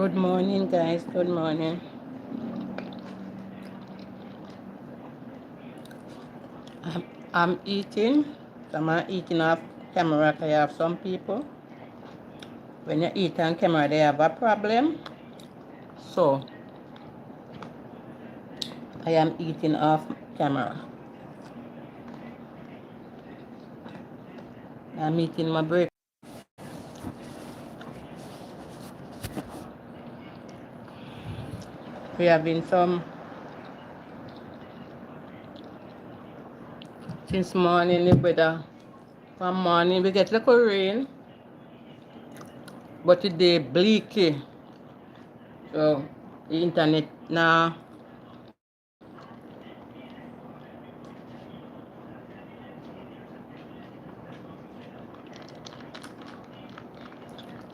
Good morning, guys. Good morning. I'm eating. I'm eating off camera. I have some people. When you eat on camera, they have a problem. So I am eating off camera. I'm eating my break. We have been some since morning. The weather from morning we get little rain, but today bleaky. So the internet now.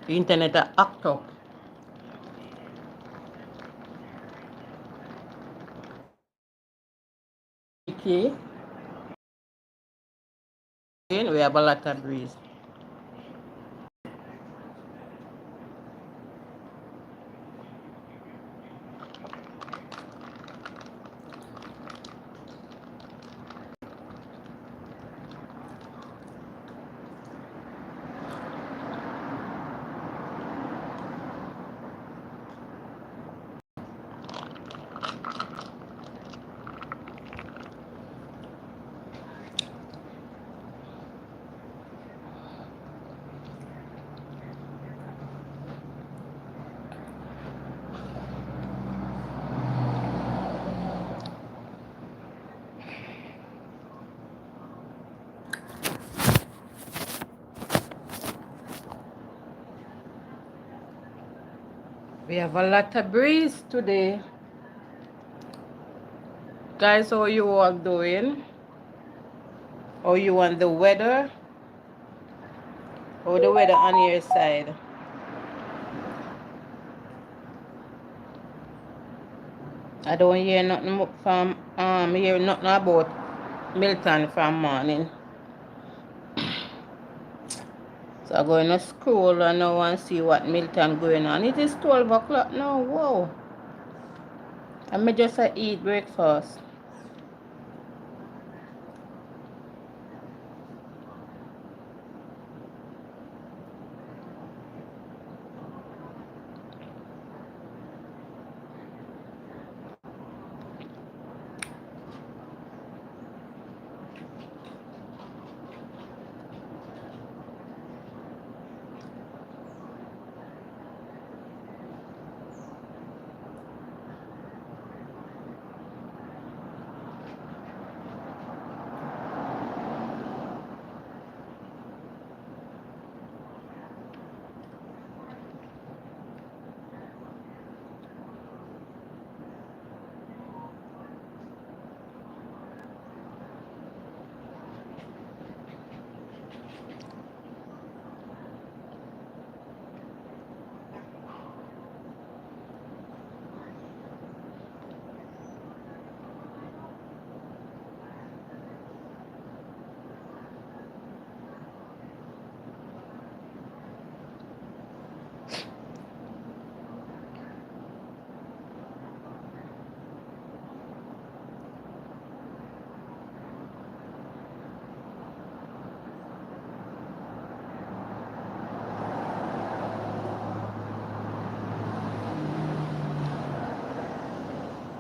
The internet are act up. Okay. We have a lot of breeze. We have a lot of breeze today. Guys, how you all doing? How you want the weather? How the weather on your side? I don't hear nothing from hear nothing about Milton from morning. So I'm going to scroll and now and see what Milton going on. It is 12 o'clock now. Whoa. I may just eat breakfast.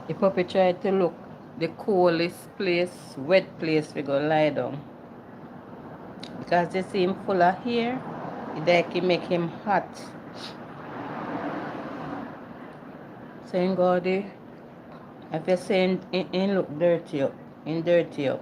The puppy tried to look the coolest place, wet place we go lie down. Because they see him full of hair, it can make him hot. Saying God, if you're saying in look dirty up, in dirty up.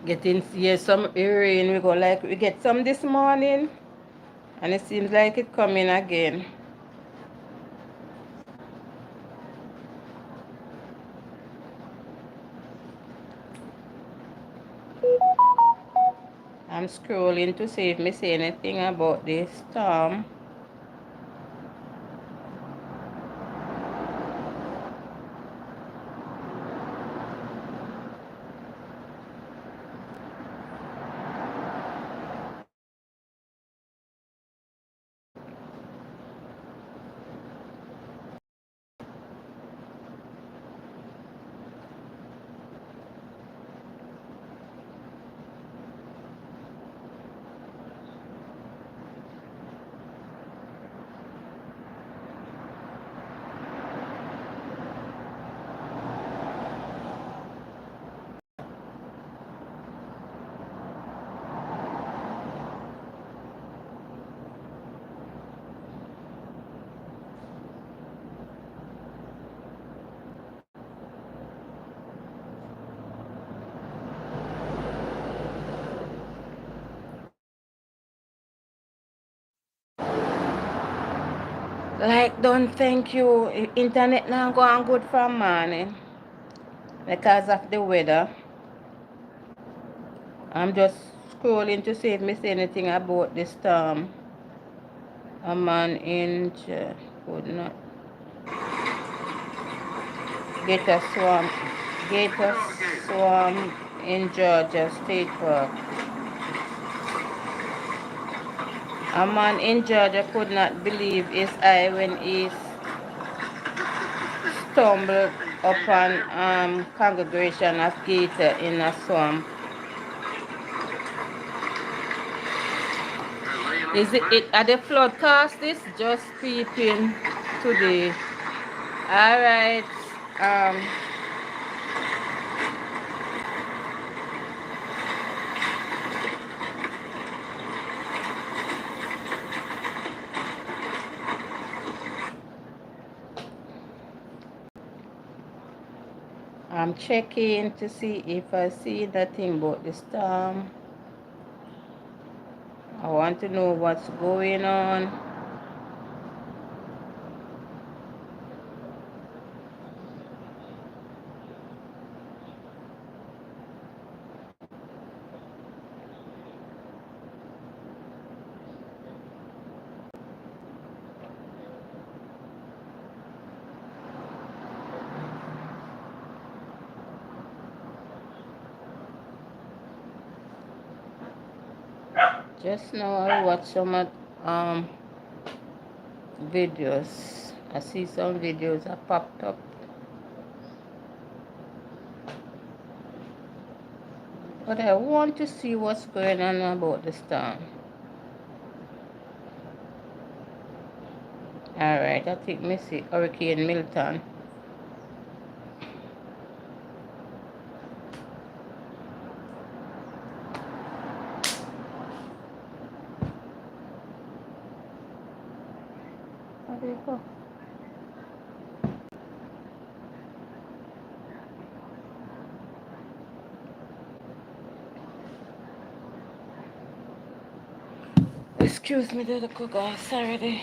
getting here some rain. We go like we get some this morning, and it seems like it coming again. I'm scrolling to see if me see anything about this storm. Like, don't thank you. Internet now go on good from morning because of the weather. I'm just scrolling to see if I see anything about the storm. A man in could not get a swamp. Get a swamp in Georgia State Park. A man in Georgia could not believe his eye when he stumbled upon congregation of gator in a swamp. Is it at the floodcast? This just peeping today. All right. I'm checking to see if I see nothing about the storm. I want to know what's going on. Just now I watched some videos. I see some videos that popped up. But I want to see what's going on about the storm. Alright, I think I see Hurricane Milton. Where did it go? Excuse me, little guys. Sorry.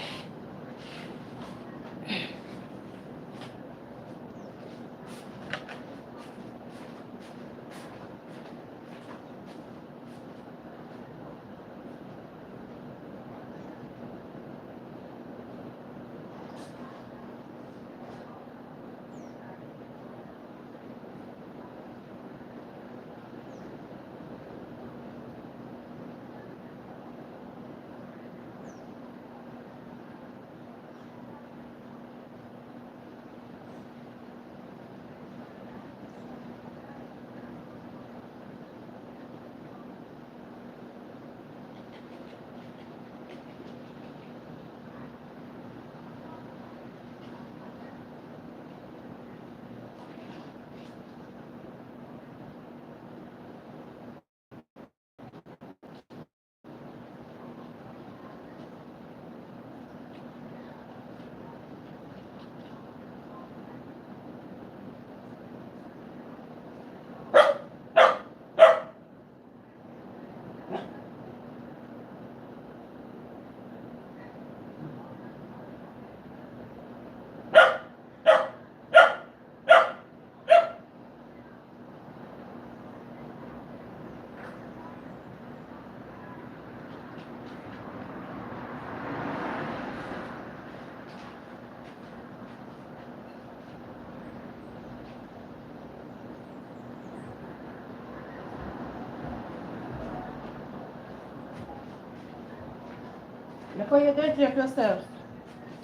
Look how you get drip yourself.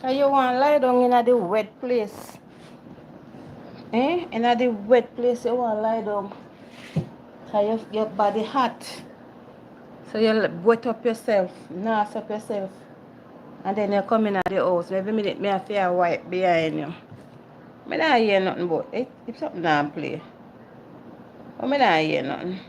Cause you want to lie down in the wet place. Eh? In the wet place you want to lie down. Cause your body hot. So you wet up yourself, nurse up yourself. And then you come in at the house. Maybe me have to wipe behind you. I don't hear nothing but it. If something don't play. But I don't hear nothing.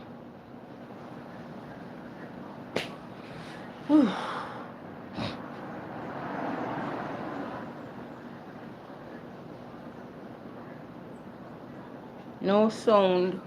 No sound.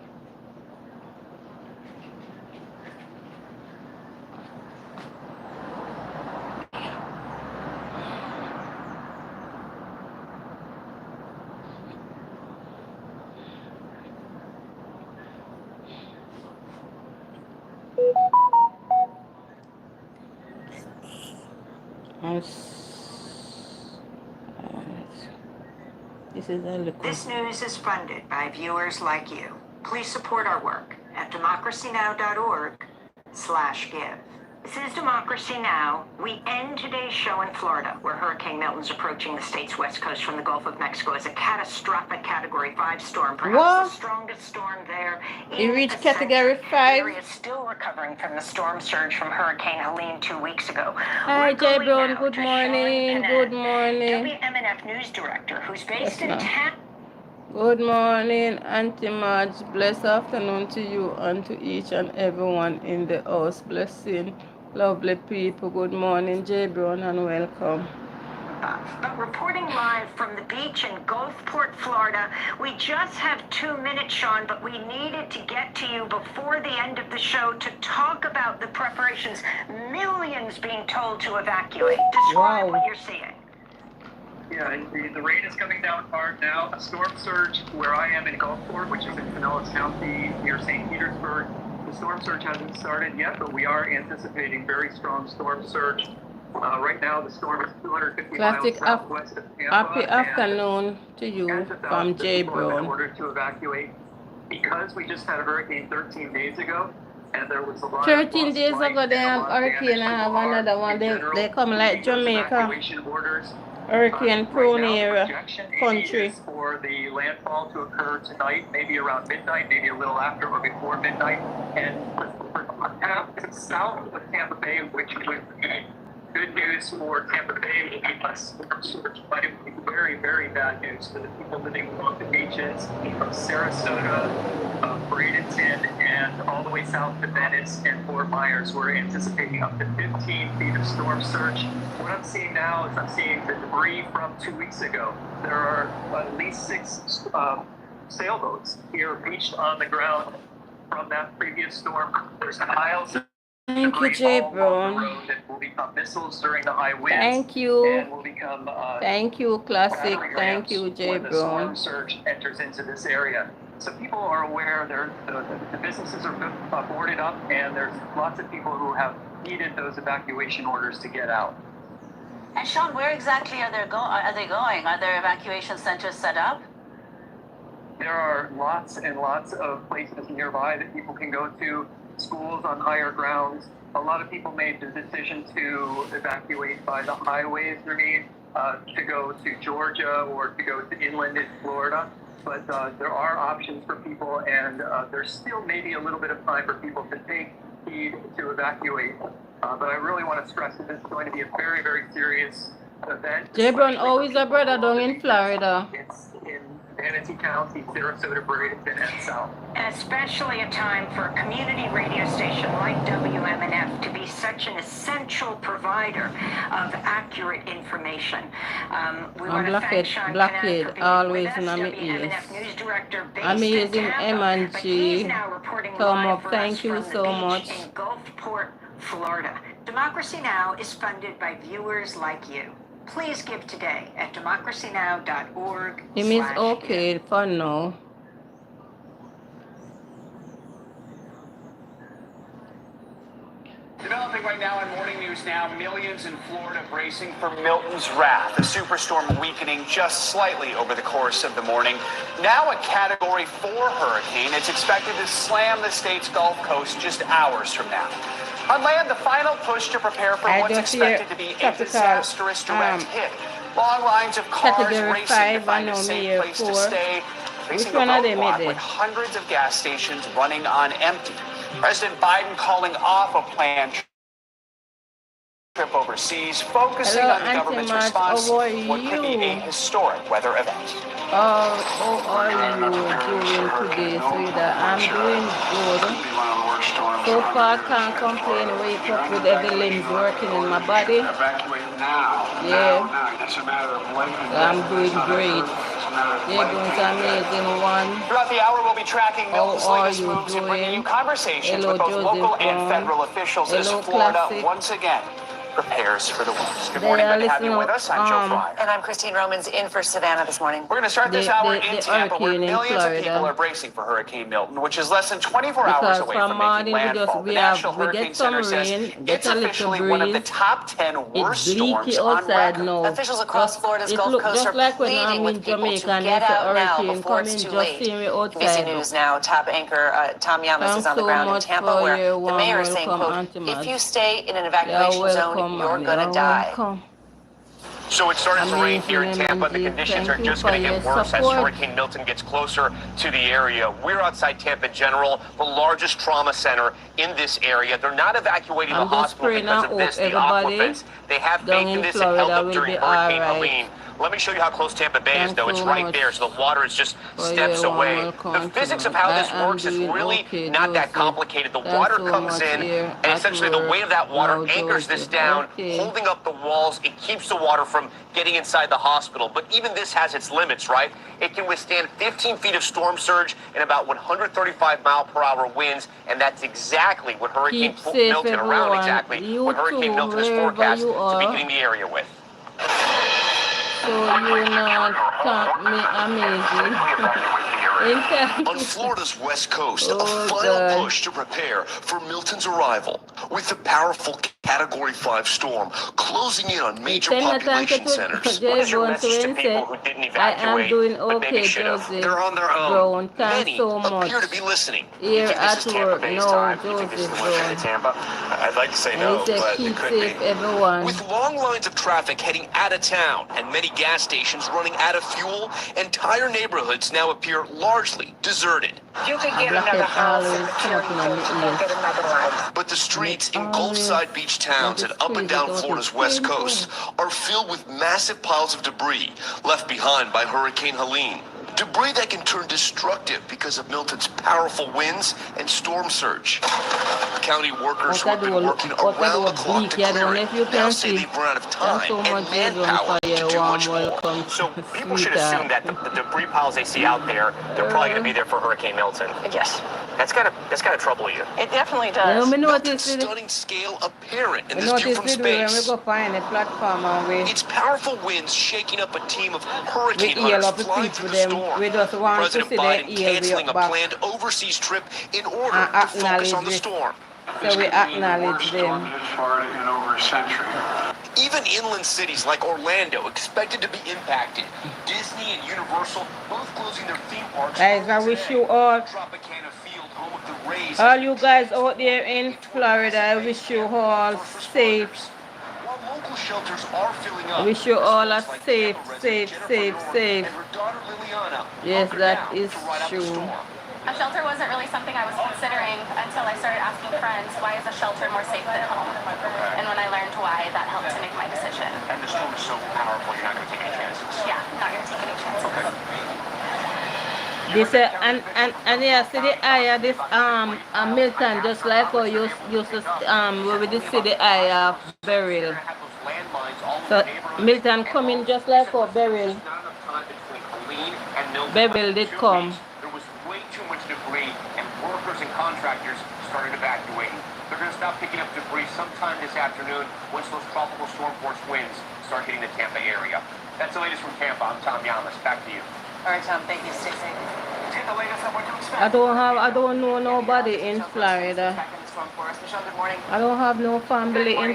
This is a liquid. This news is funded by viewers like you. Please support our work at democracynow.org/give. This is Democracy Now! We end today's show in Florida, where Hurricane Milton's approaching the state's west coast from the Gulf of Mexico as a catastrophic Category 5 storm, perhaps the strongest storm there. It reached Category 5. The area is still recovering from the storm surge from Hurricane Helene 2 weeks ago. Hi, Jay Brown. Good morning. Good morning. WMNF News Director, who's based in town. Good morning, Aunty Madge. Blessed afternoon to you and to each and everyone in the house. Blessing, lovely people. Good morning, Jay Brown, and welcome. But reporting live from the beach in Gulfport, Florida, we just have 2 minutes, Sean, but we needed to get to you before the end of the show to talk about the preparations. Millions being told to evacuate. Describe what you're seeing. Yeah, the rain is coming down hard now. A storm surge where I am in Gulfport, which is in Pinellas County near St. Petersburg. The storm surge hasn't started yet, but we are anticipating very strong storm surge. Right now, the storm is 250 miles southwest of Tampa. Happy afternoon to you from Jay Brown. In order to evacuate, because we just had a hurricane 13 days ago, and there was a lot 13 days ago, they have hurricane. I have another one. They come like Jamaica. Hurricane prone area country. For the landfall to occur tonight, maybe around midnight, maybe a little after or before midnight, and for south of Tampa Bay, which would be good news for Tampa Bay, will be less storm surge, but it would be very, very bad news for the people living along the beaches from Sarasota, Bradenton, and all the way south to Venice and Fort Myers. We're anticipating up to 15 feet of storm surge. What I'm seeing now is I'm seeing the debris from 2 weeks ago. There are at least 6 sailboats here beached on the ground from that previous storm. There's piles of Thank you, Jay Brown. That will become missiles during the high winds. Thank you. And will become thank you, Classic. Thank you, Jay when the Brown. storm surge enters into this area. So people are aware the businesses are boarded up, and there's lots of people who have needed those evacuation orders to get out. And Sean, where exactly are they going? Are there evacuation centers set up? There are lots and lots of places nearby that people can go to. Schools on higher grounds. A lot of people made the decision to evacuate by the highways, to go to Georgia or to go to inland in Florida. But there are options for people, and there's still maybe a little bit of time for people to take heed to evacuate. But I really want to stress that this is going to be a very, very serious event. Jay Brown always a brother down in Florida. It's in Aunty County, Sarasota, Bradenton, and South. And especially a time for a community radio station like WMNF to be such an essential provider of accurate information. We want to thank Sean blockade always in my ears. Amazing M&G. Thumb up. Thank you so much. In Gulfport, Florida. Democracy Now! Is funded by viewers like you. Please give today at democracynow.org. It means okay for now. Developing right now in Morning News Now, millions in Florida bracing for Milton's wrath. The superstorm weakening just slightly over the course of the morning. Now a Category 4 hurricane. It's expected to slam the state's Gulf Coast just hours from now. On land, the final push to prepare for I what's just hear expected to be a tropical, disastrous direct hit. Long lines of cars category racing 5, to find I a know me safe here place to 4. stay, Which facing a one are they made roadblock there? with hundreds of gas stations running on empty. President Biden calling off a planned trip overseas, focusing Hello, on the Aunty government's Madge, response how are to what could be a you? historic weather event. How are you doing today, sweetheart? I'm doing good. So far, can't complain. Wake up with every limbs working in my body. Yeah, so I'm doing great. You're doing some amazing one. Throughout the hour, we'll be tracking How Milton's are latest you moves and bringing you doing? conversations Hello, with both Joseph local and Brown. federal officials as Hello, Florida Classic. once again prepares for the worst. Good They morning, are good to have you listening, with us. I'm Joe Fryer. And I'm Christine Romans in for Savannah this morning. We're going to start this hour in the Tampa, where hurricane in millions of people Florida. are bracing for Hurricane Milton, which is less than 24 hours Because away from from making morning landfall. The National we Hurricane get some Center says rain, get it's a little officially one of the breeze. top 10 worst It's bleaky storms on outside record. now. Officials across Florida's It Gulf look Coast just are like when pleading I'm with in people Jamaica to and get there's a out now hurricane before it's coming, too just late. see me NBC outside. News Now top anchor Tom Yamas Thanks is on the so ground in much Tampa, for where your the warm mayor is saying, welcome, quote, Aunty if Madge. you stay in an You're evacuation zone, welcome, you're man. gonna You're die. welcome. So it's starting to rain here in Amazing, Tampa. The MG. conditions Thank are you just for going to your get worse as support. Hurricane Milton gets closer to the area. We're outside Tampa General, the largest trauma center in this area. They're not evacuating the I'm just hospital praying because and of hope this, the everybody aquafence. They have down faith in in this and held Florida up will during be Hurricane alright. Helene. Let me show you how close Tampa Bay is, Thanks though. It's so right much there, so the water is just for steps your warm away. welcome, The Aunty physics of Madge. how I this am works is doing really okay, not that Joseph. complicated. The Thanks water so comes much in, here and at essentially the work. weight of that water Now, anchors this Joseph. down, Okay. holding up the walls. It keeps the water from getting inside the hospital. But even this has its limits, right? It can withstand 15 feet of storm surge and about 135-mile-per-hour winds, and that's exactly what Hurricane Keep safe, Milton, around everyone. exactly You what Hurricane too, Milton is wherever forecast you to be are. hitting the area with. So you not can't make amazing. In fact, On Florida's west coast, Oh, a final God. push to prepare for Milton's arrival, with the powerful Category 5 storm closing in on major send a thank you population to centers. What is your J. message to Bones people who didn't I am evacuate, doing but maybe okay, should have? Joseph. They're on their own. Brown, thanks Many so much. appear to be listening. You Here think this at is Tampa work, Bay's no, time? You think this is Joseph the one Brown. to Tampa? I'd like to say And no, he said, but keep it could safe, be. everyone. With long lines of traffic heading out of town and many gas stations running out of fuel, entire neighborhoods now appear largely deserted. You could A get blackhead another house always and come up in material the to ears. get another life. But the streets in always Gulfside beach towns that and is up and crazy, down that is Florida's west painful. coast are filled with massive piles of debris left behind by Hurricane Helene. Debris that can turn destructive because of Milton's powerful winds and storm surge. County workers who have been working around the clock to clear it now say they've run out of time Thanks so and much, J. Bones, manpower for to your do warm much more. welcome. So people should assume that the debris piles they see out there, they're probably going to be there for Hurricane Milton. Yes, That's gotta trouble you. it definitely You does. know, me Milton's notice it. stunning scale apparent in We this view notice from it when we space. go find a platform and we It's powerful winds shaking up a team of we hurricane heal hunters up the flying people through the them. storm. We just want to President see the Biden heal canceling we a back. planned overseas trip in order And to focus acknowledge on the this. storm. So we acknowledge them. Florida in over a century. Even inland cities like Orlando expected to be impacted. Disney and Universal both closing their theme parks. Guys, I wish you all, Tropicana Field, home of the Rays. all you guys out there in Florida, I wish you all safe. While local shelters are filling up, I wish you all a residents like safe, Tampa resident safe, Jennifer safe, Norton safe. and her daughter Liliana Yes, hunkered that down is to ride out the true. storm. A shelter wasn't really something I was considering until I started asking friends, why is a shelter more safe than home? And when I learned why, that helped to make my decision. And the storm is so powerful, you're not going to take any chances. Yeah, not gonna take any chances. This and yeah, see the eye of this Milton, just like how you used to where we did see the eye of Beryl. So Milton coming just like how Beryl. Beryl did come. There was way too much debris, and workers and contractors started evacuating. They're going to stop picking up debris sometime this afternoon once those tropical storm force winds start hitting the Tampa area. That's the latest from Tampa. I'm Tom Yamas. Back to you. All right, Tom, thank you. Stay safe. The latest on what to expect. I don't know nobody in Florida. storm force. Michelle, good morning. I don't have no family in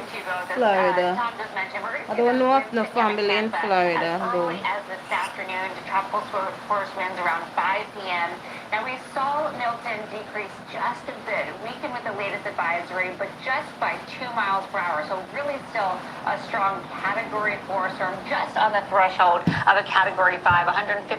Florida. Tom just mentioned we're going to I don't know of no family in Florida, as though. early as this afternoon to tropical force winds around 5 p.m. Now we saw Milton decrease just a bit, weaken with the latest advisory, but just by 2 miles per hour. So really still a strong Category 4 storm, just on the threshold of a Category 5. 157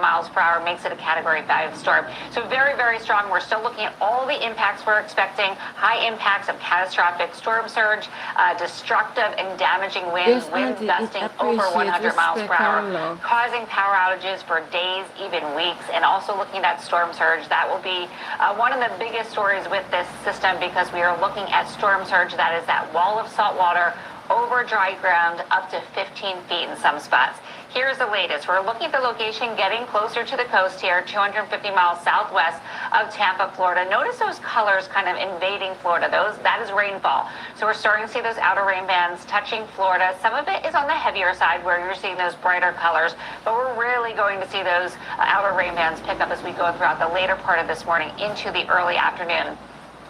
miles per hour makes it a Category 5 storm. So very, very strong. We're still looking at all the impacts we're expecting. High impacts of catastrophic storm surge, destructive and damaging winds, winds gusting over 100 miles per hour, causing power outages for days, even weeks, and also looking at storm surge. That will be one of the biggest stories with this system, because we are looking at storm surge that is that wall of salt water over dry ground up to 15 feet in some spots. Here's the latest. We're looking at the location getting closer to the coast here, 250 miles southwest of Tampa, Florida. Notice those colors kind of invading Florida. That is rainfall. So we're starting to see those outer rain bands touching Florida. Some of it is on the heavier side where you're seeing those brighter colors, but we're really going to see those outer rain bands pick up as we go throughout the later part of this morning into the early afternoon.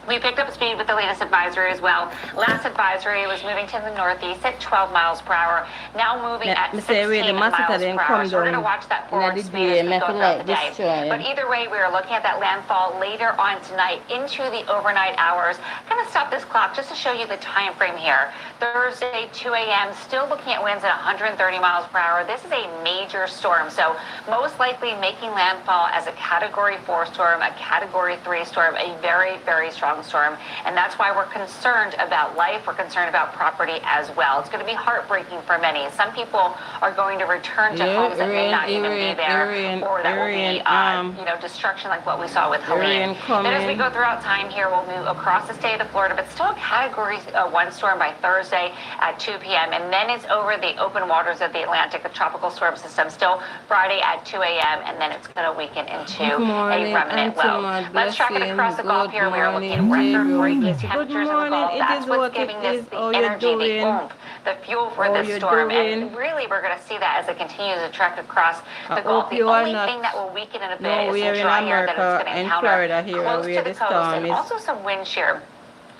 We picked up speed with the latest advisory as well. Last advisory was moving to the northeast at 12 miles per hour. Now moving at 16 miles per hour. So we're going to watch that forward speed as we go throughout the day. But either way, we are looking at that landfall later on tonight into the overnight hours. I'm going to stop this clock just to show you the time frame here. Thursday, 2 a.m., still looking at winds at 130 miles per hour. This is a major storm, so most likely making landfall as a Category 4 storm, a Category 3 storm, a very, very strong storm, and that's why we're concerned about life. We're concerned about property as well. It's going to be heartbreaking for many. Some people are going to return to homes that may not even be there, or that will be, destruction like what we saw with Helene. Then as we go throughout time here, we'll move across the state of Florida, but still a Category 1 storm by Thursday at 2 p.m., and then it's over the open waters of the Atlantic, the tropical storm system, still Friday at 2 a.m., and then it's going to weaken into a remnant low. Let's track it across the Gulf here. We are looking at record-breaking temperatures in the Gulf. That's what's giving us the energy, the oomph, the fuel for this storm. And really, we're going to see that as it continues to trek across the Gulf. The only thing that will weaken in a bit is the dry air that it's going to encounter close to the coast, and also some wind shear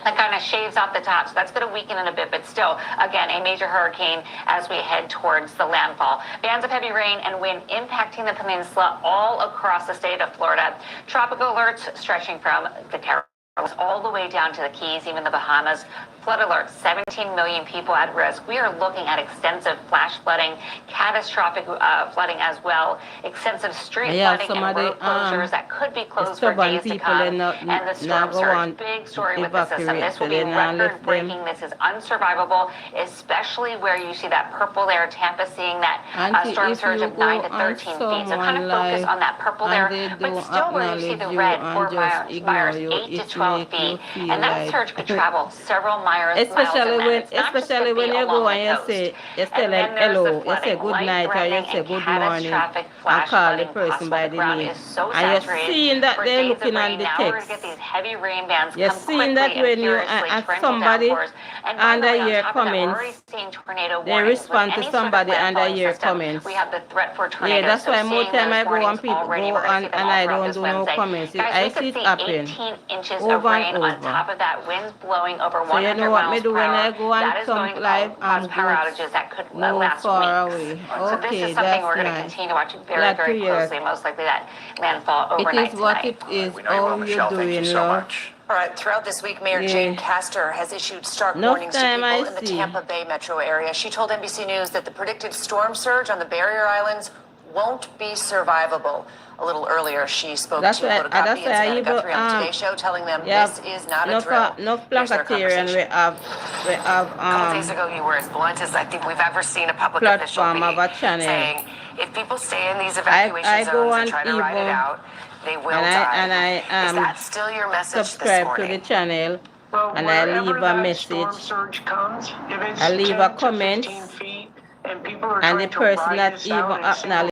that kind of shaves off the top. So that's going to weaken in a bit, but still, again, a major hurricane as we head towards the landfall. Bands of heavy rain and wind impacting the peninsula all across the state of Florida. Tropical alerts stretching from the Carolinas all the way down to the Keys, even the Bahamas. Flood alert, 17 million people at risk. We are looking at extensive flash flooding, catastrophic flooding as well, extensive street flooding and road closures that could be closed for days to come. And the storm surge, big story with the system. This will be record-breaking. This is unsurvivable, especially where you see that purple there. Tampa seeing that storm surge of 9 to 13 feet. So kind of focus on that purple there, but still where you see the red, Fort Myers, 8 to 12 feet. And that surge could travel several miles. Especially when you go and you say hello, you say good night or you say good morning, and call the person by the name, and you're seeing that they're looking on the text. You're seeing that when you ask somebody under your comments, they respond to somebody under your comments. Yeah, that's why more time I go and people go and I don't do no comments. I see it happen over and over. On top of that, winds blowing over 100 So you know what me do when I go that and is come going to live cause and power outages that could last far weeks. away. So this Okay, is something we're that's going to nice. continue to watch very, Glad very to hear. closely. Most likely that landfall It overnight is what tonight. it is. We know you will, All Michelle. you're Thank you doing, so love. much. All right, throughout this week, Mayor Jane Castor has issued stark Enough warnings to time, people I in the see. Tampa Bay metro area. She told NBC News that the predicted storm surge on the barrier islands won't be survivable. A little earlier, she spoke That's to why- Lota that's Copy and why Savannah you go, Guthrie on the Today Show, telling them yeah, this is not a drill. no Here's their planetarian we conversation. have A couple days ago, you were as blunt as I think we've ever seen a public official platform of a be, channel. saying if people stay in these I evacuation go zones on and try to ride it Evo, out, they will and die. I Is that still your message this subscribe to the morning? channel, Well, and I wherever leave a that storm message. surge comes, if it's I leave 10 a to comment, 15 feet and people are and the trying to person ride that this even out in a single acknowledge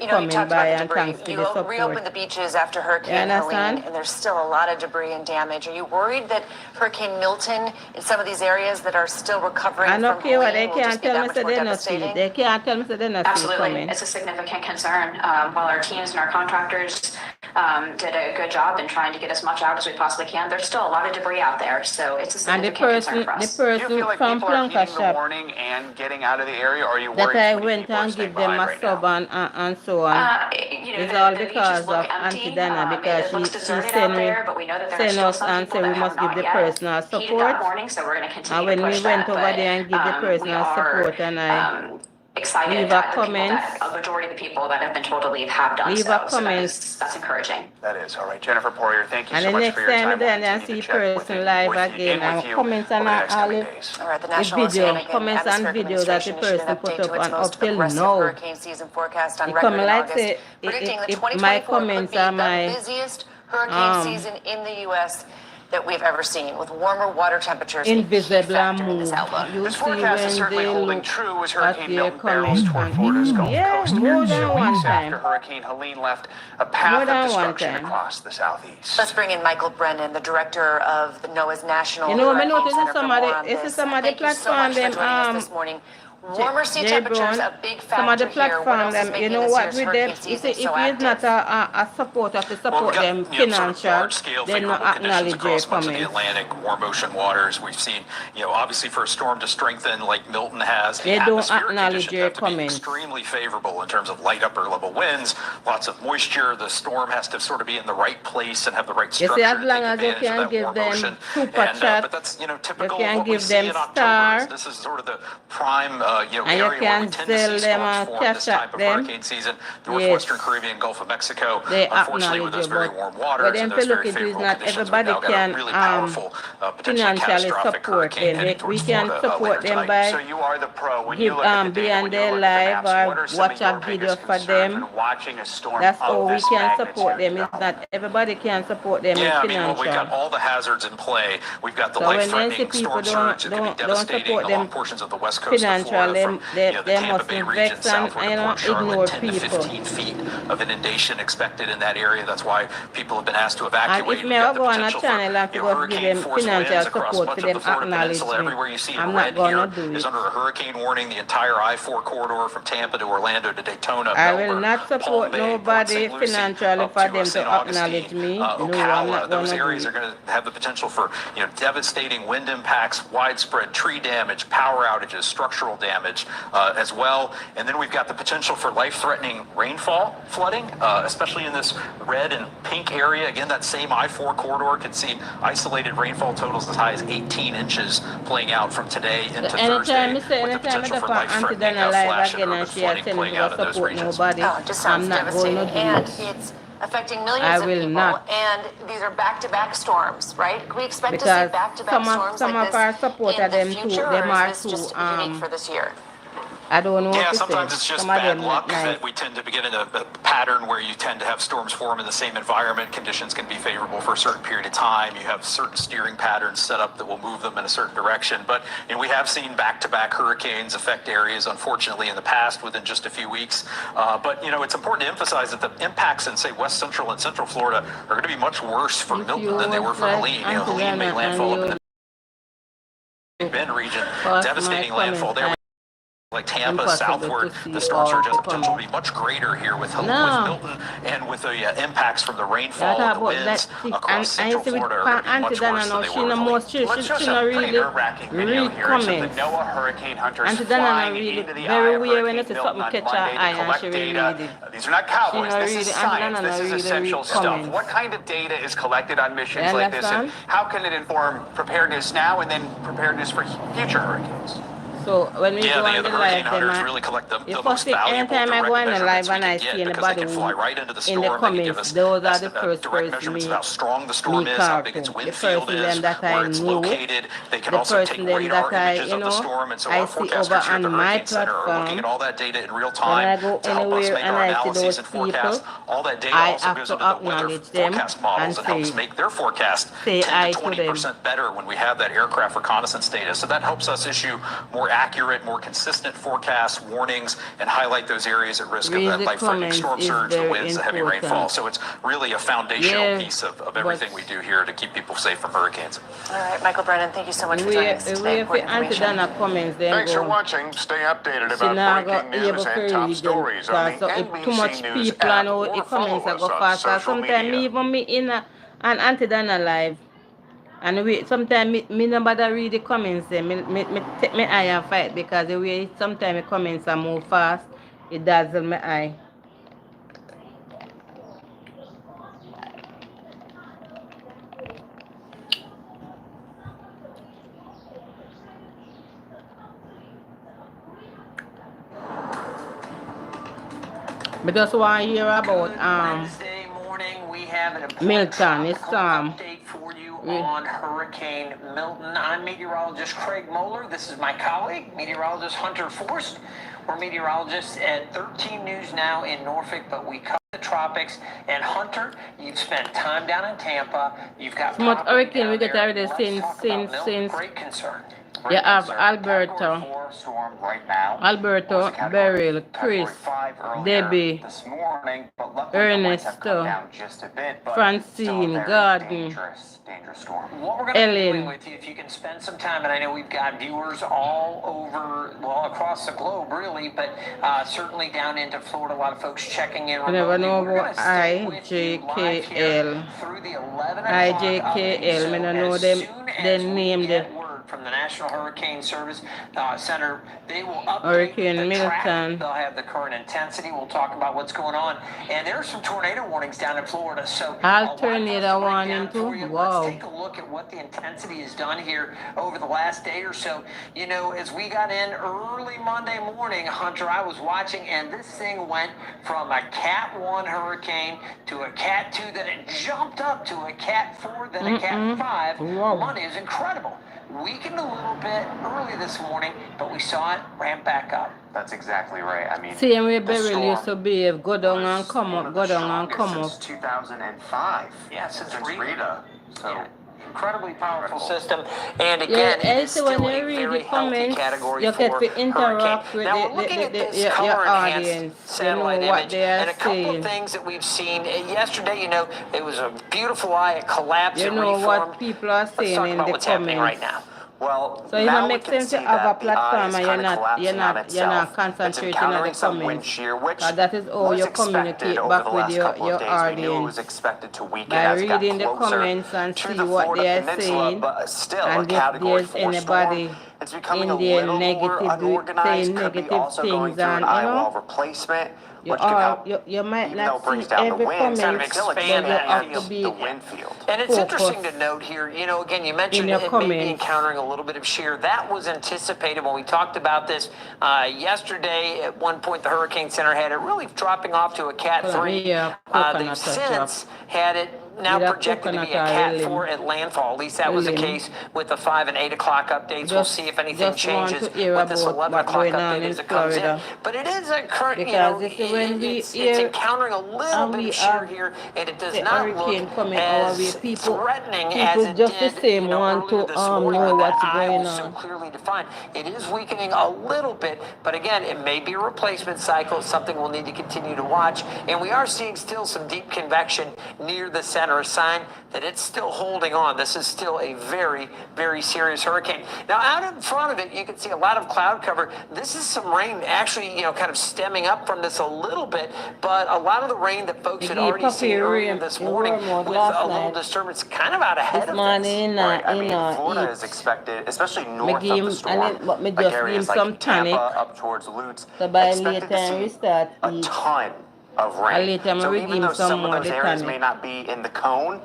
they coming by and thanks to You the support. reopened the beaches after Hurricane understand? Helene, and there's still a lot of debris and damage. Are you worried that Hurricane Milton in some of these areas that are still recovering I from don't care what they Helene will can't just be tell that me much say more they not see it. devastating? They can't tell me say they not see it Absolutely. coming. It's a significant concern. While our teams and our contractors did a good job in trying to get as much out as we possibly can. There's still a lot of debris out there, so it's a And the significant concern for us. person Do you feel like from people are Planka heeding the shop warning and getting out of the area, or are you that worried I too many went people are and staying give them behind a right now? sub and so on. It's all because of Aunty Dana, because It looks she deserted sent out there, but we know that there are send still us some and people say we that must have give not the yet personal heeded support. that warning, so we're going to And continue when to we push went that. over there and give the personal support, and I Excited leave a that comment. a majority of the people that have been told to leave have done Leave so. a comment. That's encouraging. That is. All right, Jennifer Poirier, thank you And so the much next for your time time. then We'll I continue see to check person live again, I will comments and all All right, the the National video, Oceanic and comments and Atmospheric video that the Administration issued person an put update up to its and most up till aggressive now. hurricane season forecast on It record come in like August, say predicting that if 2024 my could comments be are the my busiest hurricane season in the U.S. that we've ever seen, with warmer water temperatures a key invisible and factor in this move. outlook. You This see forecast is when certainly they holding look true as at Hurricane their Milton barrels comments toward and Florida's Gulf yeah, Coast more here than 2 one weeks after time. Hurricane Helene left a More path than of one destruction time. across the southeast. Let's bring in Michael Brennan, the director of the NOAA's National You know, I Hurricane notice Center, for some of more the on it's this. some of the Thank you so platform much for them joining us this morning. Warmer sea temperatures, a big some of the factor here. What platform else is them, you making know this what year's with them, hurricane if season it's so not active? a support of the Well, support we've got, them sort of financial, large-scale they not favorable conditions acknowledge their across much of the comments. Atlantic, warm ocean waters. We've seen, obviously for a storm to strengthen like Milton has, They don't atmospheric acknowledge conditions your have to be comments. extremely favorable in terms of light upper level winds, lots of moisture. The storm has to sort of be in the right place and have the right You structure see, as to long take as you advantage of can that give warm them ocean. super And, chat, but that's, you typical can of what we give see them in October. star, This is sort of the prime, and you area where we can tend to sell see them storms and form cash this type at of them. hurricane season. Yes. Northwestern Caribbean, Gulf of Mexico, They unfortunately with those very acknowledgeable, warm but waters then and to those look very into it, favorable not conditions, we've everybody now got a can really powerful, potentially financially catastrophic support hurricane them. heading We towards can Florida support later them tonight. So by you are the pro. When give you look at the be data, on when you their look at the live maps, what or are some watch of your a video biggest for concerns them. when watching a storm That's of how we this can support them. magnitude? It's not everybody can support them Yeah, I with mean, well, we've got financial. all the hazards in play. We've got the So when they see life-threatening people storm surge that could be don't devastating support along them portions of the west coast of financial, Florida from they the Tampa must Bay region vex and southward to Port ignore Charlotte. 10 to people. 15 feet of inundation expected in that area. That's why people have been asked to And evacuate. if We've me got I the go on a potential channel and for to go give hurricane them force financial winds across support much for of them the Florida acknowledge Peninsula. me, Everywhere you see in I'm red not gonna here do is it. under a hurricane warning. The entire I-4 corridor from Tampa to Orlando to Daytona, I will Melbourne, not Palm support Bay, Port nobody St. Lucie, financially up for to them St. to acknowledge Augustine, me. No, I'm Ocala. not Those gonna areas do are it. going to have the potential for devastating wind impacts, widespread tree damage, power outages, structural damage as well. And then we've got the potential for life-threatening rainfall, flooding, especially in this red and pink area. Again, that same I-4 corridor could see isolated rainfall totals as high as 18 inches playing out from today into Thursday, with the Anytime potential for I Aunty life-threatening Dana live flash and again urban and she has flooding said playing to out in those support regions. nobody, Oh, it just I'm sounds not going devastating. to do And it. it's affecting millions I of will people. not. And these are back-to-back storms, right? Can we expect to see Because back-to-back storms some like of our this supporter in the them too, future, them or are is this too just unique for this year? I don't know Yeah, what to sometimes say. it's just Some of bad them luck not nice. that we tend to begin in a pattern where you tend to have storms form in the same environment. Conditions can be favorable for a certain period of time. You have certain steering patterns set up that will move them in a certain direction. But we have seen back-to-back hurricanes affect areas, unfortunately, in the past within just a few weeks. But it's important to emphasize that the impacts in, say, West Central and Central Florida are going to be much worse for If Milton you than they were was for like Helene. Aunty Helene made Dana landfall up in and the Big Bend region, Pass devastating my landfall there. comment. Like Tampa, Impossible southward, to see the storm all surge has the potential to be comments. much greater here with No. Milton and with the impacts from the Yeah, rainfall talk and the about winds that. across And Central see with Florida are going to be Aunty much Dana worse now, than they she were no with more, Helene. Let's show she some no pretty really nerve-wracking video read here. Some of the comments. NOAA hurricane hunters Aunty Dana flying really into the eye very of weird when Hurricane it's Milton something on catch her Monday eye to and collect she really data. read it. These are not cowboys. no This read is it. Aunty science. Dana This no is read essential read stuff. comments. What kind of data is collected on missions You like this, and understand? how can it inform preparedness now and then preparedness for future hurricanes? So when we Yeah, go on the the hurricane live, hunters them really collect the if most valuable anytime I direct go on the measurements live we and I can see get because they anybody can fly right into the in the storm. They can give comments, us those are the first direct person measurements me of how strong the storm is, how big its the wind field person is, them that where I it's know, located. They can the also take person them radar that I, images of the storm, and so I our see over forecasters here at the on my Hurricane Center are looking platform. at all that data in real When I time go to help us anywhere make and our I see analyses those and people, forecasts. All that data I also have goes to into the weather acknowledge them forecast models and and helps say, make their forecast say 10 I to to them. 20% better when we have that aircraft reconnaissance data. So that helps us issue more accurate, more consistent forecasts, warnings, and highlight those areas at risk of Read that the life-threatening storm comments is surge, the very winds, the heavy important. rainfall. So it's really a foundational Yes, piece of everything but- we do here to keep people safe from hurricanes. All right, Michael Brennan, thank you so much for joining us today. We Important Aunty information. Dana comments then Thanks for go. watching. Stay updated She about now breaking got news able to and top read them. stories on the So if too much NBC News people app and all or the comments follow I go us on fast. social Sometimes media. even me in an Aunty Dana live. And we sometimes me nobody read the comments then. Me take my eye and fight because the way sometimes the comments are more fast, it dazzle my eye. But just want to hear about Wednesday morning, we have an important Milton, it's update for you on Hurricane Milton. I'm meteorologist Craig Moeller. This is my colleague, meteorologist Hunter Forst. We're meteorologists at 13 News Now in Norfolk, but we cover the tropics. And Hunter, you've spent time down in Tampa. You've got so much property hurricane down we get there. already Let's talk about Milton. since Great concern. you have Alberto, Category 4 storm right now. Alberto, Was a category- Beryl, category Chris, 5 earlier Debbie, this morning, but luckily the winds have come Ernesto, down just a bit, but Francine, still a very Gordon, dangerous storm. What we're going to be Ellen. doing with you, if you can spend some time, and I know we've got viewers all over, well, across the globe, really, but certainly down into Florida, a lot of folks checking in. You never remotely. know We're about gonna stay with you live here IJKL. through the 11 o'clock update. IJKL, So me no know as them, soon as they we name get the word from the National Hurricane Service Center, they will update Hurricane the Milton. traffic. They'll have the current intensity. We'll talk about what's going on. And there are some tornado warnings down in Florida. So All a lot tornado to break warning down too? for you. Wow. Let's take a look at what the intensity has done here over the last day or so. You know, as we got in early Monday morning, Hunter, I was watching, and this thing went from a Cat 1 hurricane to a Cat 2, then it jumped up to a Cat 4, then a Cat 5. Wow. Monday is incredible. Weakened a little bit early this morning, but we saw it ramp back up. That's exactly right. I mean, same way the Beryl storm used to behave, go down and was come one up, of go the down and come strongest up. since 2005. Yeah, since Rita. Rita. So Yeah. Incredibly powerful system, and again, Yeah, it is also when still you a read very the healthy comments, category you get 4 to interact hurricane. with Now we're looking at this your color-enhanced audience. You satellite know what image, they are and a couple saying. of things that we've seen. Yesterday, you know, it was a beautiful eye, it collapsed, You it know reformed. what people are Let's saying talk in about the what's happening right comments. now. Well, So it now don't we make can sense to see have a that the eye platform is and you're kind of not collapsing on you're itself. not It's concentrating on the encountering some wind comments. shear, which That is how was you expected communicate over back the with last couple your of days. We knew it was audience. expected to weaken By as it got reading the closer comments and to see the what Florida they are Peninsula, saying, but still a and if Category there's 4 anybody storm. It's becoming in a there little more negative unorganized. saying Could be negative also going things, through an and you eye wall know, replacement, you which could help. you might Even though not it brings see down the every winds, comment, it's still but you expanding have to be the wind field. And it's interesting to note here, you know, again, you mentioned your it may be comments. encountering a little bit of shear. That was anticipated when we talked about this yesterday. At one point, the Hurricane Center had it really dropping off to a Cat 3. Yeah, They've coconut since had it now With a projected to be a coconut Cat oil 4 at landfall. At least that was the Ellen. case with the 5 and 8 o'clock updates. We'll see if anything just want changes to hear with this about 11 what's o'clock going on update in as it comes in. Florida. But it is a current, you Because know, this is when we it's hear encountering a little and bit we of shear have here, and it does the not hurricane look coming our way. as People threatening as it just the did, same you know, want earlier to this morning know when what's that eye going was so on. clearly defined. It is weakening a little bit, but again, it may be a replacement cycle. It's something we'll need to continue to watch. And we are seeing still some deep convection near the center, a sign that it's still holding on. This is still a very, very serious hurricane. Now, out in front of it, you can see a lot of cloud cover. This is some rain actually, you know, kind of stemming up from this a little bit, but a lot of the rain that folks had already seen earlier this morning with a little disturbance kind of out ahead of this. Right. I mean, Florida is expected, especially north of the storm, like areas like Tampa up towards Lutz, So by expected later to we see start a eat. ton of rain. later So we even give though some some of more those the areas tonic. may not be in the cone,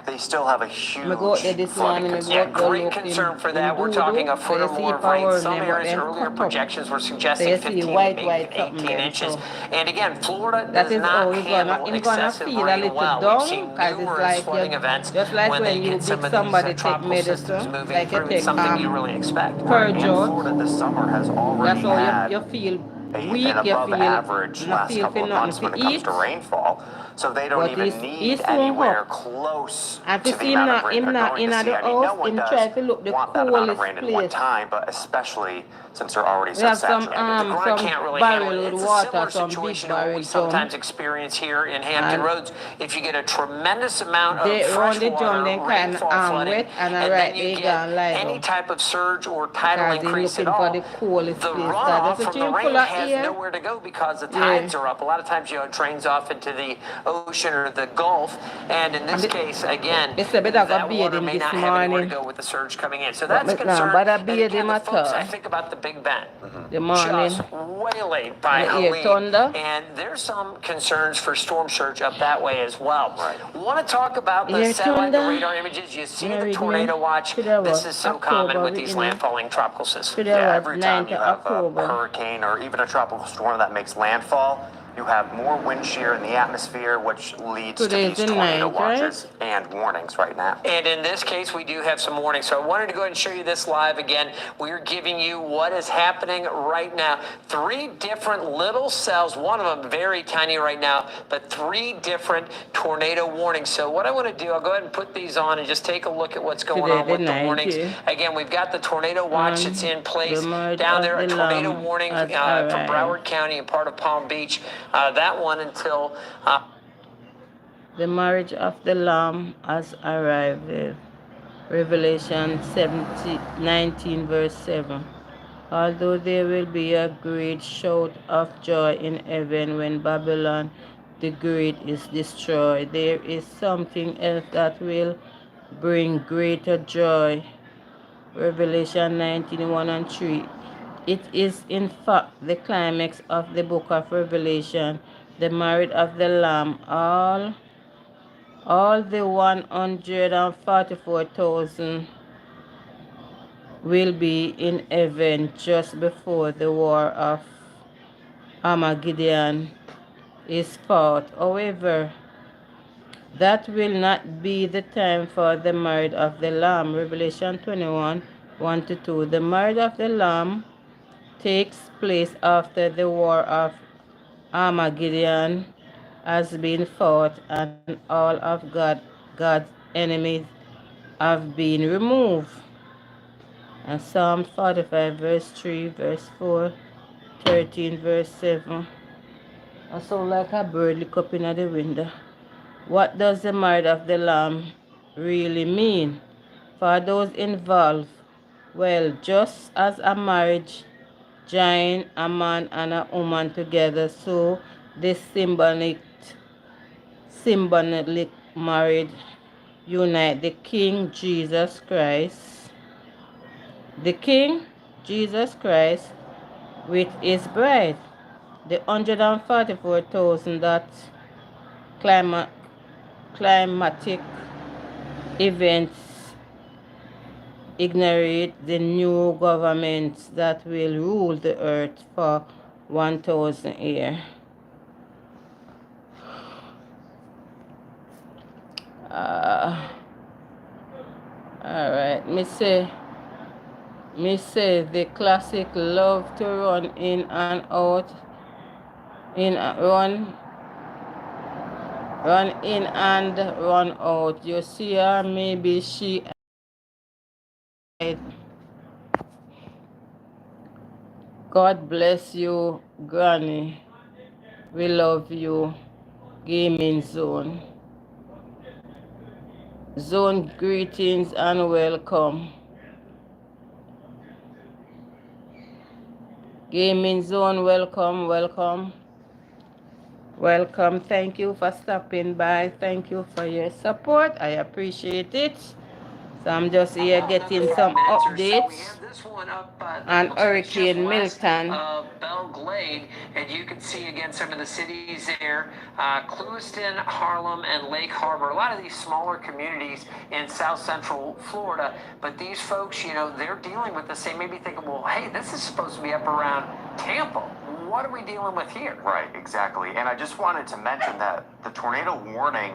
they still have a huge Me go out there this flooding morning, me concern. go Great look in- concern for in that. We're Doodoo, talking a foot so or you see more of power rain. in Some there, but areas then earlier cut up. projections were So suggesting you see 15 white, maybe white 18 something inches. so. And again, Florida That does is how not it's handle gonna excessive feel a rain little well. down, We've seen because it's numerous like flooding you, events just like when when they you get some big of somebody these take tropical systems medicine, moving like you through. take It's something you really expect. purge And out. Florida this summer has already That's how had you feel an weak, you above feel average not last feel couple for of nothing months when to it comes eat. to rainfall. So they don't But even he's need soon anywhere up. close And to to the see him amount of not, rain him they're not going in to the see. I mean, no house, one him does try to look the want that amount of coolest rain in one place. time, but especially since they're already We so have some saturated. The ground can't really handle barrel it. with It's a water, similar some big situation to what barrel we drum. sometimes experience here in Hampton And Roads. If you get a tremendous amount of they fresh round the drum, water, then kind rainfall flooding, wet, and and right then they you go get and lie any down. type of surge or tidal Because they're increase at looking for the all, coolest the place. runoff Because from the the full rain of has air. nowhere to go because the Yeah. tides are up. A lot of times, it drains off into the ocean or the Gulf, and in this case, again, They said better go that bathe water him may this not have anywhere to morning. go with the surge coming in. So But that's a me nah concern. bother And bathe again, him the at folks, I all. think about the Big Bend, The morning. just waylaid by I hear Helene, thunder. and there's some concerns for storm surge up that way as well. Right. Want to talk about the Hear satellite, the thunder. radar images? You see Yeah, the read tornado me. watch. Today This was is so common October, with these read me. landfalling tropical systems. Today Yeah, was every time 9th you of have a October. hurricane or even a tropical storm that makes landfall, you have more wind shear in the atmosphere, which leads Today to is these the tornado 9th, right? watches and warnings right now. And in this case, we do have some warnings. So I wanted to go ahead and show you this live again. We're giving you what is happening right now. 3 different little cells, one of them very tiny right now, but 3 different tornado warnings. So what I want to do, I'll go ahead and put these on and just take a look at what's going Today on the with the 9th, warnings. yeah. Again, we've got the tornado watch that's in place. The merge Down of there, a the tornado Lamb warning has from arrived. Broward County and part of Palm Beach. That one until... The marriage of the Lamb has arrived. Revelation 19 verse 7. Although there will be a great shout of joy in heaven when Babylon the Great is destroyed, there is something else that will bring greater joy. Revelation 19:1 and 3. It is in fact the climax of the book of Revelation, the marriage of the Lamb. All the 144,000 will be in heaven just before the war of Armageddon is fought. However, that will not be the time for the marriage of the Lamb. Revelation 21:1-2. The marriage of the Lamb takes place after the war of Armageddon has been fought and all of God's enemies have been removed. And Psalm 45 verse 3, verse 4, 13 verse 7. I saw like a bird look up in the window. What does the marriage of the Lamb really mean? For those involved, well, just as a marriage join a man and a woman together, so this symbolic marriage unite the King Jesus Christ with his bride. The 144,000 that climatic events inaugurate the new government that will rule the earth for 1,000 years. Alright, me say the classic love to run in and out, run in and run out. You see her, maybe she God bless you, Granny. We love you. Gaming Zone. Zone greetings and welcome. Gaming Zone, welcome. Welcome. Thank you for stopping by. Thank you for your support. I appreciate it. So I'm just here getting some updates on Hurricane Milton. Belle Glade, and you can see again some of the cities there, Clewiston, Harlem, and Lake Harbor. A lot of these smaller communities in South Central Florida, but these folks, they're dealing with the same. Maybe thinking, well, hey, this is supposed to be up around Tampa. What are we dealing with here? Right, exactly. And I just wanted to mention that the tornado warning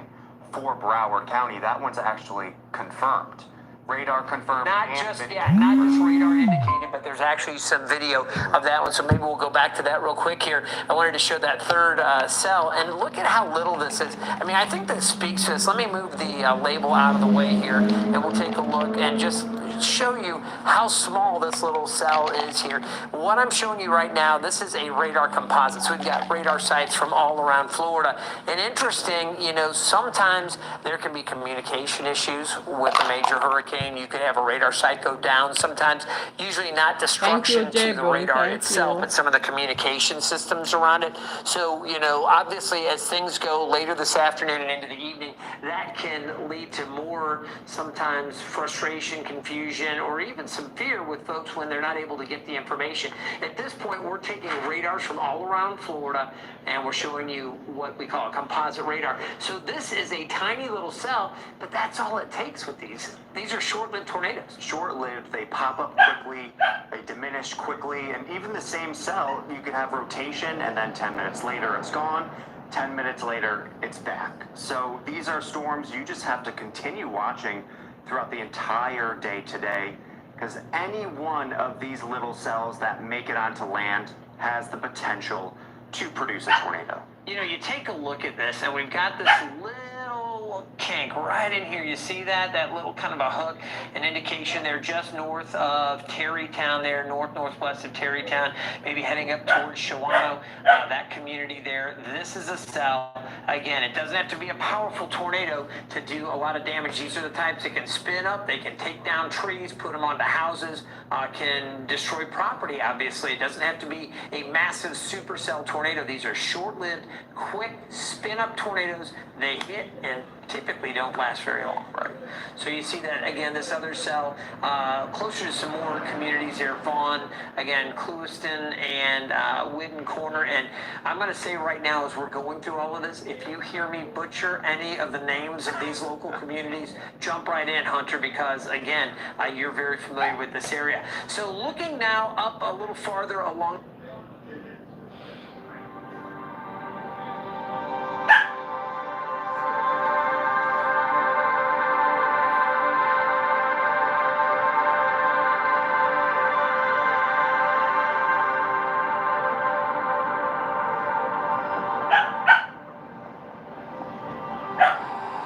for Broward County, that one's actually confirmed. radar confirmed. Not just radar indicated, but there's actually some video of that one. So maybe we'll go back to that real quick here. I wanted to show that third cell, and look at how little this is. I mean, I think this speaks to this. Let me move the label out of the way here, and we'll take a look and just show you how small this little cell is here. What I'm showing you right now, this is a radar composite. So we've got radar sites from all around Florida. And interesting, you know, sometimes there can be communication issues with a major hurricane. You could have a radar site go down. Sometimes, usually not destruction to the radar itself, but some of the communication systems around it. So, you know, obviously as things go later this afternoon and into the evening, that can lead to more sometimes frustration, confusion, or even some fear with folks when they're not able to get the information. At this point, we're taking radars from all around Florida, and we're showing you what we call a composite radar. So this is a tiny little cell, but that's all it takes with these. These are short-lived tornadoes. Short-lived, they pop up quickly, they diminish quickly, and even the same cell, you can have rotation, and then 10 minutes later it's gone. 10 minutes later, it's back. So these are storms you just have to continue watching throughout the entire day today, because any one of these little cells that make it onto land has the potential to produce a tornado. You know, you take a look at this, and we've got this little kink right in here. You see that? That little kind of a hook, an indication there just north of Terrytown there, northwest of Terrytown, maybe heading up towards Shawano, that community there. This is a cell. Again, it doesn't have to be a powerful tornado to do a lot of damage. These are the types that can spin up, they can take down trees, put them onto houses, can destroy property, obviously. It doesn't have to be a massive supercell tornado. These are short-lived, quick, spin-up tornadoes. They hit and typically don't last very long. Right. So you see that, again, this other cell, closer to some more communities there, Vaughn, again, Clewiston and Whidden Corner. And I'm going to say right now, as we're going through all of this, if you hear me butcher any of the names of these local communities, jump right in, Hunter, because, again, you're very familiar with this area. So looking now up a little farther along.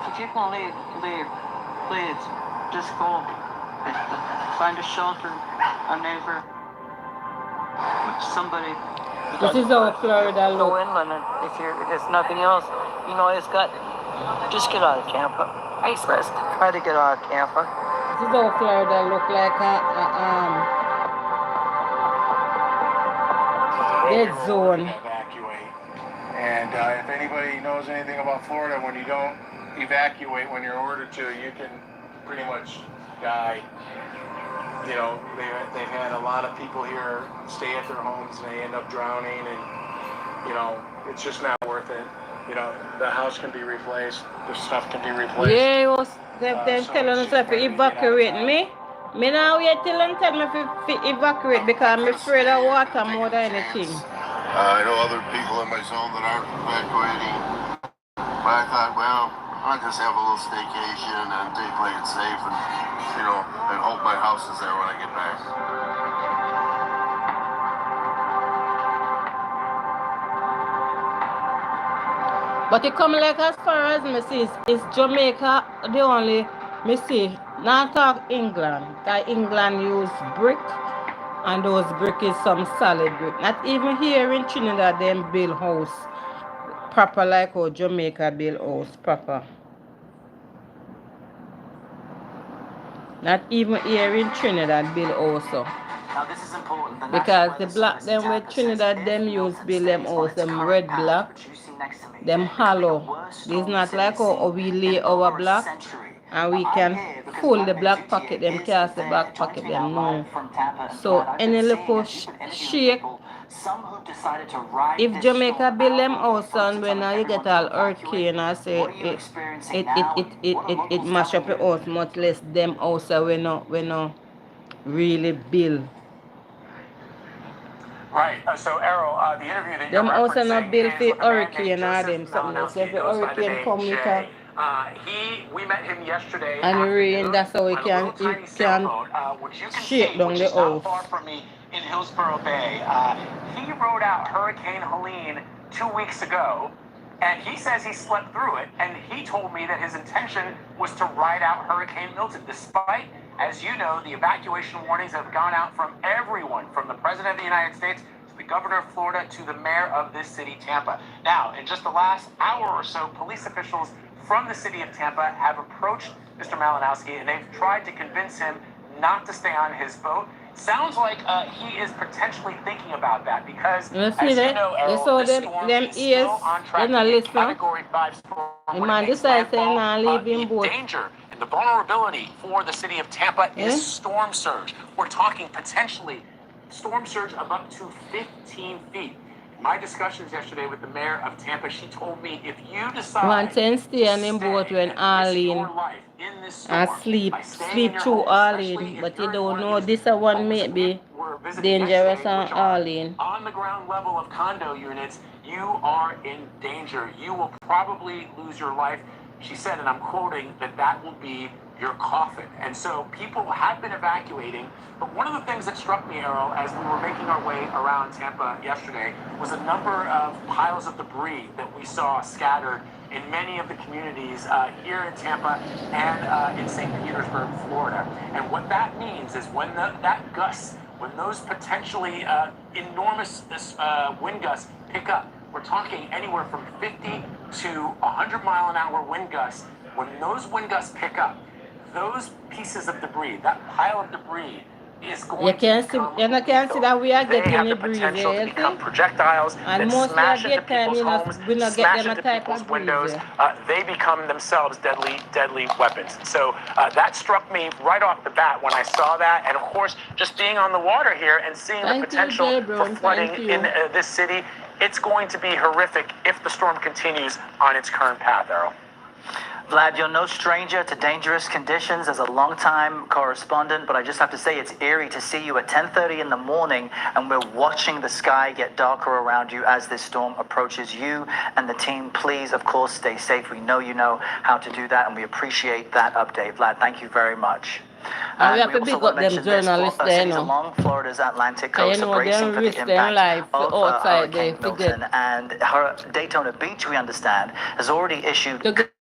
If you can leave, please, just go. Find a shelter, a neighbor, somebody. This is our Florida Go look. inland, and if there's nothing else, you know, just get out of camp. Ice rest. Try to get out of camp. This is our Florida look like a dead zone. Evacuate. And if anybody knows anything about Florida, when you don't evacuate when you're ordered to, you can pretty much die. You know, they've had a lot of people here stay at their homes and they end up drowning, and you know, it's just not worth it. You know, the house can be replaced, the stuff can be replaced. Yeah, it was them telling us to evacuate me. Me now wait till them tell me to evacuate because I'm afraid of water more than anything. I know other people in my zone that aren't evacuating, but I thought, well, I'll just have a little staycation and play it safe, and you know, and hope my house is there when I get back. But it come like as far as me see, is Jamaica the only, me see, not talk England. That England use brick, and those brick is some solid brick. Not even here in Trinidad them build house proper like how Jamaica build house proper. Not even here in Trinidad build also. Now this is important. Because the black them with Trinidad them use build them house, them red block, them hollow. It's not like how we lay our block and we can pull the black pocket, them cast the back pocket, them no. So any little shake, if Jamaica build them house and when you get all hurricane, I say it mash up the house, much less them house we no really build. Right. So, Errol, the interview that you're them also not built for referencing hurricane or them something else. If the hurricane come with We met him yesterday. And rain, that's how we on a can, little tiny can sailboat, which you can shake see, down which the is not house. far from me in Hillsborough Bay. He rode out Hurricane Helene 2 weeks ago, and he says he slept through it, and he told me that his intention was to ride out Hurricane Milton, despite, as you know, the evacuation warnings have gone out from everyone, from the President of the United States to the Governor of Florida to the Mayor of this city, Tampa. Now, in just the last hour or so, police officials from the city of Tampa have approached Mr. Malinowski, and they've tried to convince him not to stay on his boat. Sounds like he is potentially thinking about that because, as you know, Errol, the storm is still on track to be a Category 5 storm. When it makes landfall, the danger and the vulnerability for the city of Tampa is storm surge. We're talking potentially storm surge of up to 15 feet. My discussions yesterday with the mayor of Tampa, she told me if you decide to stay on the boat when Arlene sleep through Arlene, but you don't know this one may be dangerous on Arlene. On the ground level of condo units, you are in danger. You will probably lose your life. She said, and I'm quoting, that will be your coffin. And so people have been evacuating. But one of the things that struck me, Errol, as we were making our way around Tampa yesterday, was a number of piles of debris that we saw scattered in many of the communities here in Tampa and in St. Petersburg, Florida. And what that means is when that gust, when those potentially enormous wind gusts pick up, we're talking anywhere from 50 to 100 mile an hour wind gusts. When those wind gusts pick up, those pieces of debris, that pile of debris, is going to become you can't see that we are they getting have the debris potential to there, become projectiles and that most smash of into the time, people's homes, we not get smash them a into type people's of windows. breeze. They become themselves deadly weapons. So that struck me right off the bat when I saw that. And of course, just being on the water here and seeing the potential for flooding in this city, it's going to be horrific if the storm continues on its current path, Errol. Vlad, you're no stranger to dangerous conditions as a longtime correspondent, but I just have to say it's eerie to see you at 10:30 in the morning and we're watching the sky get darker around you as this storm approaches you and the team. Please, of course, stay safe. We know you know how to do that and we appreciate that update. Vlad, thank you very much. And we have to pick up them journalists there, you know. Along Florida's Atlantic coast are bracing for the impact of Hurricane Milton. And Daytona Beach, we understand, has already issued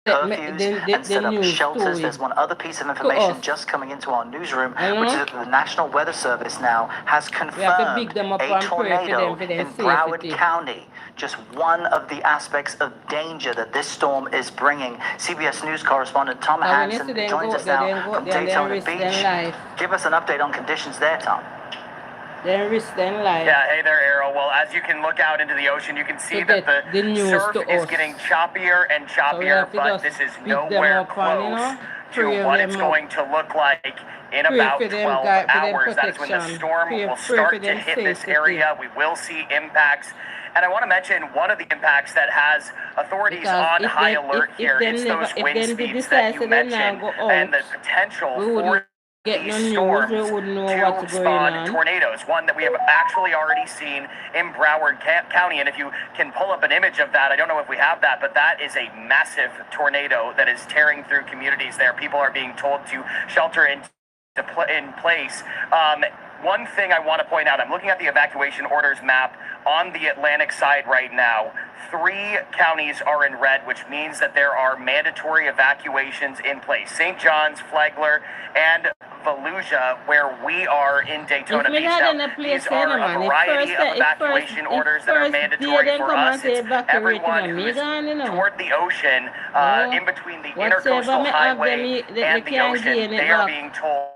curfews and set up shelters. There's one other piece of information just coming into our newsroom, which is that the National Weather Service now has confirmed a tornado in Broward County. Just one of the aspects of danger that this storm is bringing. CBS News correspondent Tom Hansen joins us now from Daytona Beach. Give us an update on conditions there, Tom. Then risk their life. Yeah, hey there, Errol. Well, as you can look out into the ocean, you can see that the surf is getting choppier and choppier, but this is nowhere close to what it's going to look like in about 12 hours. That is when the storm will start to hit this area. We will see impacts. And I want to mention one of the impacts that has authorities on high alert here. It's those wind speeds that you mentioned and the potential for these storms to spawn tornadoes. One that we have actually already seen in Broward County. And if you can pull up an image of that, I don't know if we have that, but that is a massive tornado that is tearing through communities there. People are being told to shelter in place. One thing I want to point out, I'm looking at the evacuation orders map on the Atlantic side right now. 3 counties are in red, which means that there are mandatory evacuations in place. St. John's, Flagler, and Volusia, where we are in Daytona Beach. Now, these are a variety of evacuation orders that are mandatory for us. It's everyone who is toward the ocean, in between the intercoastal highway and the ocean. They are being told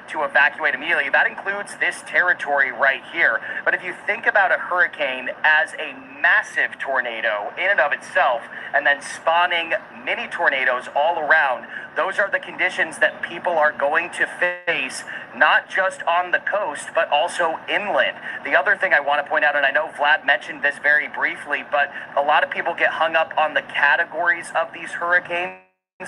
to evacuate immediately. That includes this territory right here. But if you think about a hurricane as a massive tornado in and of itself, and then spawning mini tornadoes all around, those are the conditions that people are going to face, not just on the coast, but also inland. The other thing I want to point out, and I know Vlad mentioned this very briefly, but a lot of people get hung up on the categories of these hurricanes.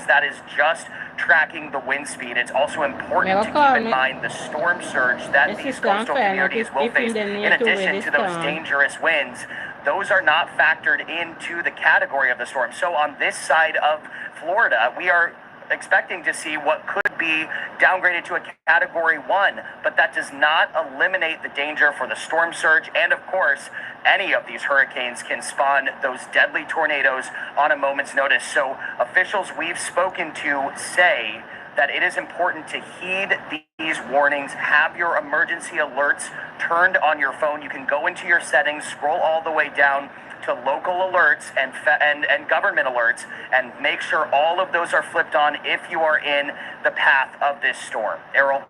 That is just tracking the wind speed. It's also important to keep in mind the storm surge that these coastal communities will face. In addition to those dangerous winds, those are not factored into the category of the storm. So on this side of Florida, we are expecting to see what could be downgraded to a category 1, but that does not eliminate the danger for the storm surge. And of course, any of these hurricanes can spawn those deadly tornadoes on a moment's notice. So officials we've spoken to say that it is important to heed these warnings. Have your emergency alerts turned on your phone. You can go into your settings, scroll all the way down to local alerts and government alerts, and make sure all of those are flipped on if you are in the path of this storm. Errol?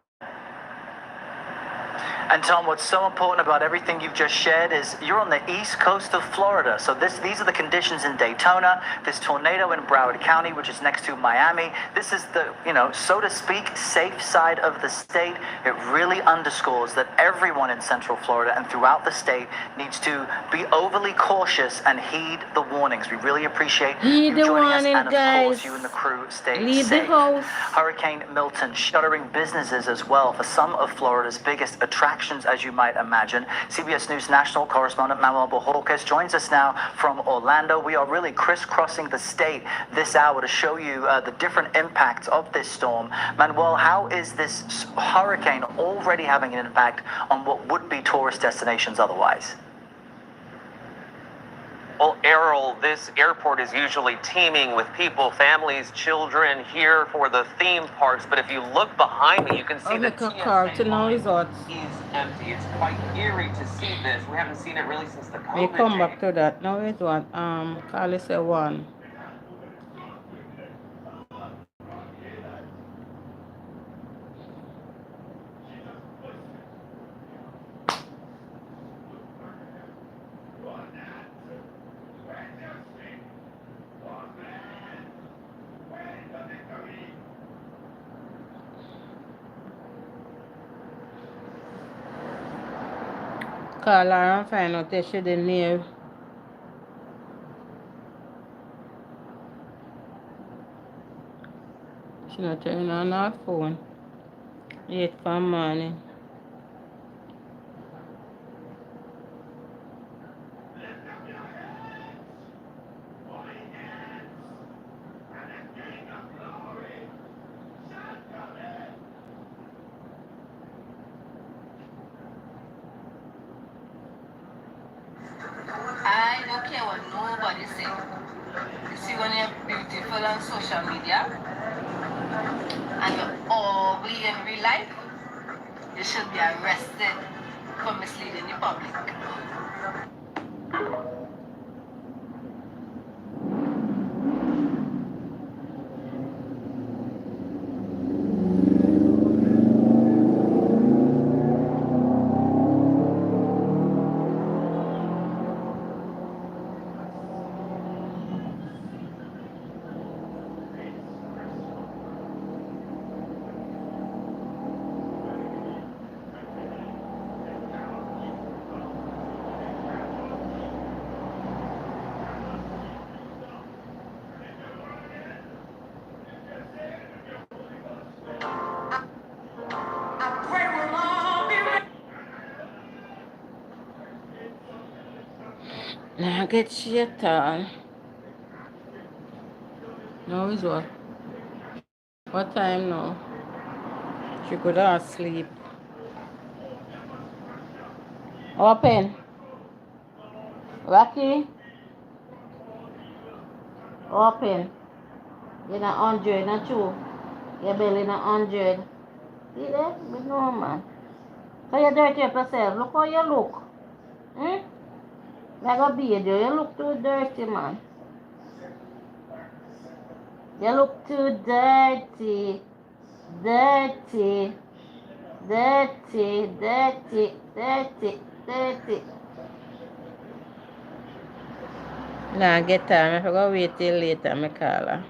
And Tom, what's so important about everything you've just shared is you're on the east coast of Florida. So these are the conditions in Daytona, this tornado in Broward County, which is next to Miami. This is the, so to speak, safe side of the state. It really underscores that everyone in Central Florida and throughout the state needs to be overly cautious and heed the warnings. We really appreciate you joining us, and of course, you and the crew stay safe. Hurricane Milton shuttering businesses as well for some of Florida's biggest attractions, as you might imagine. CBS News national correspondent Manuel Bojorquez joins us now from Orlando. We are really crisscrossing the state this hour to show you the different impacts of this storm. Manuel, how is this hurricane already having an impact on what would be tourist destinations otherwise? Well, Errol, this airport is usually teeming with people, families, children here for the theme parks. But if you look behind me, you can see the TSA line is empty. It's quite eerie to see this. We haven't seen it really since the COVID We come days. back to that. Now it's what? Carly said 1. Call her and find out if she didn't hear. She not turning on her phone. 8 for morning. I don't care what nobody say. You see, when you're beautiful on social media and you're ugly in real life, you should be arrested for misleading the public. Now get shit on. Now is what? What time now? She could have sleep. Open. Rocky. Open. You're not 100, not 2. Your belly not 100. See that? But no, man. So you dirty up yourself. Look how you look. Like a baby. You look too dirty, man. You look too dirty. Dirty. Dirty. Dirty. Dirty. Dirty. Nah, get time. I forgot to wait till later. I call her.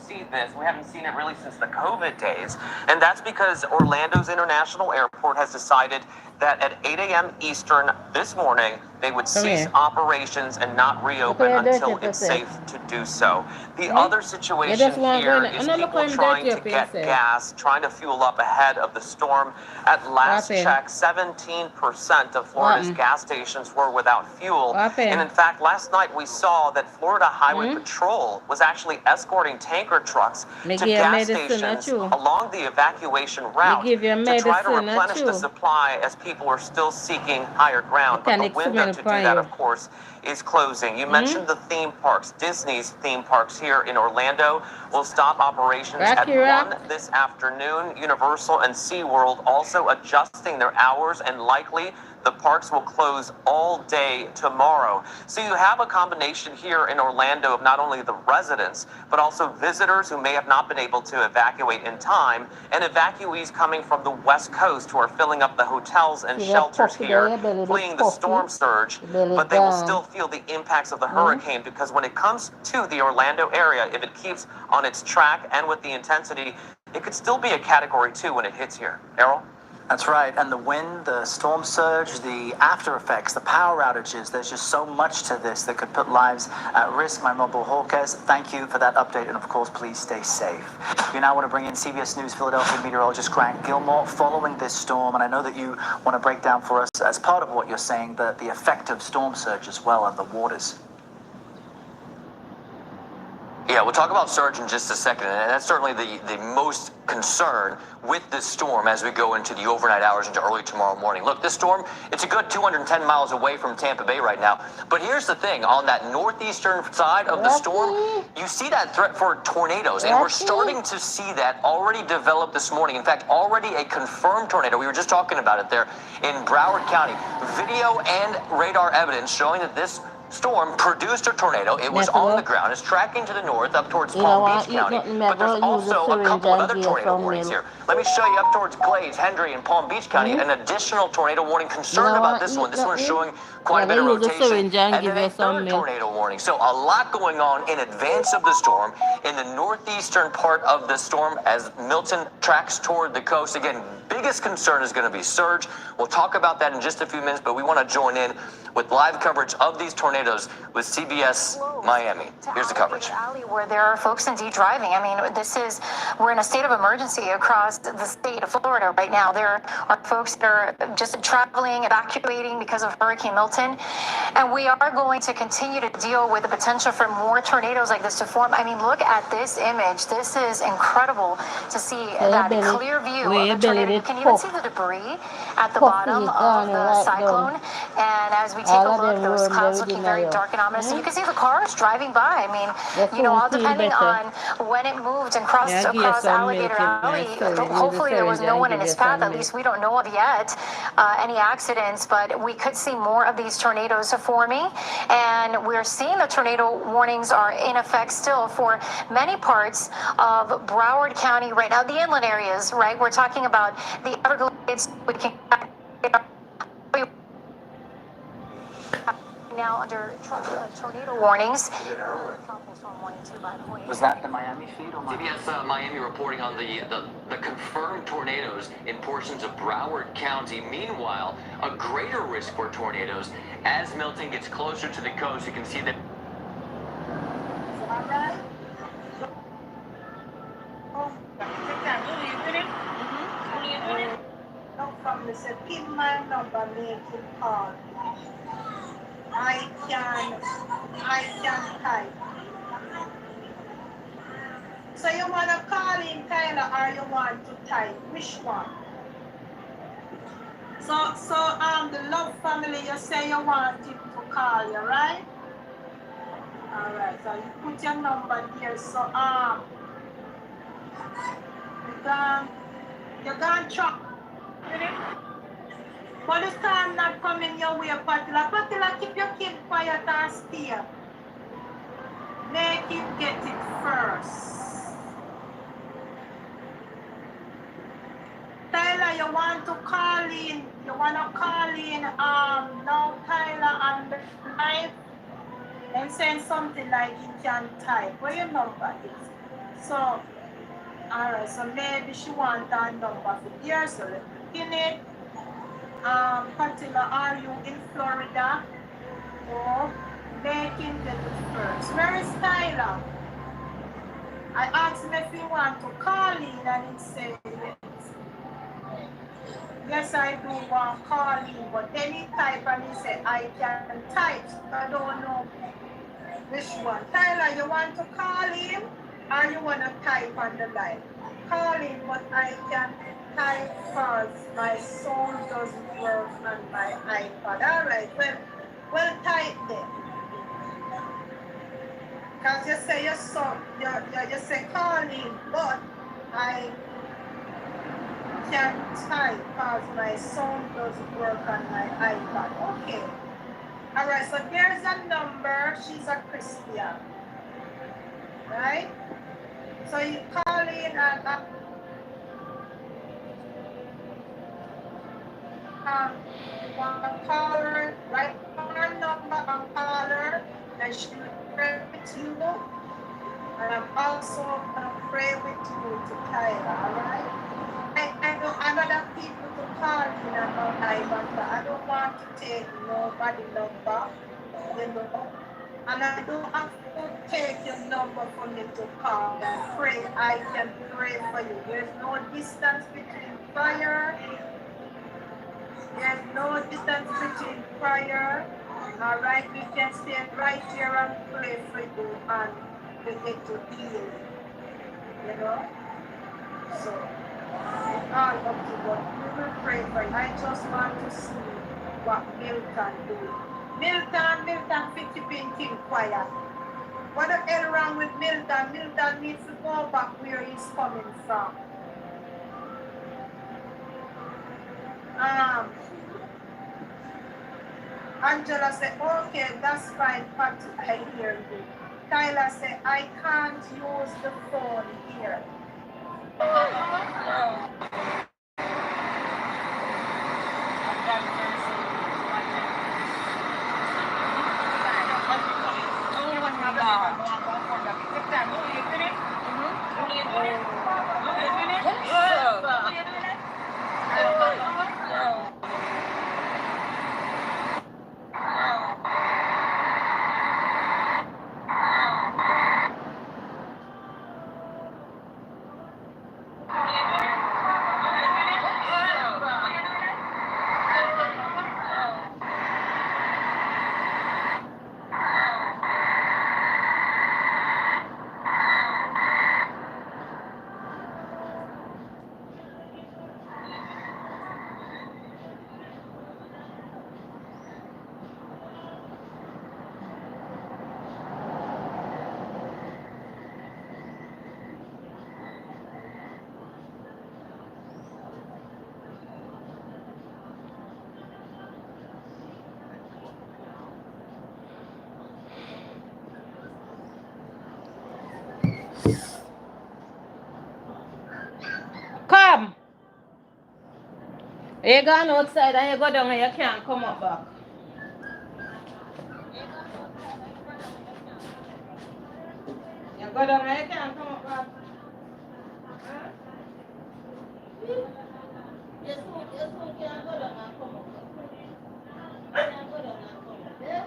See this. We haven't seen it really since the COVID days. And that's because Orlando's International Airport has decided that at 8 a.m. Eastern this morning, they would cease operations and not reopen until it's safe to do so. The other situation here is people trying to get gas, trying to fuel up ahead of the storm. At last check, 17% of Florida's gas stations were without fuel. And in fact, last night we saw that Florida Highway Patrol was actually escorting tanker trucks to gas stations along the evacuation route to try to replenish the supply as people are still seeking higher ground. But the window to do that, of course, is closing. You mentioned the theme parks. Disney's theme parks here in Orlando will stop operations at 1 this afternoon. Universal and SeaWorld also adjusting their hours, and likely the parks will close all day tomorrow. So you have a combination here in Orlando of not only the residents, but also visitors who may have not been able to evacuate in time, and evacuees coming from the West Coast who are filling up the hotels and shelters here, fleeing the storm surge, but they will still feel the impacts of the hurricane, because when it comes to the Orlando area, if it keeps on its track and with the intensity, it could still be a Category 2 when it hits here. Errol? That's right. And the wind, the storm surge, the after effects, the power outages, there's just so much to this that could put lives at risk. My mobile Hawkers, thank you for that update. And of course, please stay safe. We now want to bring in CBS News Philadelphia meteorologist Grant Gilmore following this storm. And I know that you want to break down for us, as part of what you're saying, the effect of storm surge as well and the waters. Yeah, we'll talk about surge in just a second, and that's certainly the most concern with this storm as we go into the overnight hours into early tomorrow morning. Look, this storm, it's a good 210 miles away from Tampa Bay right now, but here's the thing, on that northeastern side of the storm, you see that threat for tornadoes, and we're starting to see that already develop this morning. In fact, already a confirmed tornado, we were just talking about it there in Broward County. Video and radar evidence showing that this storm produced a tornado. It was on the ground. It's tracking to the north up towards Palm Beach County. But there's also a couple of other tornado warnings here. Let me show you up towards Glades, Hendry, and Palm Beach County, an additional tornado warning. Concerned about this one. This one's showing quite a bit of rotation. And then a third tornado warning. So a lot going on in advance of the storm in the northeastern part of the storm as Milton tracks toward the coast. Again, biggest concern is going to be surge. We'll talk about that in just a few minutes, but we want to join in with live coverage of these tornadoes with CBS Miami. Here's the coverage. Where there are folks indeed driving. I mean, we're in a state of emergency across the state of Florida right now. There are folks that are just traveling, evacuating because of Hurricane Milton. And we are going to continue to deal with the potential for more tornadoes like this to form. I mean, look at this image. This is incredible to see that clear view of the tornado. You can even see the debris at the bottom of the cyclone. And as we take a look, those clouds looking very dark and ominous. And you can see the cars driving by. I mean, you know, all depending on when it moved and crossed across Alligator Alley. Hopefully there was no one in its path. At least we don't know of yet any accidents. But we could see more of these tornadoes forming. And we're seeing the tornado warnings are in effect still for many parts of Broward County right now. The inland areas, right? We're talking about the Everglades. We can now under tornado warnings. Was that the Miami feed or CBS Miami reporting on the confirmed tornadoes in portions of Broward County. Meanwhile, a greater risk for tornadoes as Milton gets closer to the coast. You can see that. I can type. So you want to call in Tyler or you want to type? Which one? So the Love family, you say you want him to call you, right? Alright, so you put your number here. So you're gonna try. But this time not coming your way, Patila. Patila, keep your kid quiet and stay. Make him get it first. Tyler, you want to call in? You want to call in now Tyler on the live and send something like you can type. Where your number is? So, alright, so maybe she wants that number for here, so let me pin it. Patilla, are you in Florida or making the first? Where is Tyler? I asked him if he want to call in and he said yes. Yes, I do want to call in, but then he type and he said I can type. I don't know which one. Tyler, you want to call in or you want to type on the line? Call in, but I can type because my sound doesn't work on my iPad. All right, well type then. Because you say your son, you say call in, but I can't type because my sound doesn't work on my iPad. Okay. All right, so there's a number. She's a Christian. Right? So you call in and one caller, write down her number and call her, and she will pray with you. And I'm also going to pray with you to Tyler, all right? I know another people to call in about Ivan, I don't want to take nobody number, you know. And I don't have to take your number for me to call and pray. I can pray for you. There's no distance between prayer. There's no distance between prayer. All right, we can stand right here and pray for you and we get to heal, you know. So it's all up to God. We will pray for you. I just want to see what Milton do. Milton, 50 painting quiet. What the hell wrong with Milton? Milton needs to go back where he's coming from. Angela said, okay, that's fine, Pat, I hear you. Tyler said, I can't use the phone here. Come! You gone outside and you go down and you can't come up back. You go down and you can't come up back. You soon can't go down and come up back. You can't go down and come up, yeah?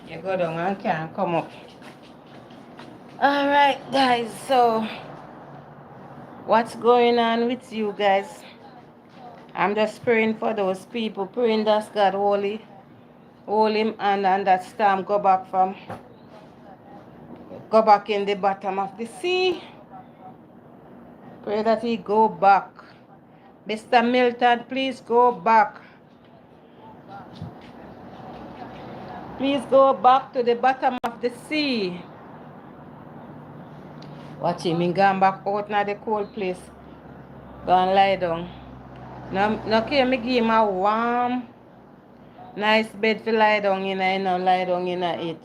You go down and can't come up. Alright guys, so what's going on with you guys? I'm just praying for those people, praying that God hold him and that storm go back in the bottom of the sea. Pray that he go back. Mr. Milton, please go back. Please go back to the bottom of the sea. Watch him, he gone back out now the cold place. Go and lie down. Now care me give him a warm, nice bed to lie down in, you know, lie down in it.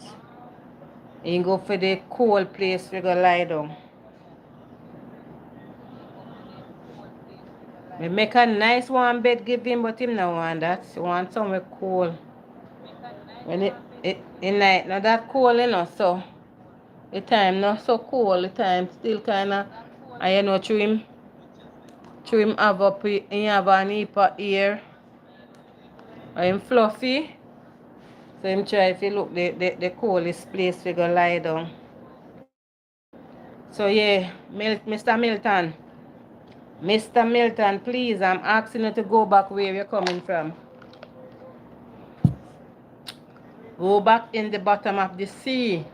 He go for the cold place we go lie down. We make a nice warm bed give him, but him no want that. He want somewhere cold. When it in night, not that cold, you know, so the time not so cold, the time still kinda, and you know, through him have up, he have an heap of ear, and him fluffy, so him try to look the coldest place we go lie down. So yeah, Mr. Milton, please, I'm asking you to go back where you're coming from. Go back in the bottom of the sea.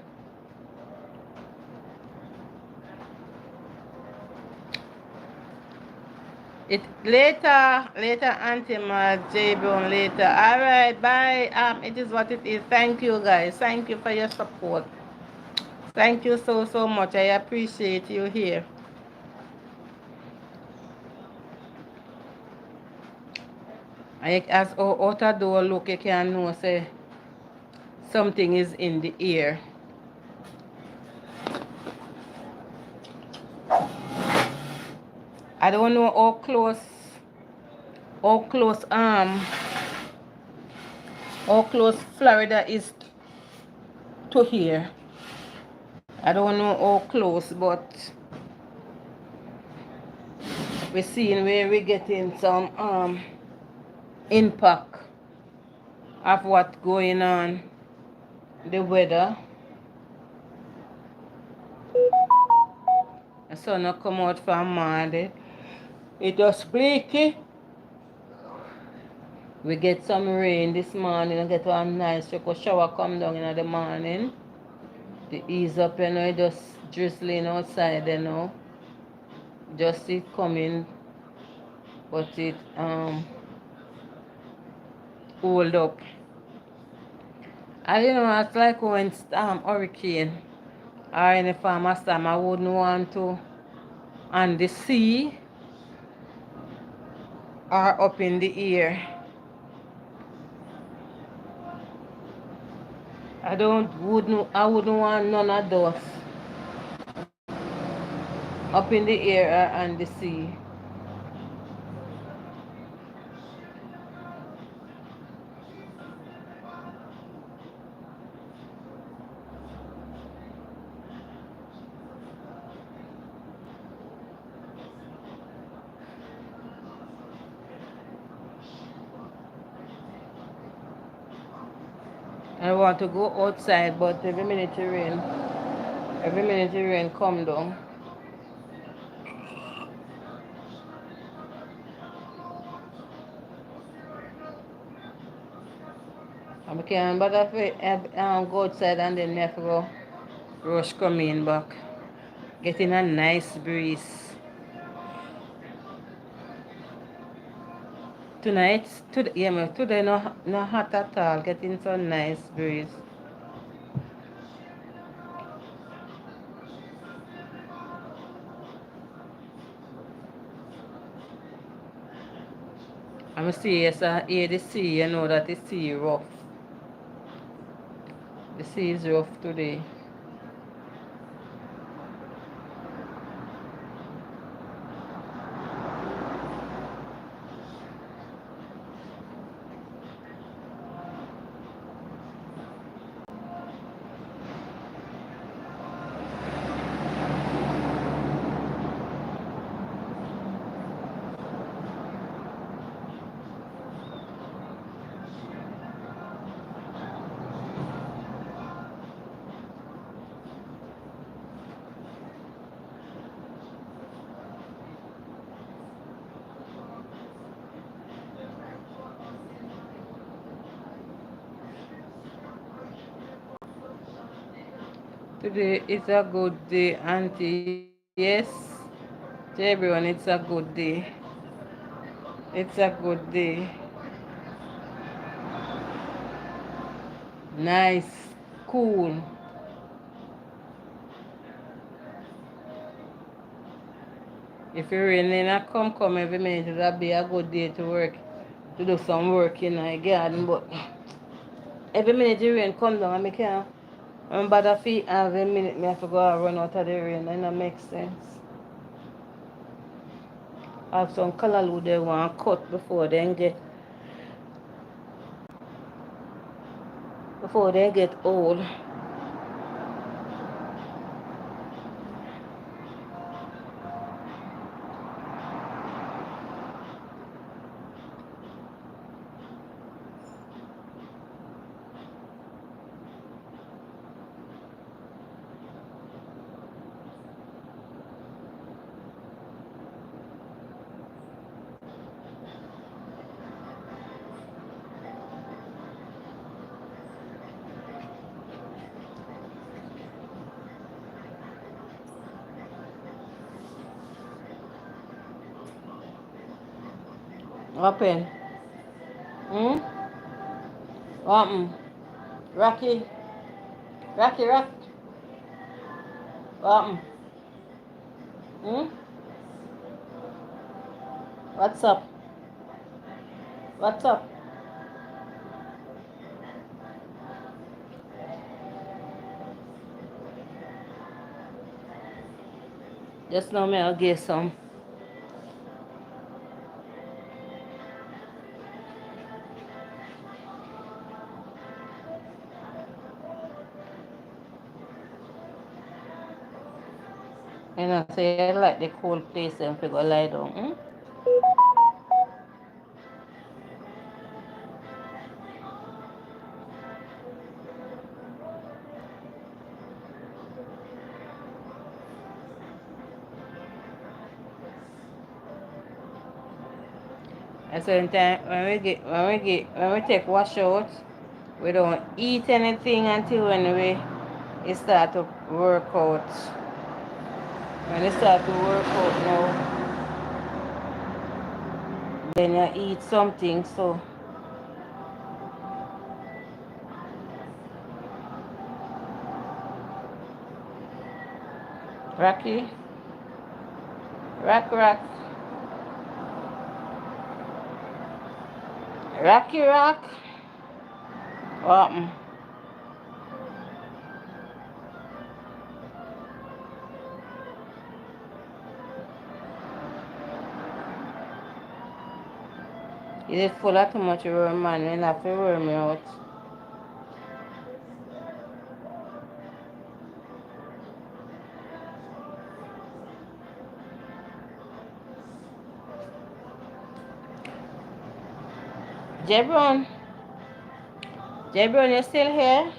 Later, Auntie Madge, J-Bone, later. Alright, bye. It is what it is. Thank you, guys. Thank you for your support. Thank you so much. I appreciate you here. As out a door look, you can know say something is in the air. I don't know how close Florida is to here. I don't know how close, but we're seeing where we're getting some impact of what's going on, the weather. The sun will come out from Monday. It was bleaky. We get some rain this morning and get one nice shower come down in the morning. The ease up, you know, it just drizzling outside, you know. Just it coming, but it hold up. I don't know, it's like when hurricane or any form of storm, I wouldn't want to on the sea or up in the air. I wouldn't want none of those up in the air or on the sea. I want to go outside, but every minute it rain come down. I can't bother go outside and then I have to go rush come in back. Getting a nice breeze. Today no hot at all. Getting some nice breeze. I'm serious, I hear the sea, you know that the sea rough. The sea is rough today. Today is a good day, Auntie. Yes. To everyone, it's a good day. It's a good day. Nice. Cool. If it rain, then I come every minute. It'll be a good day to work, to do some work in my garden. But every minute the rain come down, I can't. I'm bad at feet every minute. Me have to go and run out of the rain. And that makes sense. I have some color they want cut before they get old. What happened? Hmm? What happened? Rocky? Rock? What happened? Hmm? What's up? What's up? Just know me, I'll get some. And I say I like the cold place and we go lie down. Hmm? At certain time when we take wash out, we don't eat anything until when it start to work out. When it start to work out now, then you eat something. So Rocky, rock, rock. What happened? Is it full of too much worm, man? We'll have to worm it out. Jebron, you still here?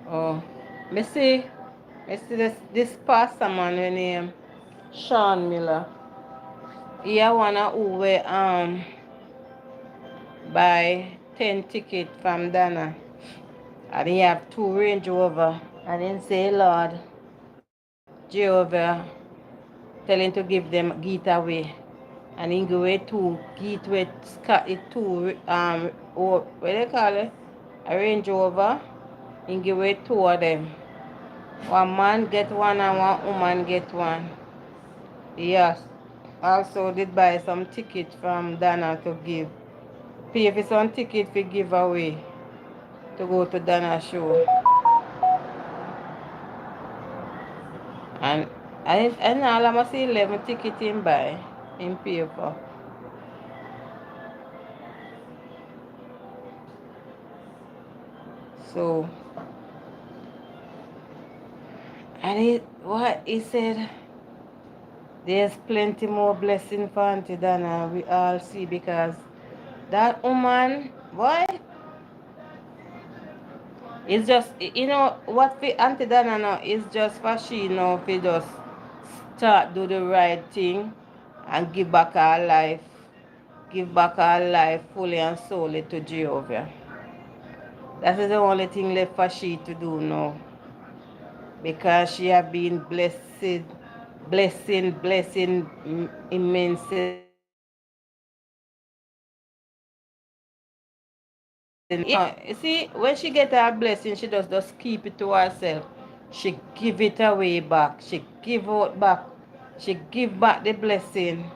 Oh, me see this pastor man name Sean Miller. He a one who will buy 10 tickets from Dana. And he have 2 Range Rover. And then say, Lord, Jehovah, tell him to give them gate away. And he give away 2 gate with two what they call it? A Range Rover. He give away 2 of them. One man get one and one woman get one. Yes. Also did buy some ticket from Dana to give. Pay for some ticket to give away to go to Dana show. And all I must see 11 ticket in buy in paper. So and he said there's plenty more blessing for Auntie Dana we all see because that woman, boy, It's just, you know, what for Auntie Dana now is just for she now to just start do the right thing and give back her life. Give back her life fully and solely to Jehovah. That is the only thing left for she to do now. Because she have been blessing immensely. You see, when she get her blessing, she just keep it to herself. She give it away back. She give out back. She give back the blessing.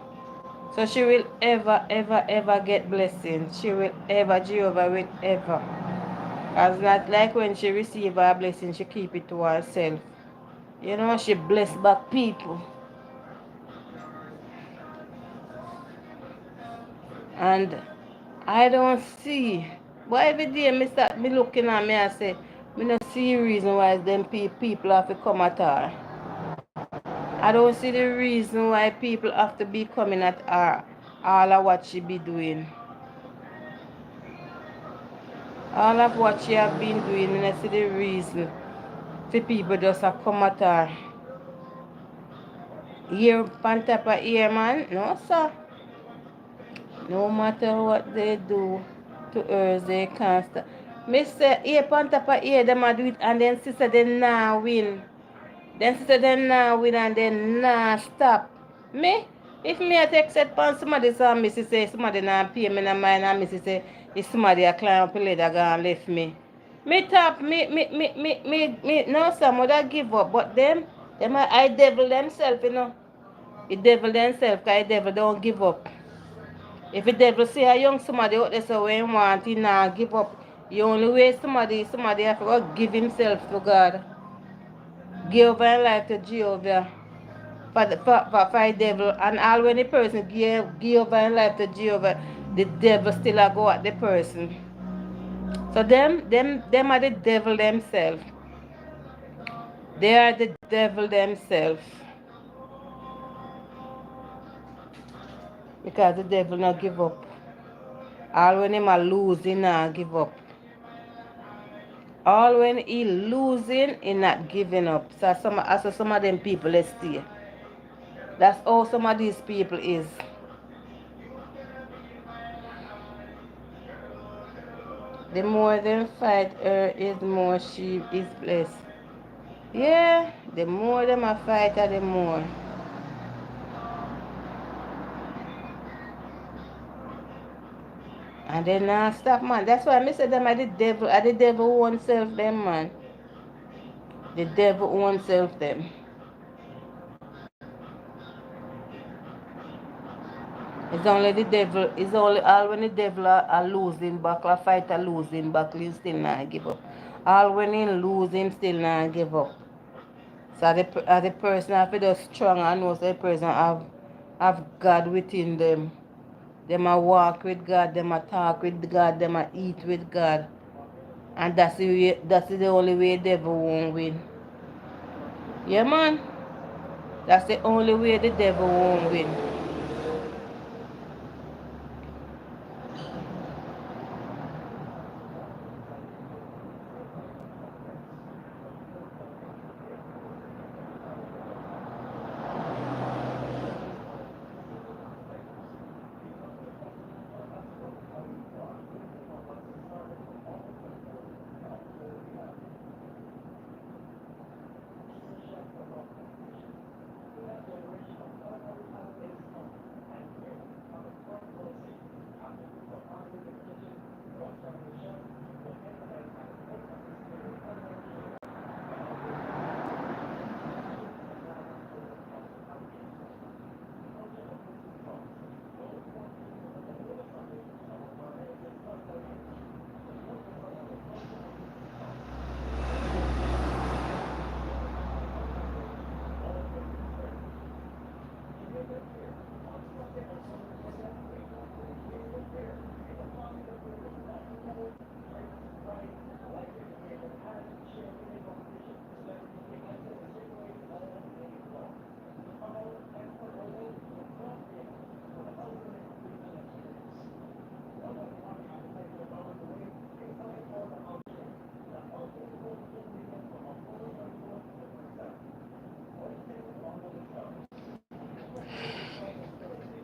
So she will ever get blessing. She will ever, Jehovah will ever. As not like when she receive her blessing, she keep it to herself. You know, she bless back people. And I don't see. But every day me start me looking at me and say, me no see reason why them people have to come at her. I don't see the reason why people have to be coming at her. All of what she be doing. All of what she have been doing, me no see the reason for people just to come at her. Ear on top of ear, man. No, sir. No matter what they do to her, they can't stop. Me say, ear on top of ear, them a do it, and then sister, they nah win. Then sister, they nah win, and then nah stop. Me, if me a take set pan somebody, so me say somebody nah pay me no mind, and me say if somebody a climb up a ladder, go and left me. Me tap, no, some would give up, but them I devil themselves, you know. The devil themselves, because the devil don't give up. If the devil see a young somebody out there so when he want, he not give up. The only way somebody have to go give himself to God. Give over his life to Jehovah. For the devil. And all when the person give over his life to Jehovah, the devil still a go at the person. So them are the devil themselves. They are the devil themselves. Because the devil not give up. All when him a lose, he not give up. All when he losing, he not giving up. So some of them people, let's stay. That's how some of these people is. The more them fight her, is more she is blessed. Yeah, the more them a fight her, the more. And they not stop, man. That's why I say them are the devil own self them, man. The devil own self them. It's only the devil, it's only all when the devil are losing battle, a fight a losing battle, he still not give up. All when he losing, still not give up. So the person have to just strong and know the person have God within them. Them a walk with God, them a talk with God, them a eat with God. And that's the only way the devil won't win. Yeah, man. That's the only way the devil won't win.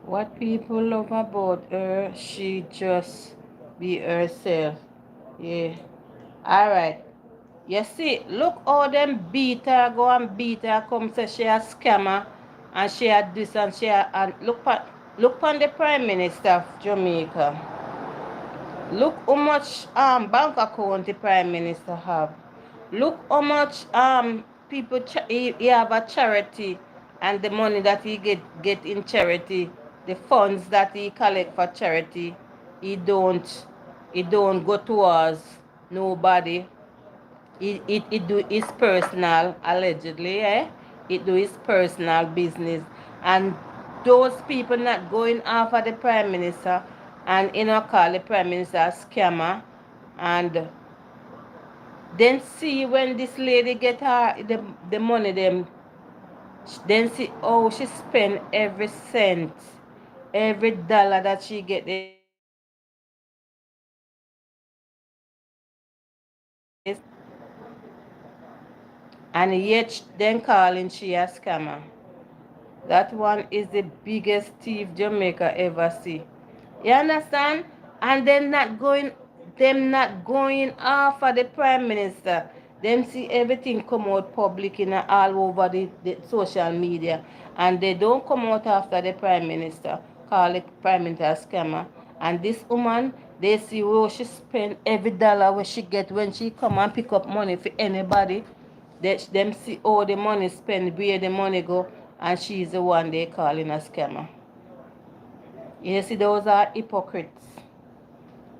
What people love about her, she just be herself. Yeah. Alright. You see, look how them beat her, go and beat her, come say she a scammer, and she had this and she a, and look on the Prime Minister of Jamaica. Look how much bank account the Prime Minister have. Look how much people he have a charity, and the money that he get in charity, the funds that he collect for charity, he don't go towards nobody. It do his personal, allegedly, eh? It do his personal business. And those people not going after the Prime Minister, and call the Prime Minister a scammer. And then see when this lady get her the money, them then see how she spend every cent, every dollar that she get. And yet then calling she a scammer. That one is the biggest thief Jamaica ever see. You understand? And them not going after the Prime Minister. Them see everything come out public in all over the social media. And they don't come out after the Prime Minister. Call the Prime Minister a scammer. And this woman, they see where she spend every dollar where she get when she come and pick up money for anybody. Them see all the money spent, where the money go, and she's the one they calling a scammer. You see, those are hypocrites.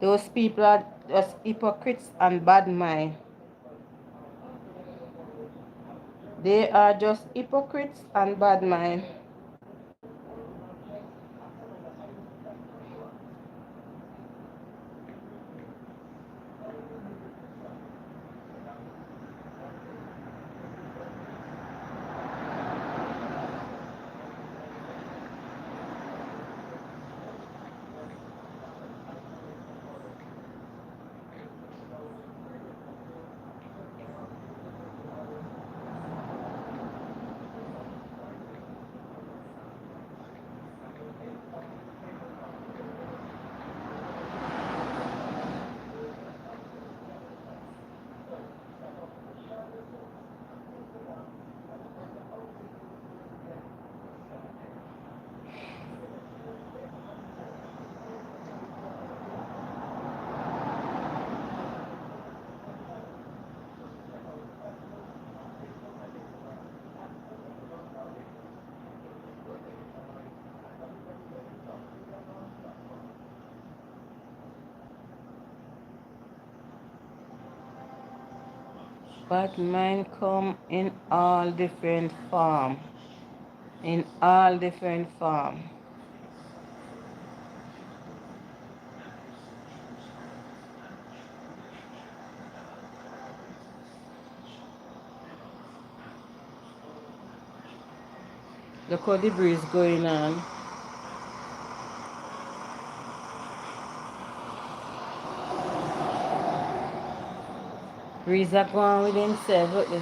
Those people are just hypocrites and bad mind. They are just hypocrites and bad mind. Bad mind come in all different form. In all different form. Look how the breeze going on. Breeze are going with himself, look there.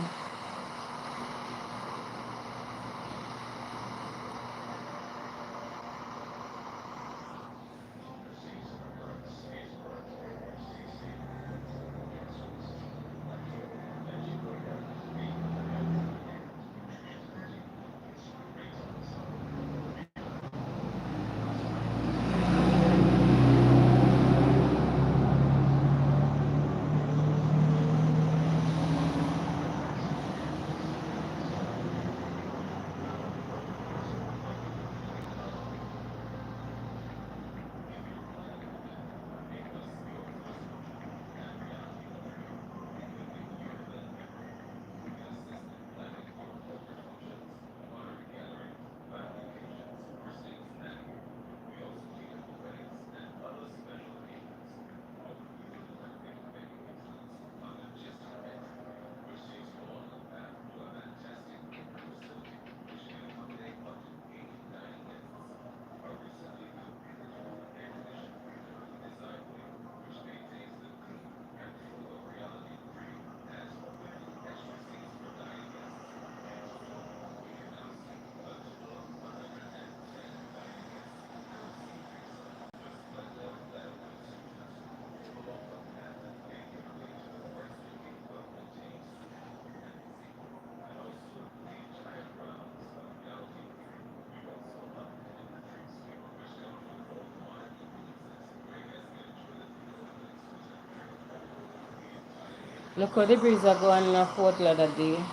Look how the breeze are going in Fort Lauderdale.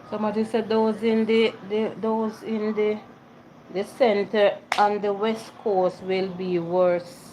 Somebody said those in the center and the west coast will be worse.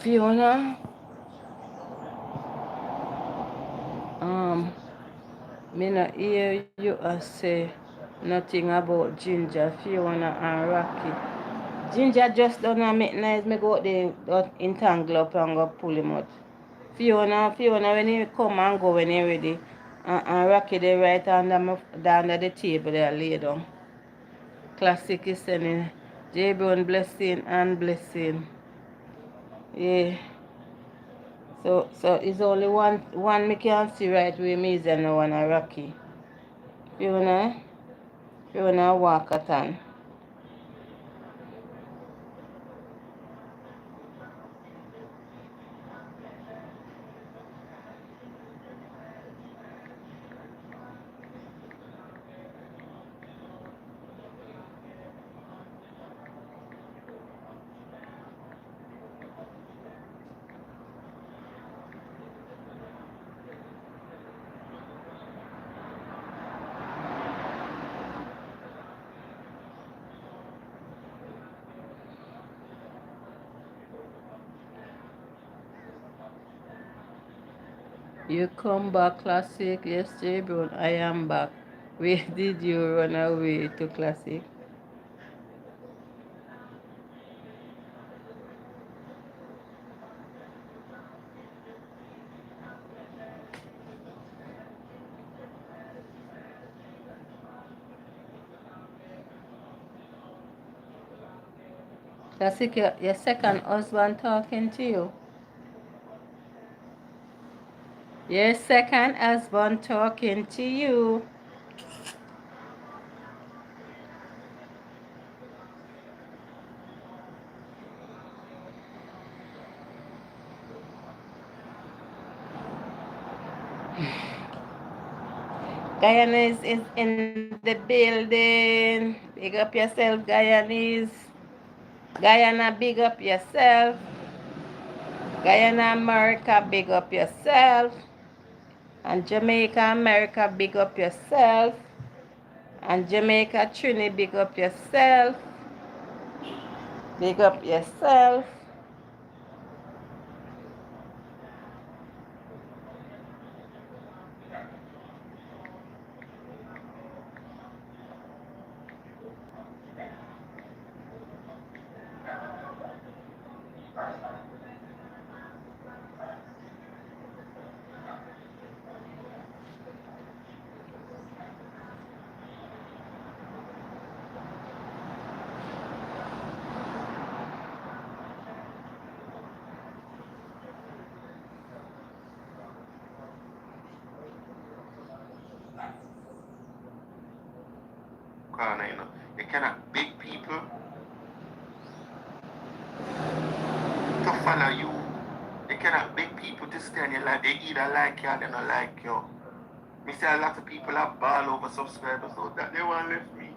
Fiona, me not hear you say nothing about Ginger, Fiona and Rocky. Ginger just don't make nice. Me go out there, entangle up and go pull him out. Fiona, when he come and go when he ready. And Rocky they right under the table there lay down. Classic is sending J-Bone blessing and blessing. Yeah. So it's only one me can see right where me is and one a Rocky. Fiona walk at on. You come back, Classic. Yes, J-Bone, I am back. Where did you run away to, Classic? Classic, your second husband talking to you. Your second husband talking to you. Guyanese is in the building. Big up yourself, Guyanese. Guyana, big up yourself. Guyana, America, big up yourself. And Jamaica, America, big up yourself. And Jamaica, Trini, big up yourself. Big up yourself. Corner, you know. You cannot big people to follow you. You cannot big people to stand your life. They either like you or they don't like you. Me say a lot of people have ball over subscribers, so that they want left me.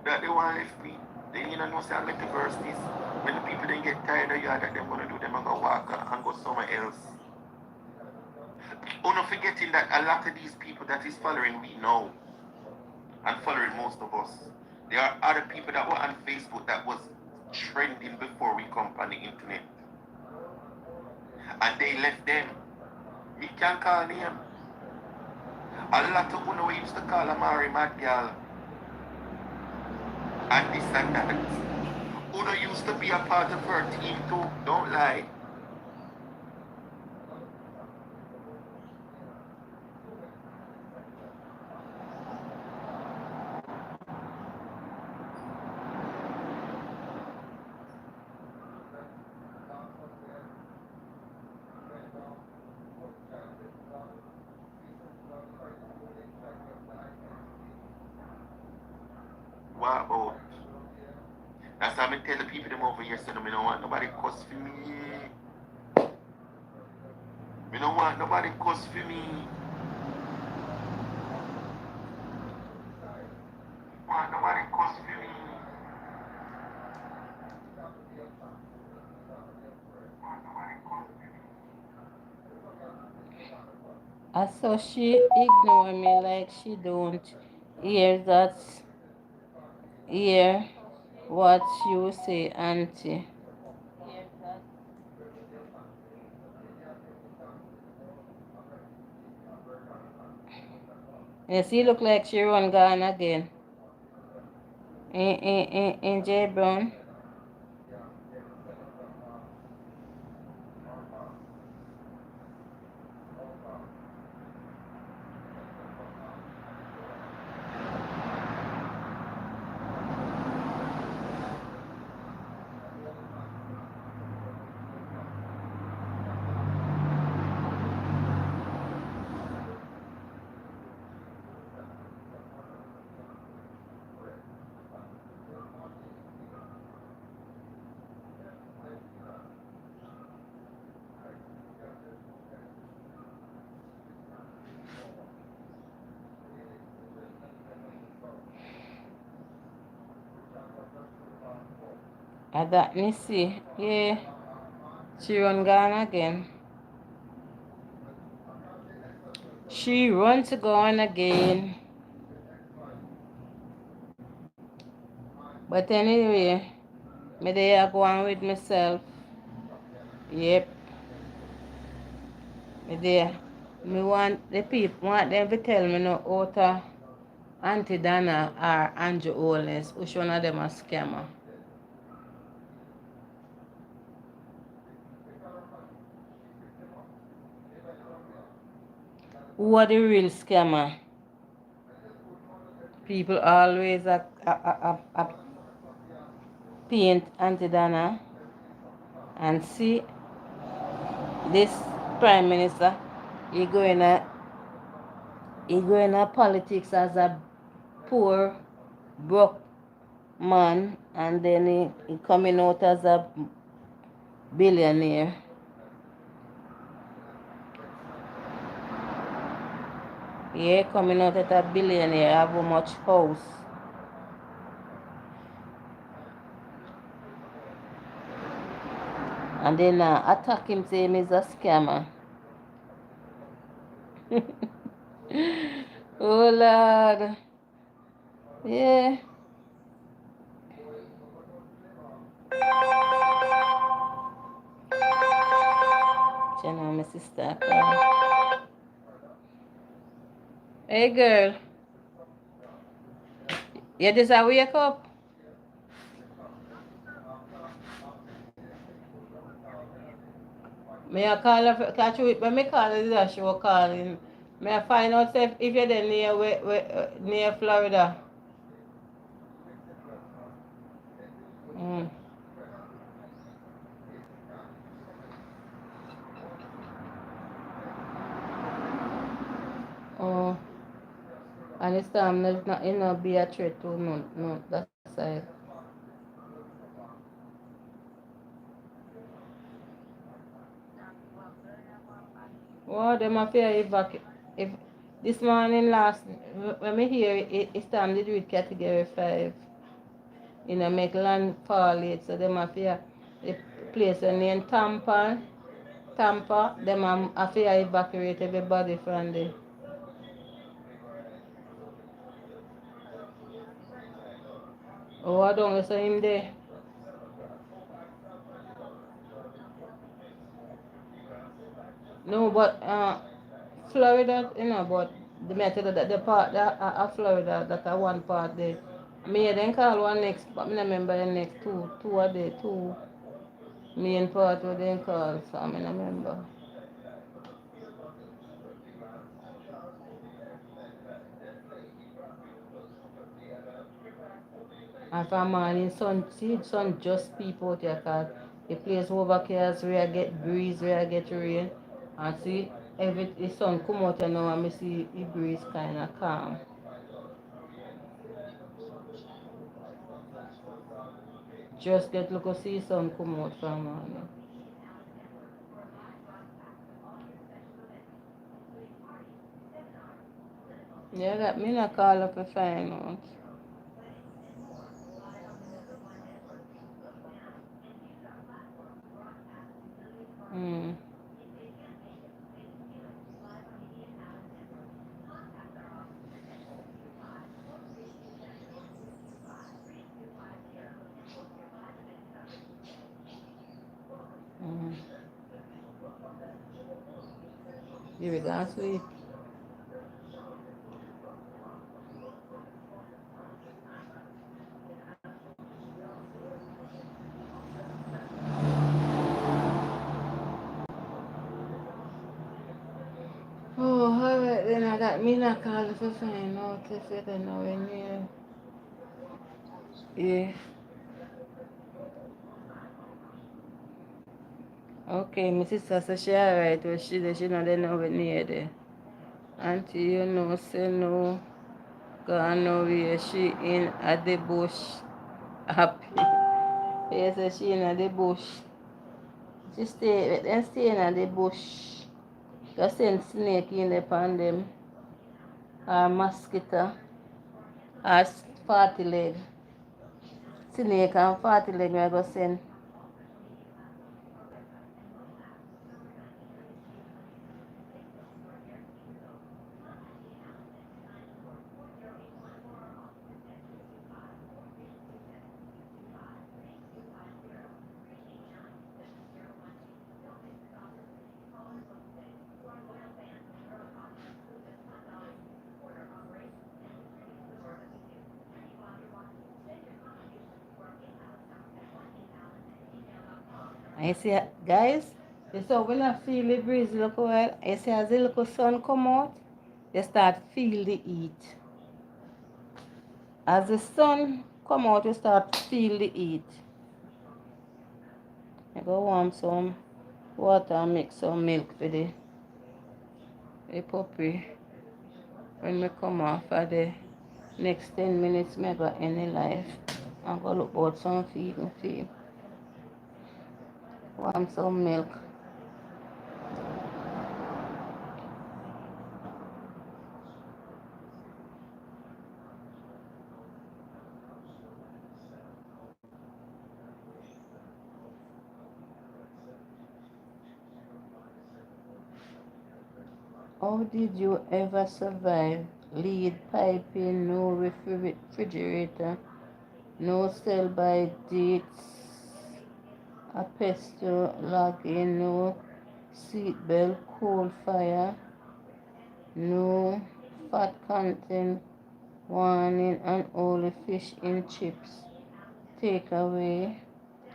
That they want left me. They you know say I make the verse this. When the people then get tired of you that they're gonna do them and go walk and go somewhere else. Oh, not forgetting that a lot of these people that is following we know. And following most of us. There are other people that were on Facebook that was trending before we come on the internet. And they left them. Me can't call name. A lot of people used to call Amari mad girl. And this and that. Uno used to be a part of her team too. Don't lie. What about? That's how I tell the people them over here, so I don't want nobody cuss for me. I don't want nobody cuss for me. I want nobody cuss for me. So she ignore me like she don't hear what you say, Auntie. Yes, he look like she run gone again. In J Brown. That me see. Yeah. She run gone again. She run to go on again. But anyway, me there go on with myself. Yep. Me there. Me want the people want them to tell me no out of Auntie Dana or Andrew Holness, which one of them a scammer. Who are the real scammer? People always paint Auntie Dana and see this Prime Minister, he going to politics as a poor, broke man, and then he coming out as a billionaire. Yeah, coming out as a billionaire, have a much house. And then attack him, say him is a scammer. Oh Lord. Yeah. my sister. Hey girl, you just a wake up? May I call her, catch you when me call her, that she was calling. May I find out if you're there near Florida? Mm. Oh, and this time there's not, you know, be a threat to no, that side. Oh, them a fear if this morning last, when me hear it's time to do it category 5. You know, make landfall late, so them a fear the place named Tampa, them a fear evacuate everybody from there. Oh, I don't know, him there. No, but Florida, you know, but the method that the part that of Florida that are one part there. Me then call one next, but me not remember the next two are there, two main part where they call, so me not remember. And from morning sun, see sun just peep out here, cause the place over here where I get breeze, where I get rain, and see every the sun come out here now and me see the breeze kind of calm. Just get look see sun come out from morning. Yeah, that me not call up a find out. Mm. Mm. You will go sleep. Oh, alright then I got me not call up a find out if you don't know when you. Yeah. Okay, my sister said she alright, but she know they know when near there. Auntie, you know, say no. Gone nowhere. She in at the bush. Happy. Yes, say she in at the bush. She stay in the bush. Go send snake in the pan them. Or mosquito. Or 40 leg. Snake and 40 leg I go send. And you see, guys, you saw when I feel the breeze look well, you see as the little sun come out, you start feel the heat. As the sun come out, you start feel the heat. I go warm some water and make some milk for the puppy. When we come off for the next 10 minutes, I got any life. I'm going to look about some feed and feed. Warm some milk. How did you ever survive? Lead piping, no refrigerator, no sell by dates, a pest to log in, no seatbelt, coal fire, no fat content warning, and only fish in chips. Takeaway,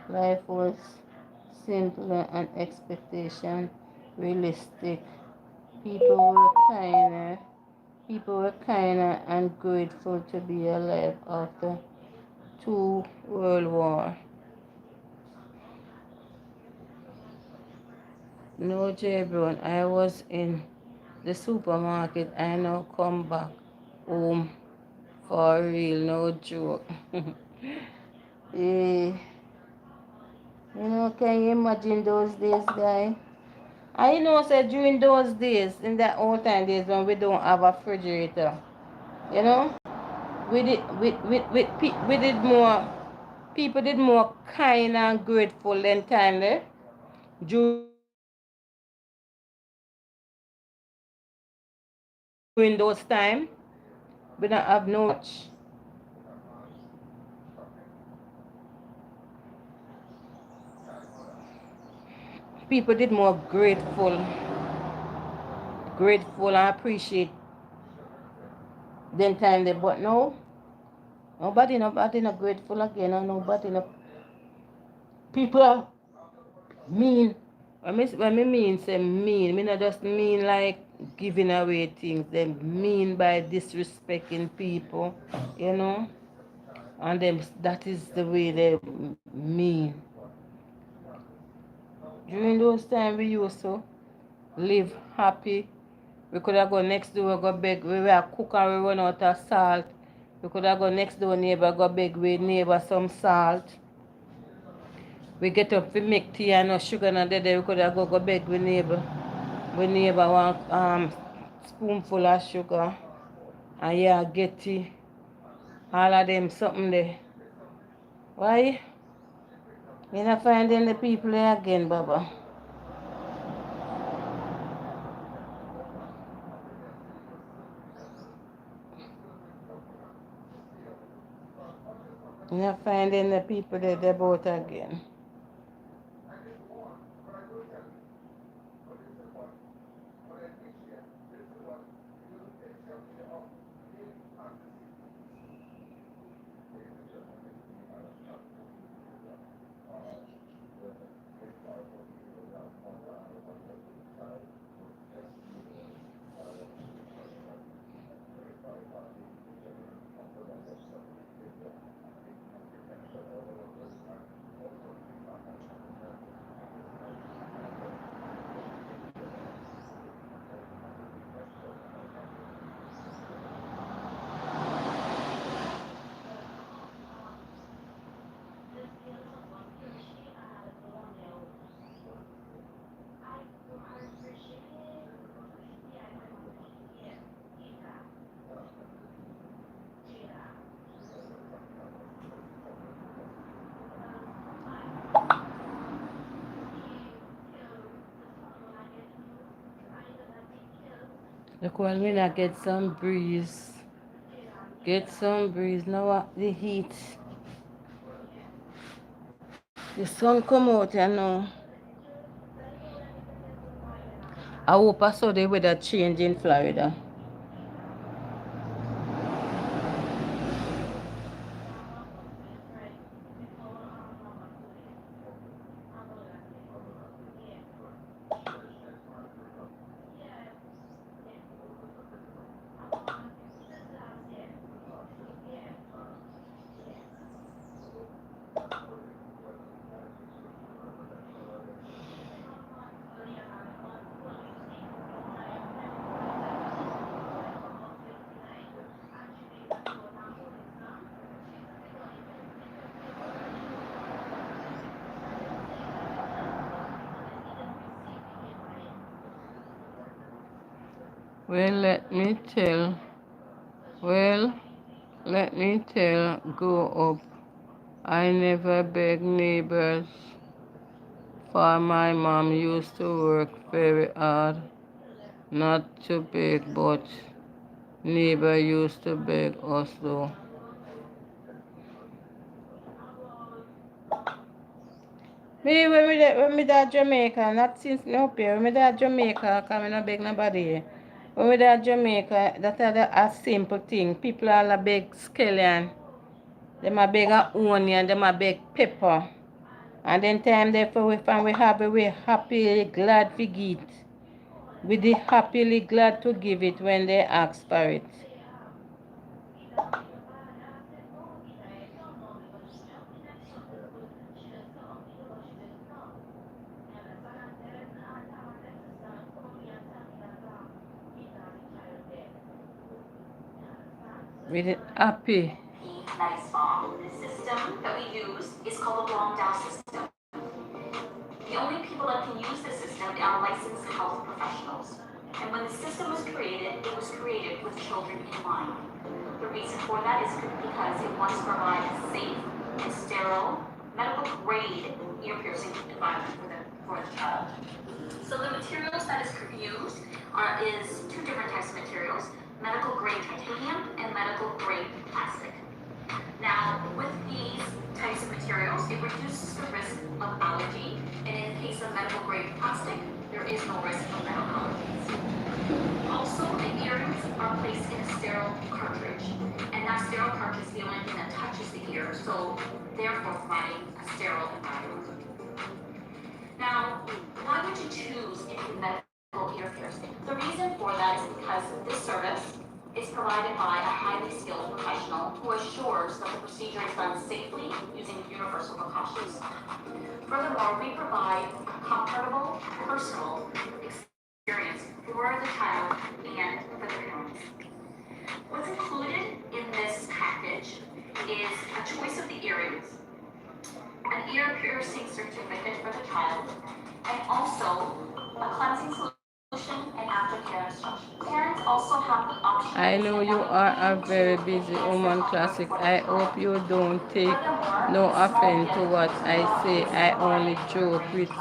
life was simpler and expectation realistic. People were kinder. People were kinder and grateful to be alive after two world war. No, J. Brown, I was in the supermarket. I now come back home for real, no joke. Eh, can you imagine those days, guy? I said during those days, in that old time days when we don't have a refrigerator, you know, we did more, people did more kind and grateful than time there. During those time, we don't have no much. People did more grateful and appreciate than time there. But no, nobody not grateful again, and nobody not. People are mean. When me mean say mean, me not just mean like giving away things. They mean by disrespecting people, you know. And them that is the way they mean. During those times we used to live happy. We could have gone next door, go beg. We were cook and we run out of salt. We could have gone next door neighbor, go beg we neighbor some salt. We get up, we make tea and no sugar and there. We could have go beg we neighbor. We neighbor want spoonful of sugar. And yeah, get tea. All of them something there. Why? You're not finding the people there again, Baba. You're not finding the people there, they both again. Look, when we not get some breeze. Get some breeze. Now the heat. The sun come out, you know. I hope I saw the weather change in Florida. Well, let me tell, go up. I never beg neighbors, for my mom used to work very hard not to beg, but neighbor used to beg us though. Me when me that Jamaica, not since me up here. When me that Jamaica, cause me not beg nobody here. When we that Jamaica, that are a simple thing. People all a beg scallion. Them a beg a onion, them a beg pepper. And then time there for we find we happily glad to give it. We the happily glad to give it when they ask for it. We the happy. Nice bomb. The system that we use is called a Blondell system. The only people that can use the system are licensed health professionals. And when the system was created, it was created with children in mind. The reason for that is because it wants to provide a safe and sterile, medical-grade ear-piercing environment for the child. So the materials that is used is two different types of materials: medical-grade titanium and medical-grade plastic. Now, with these types of materials, it reduces the risk of allergy, and in the case of medical grade plastic, there is no risk of metal allergies. Also, the earrings are placed in a sterile cartridge, and that sterile cartridge is the only thing that touches the ear, so therefore providing a sterile environment. Now, why would you choose a medical ear piercing? The reason for that is because this service is provided by a highly skilled professional who assures that the procedure is done safely using universal precautions. Furthermore, we provide a comfortable, personal experience for the child and for the parents. What's included in this package is a choice of the earrings, an ear piercing certificate for the child, and also a cleansing solution and aftercare instructions. Parents also have the option. I know you are a very busy woman, Classic. I hope you don't take no offense to what I say. I only joke with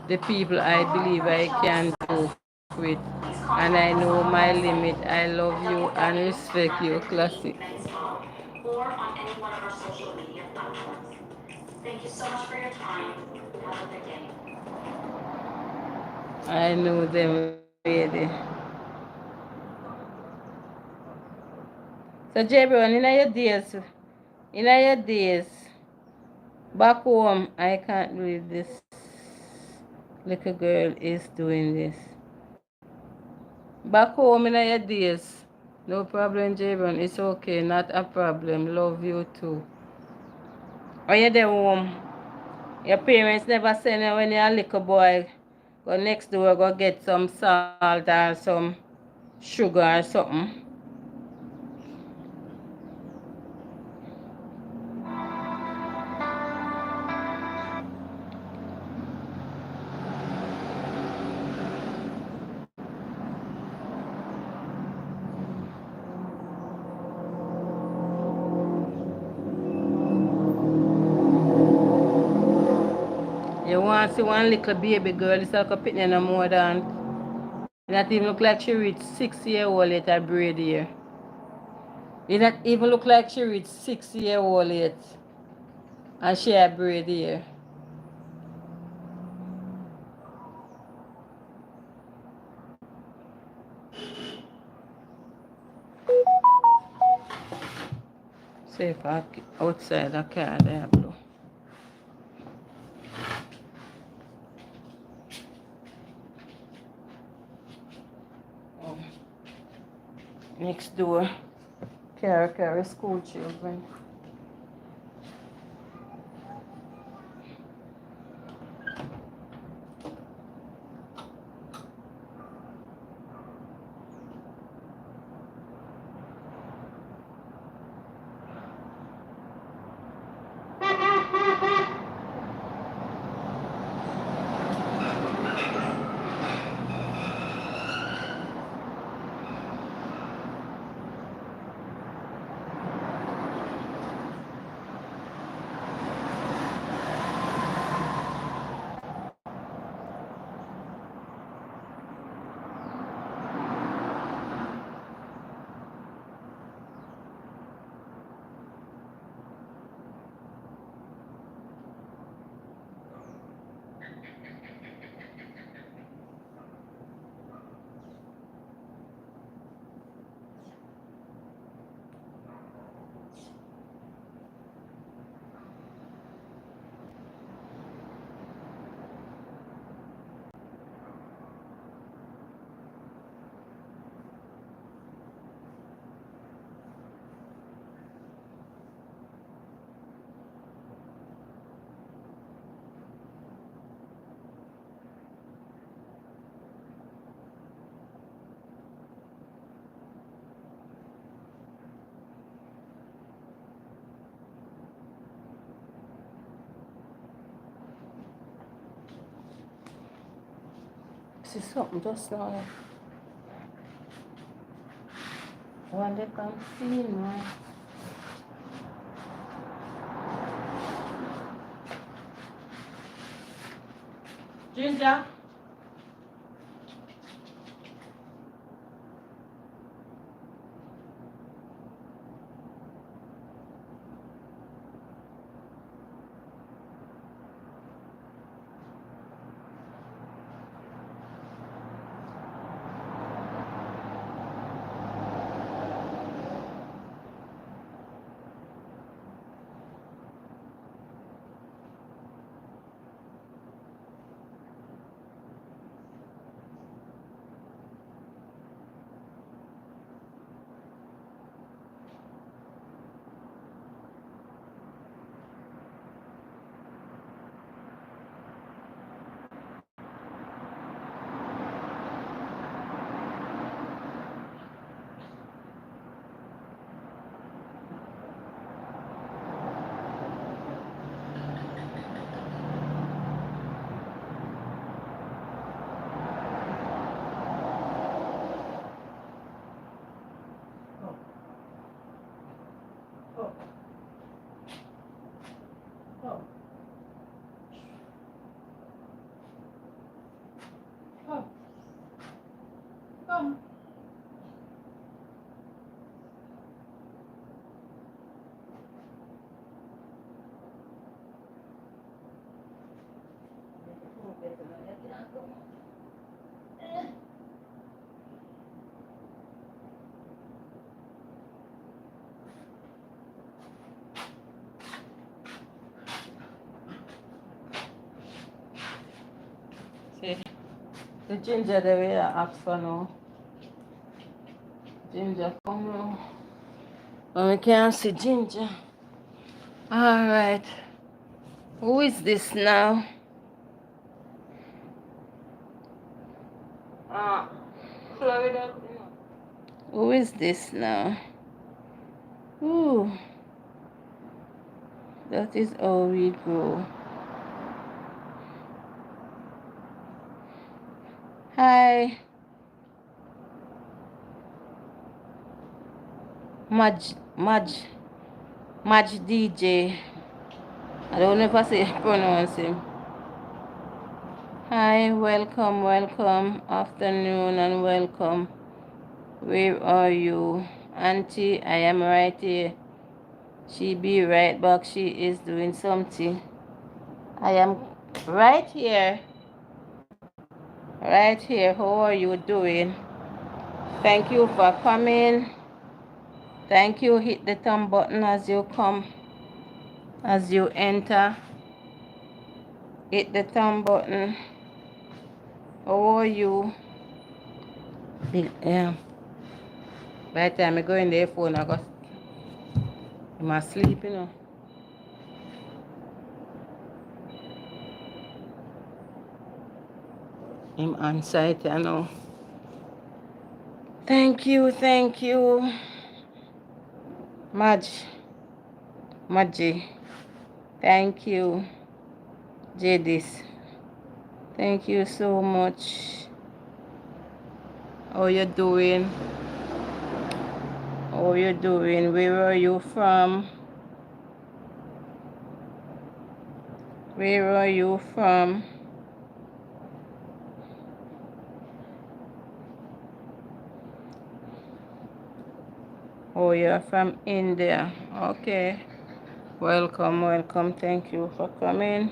the people I believe I can joke with. And I know my limit. I love you and respect you, Classic. Or on any one of our social media platforms. Thank you so much for your time. Have a good day. I know them really. So Gabriel, in your days, back home, I can't believe this little girl is doing this. Back home in your days, no problem, Gabriel, it's okay, not a problem, love you too. When you're there home, your parents never send you when you're a little boy, go next door, go get some salt or some sugar or something. You want to see one little baby girl, it's like a picnic no more than. It not even look like she reached 6 years old yet at braid here. It not even look like she reached 6 years old yet. And she had braid here. So if I outside the car there blow. Next door, carry school children. see something just now. One they can see, man. Ginger? Come. See, the ginger the way I ask for now. Ginger come now. But we can't see ginger. Alright. Who is this now? Florida. Who is this now? Ooh. That is how we go. Hi. Madge DJ. I don't know if I say pronounce him. Hi, welcome. Afternoon and welcome. Where are you? Auntie, I am right here. She be right back. She is doing something. I am right here. Right here. How are you doing? Thank you for coming. Thank you. Hit the thumb button as you come. As you enter. Hit the thumb button. How are you? Yeah. By the time I go in the phone, I'm asleep, you know. I'm on site, I know. Thank you. Madge. Thank you. Jadis. Thank you so much. How you doing? Where are you from? Oh, you're from India. Okay. Welcome. Thank you for coming.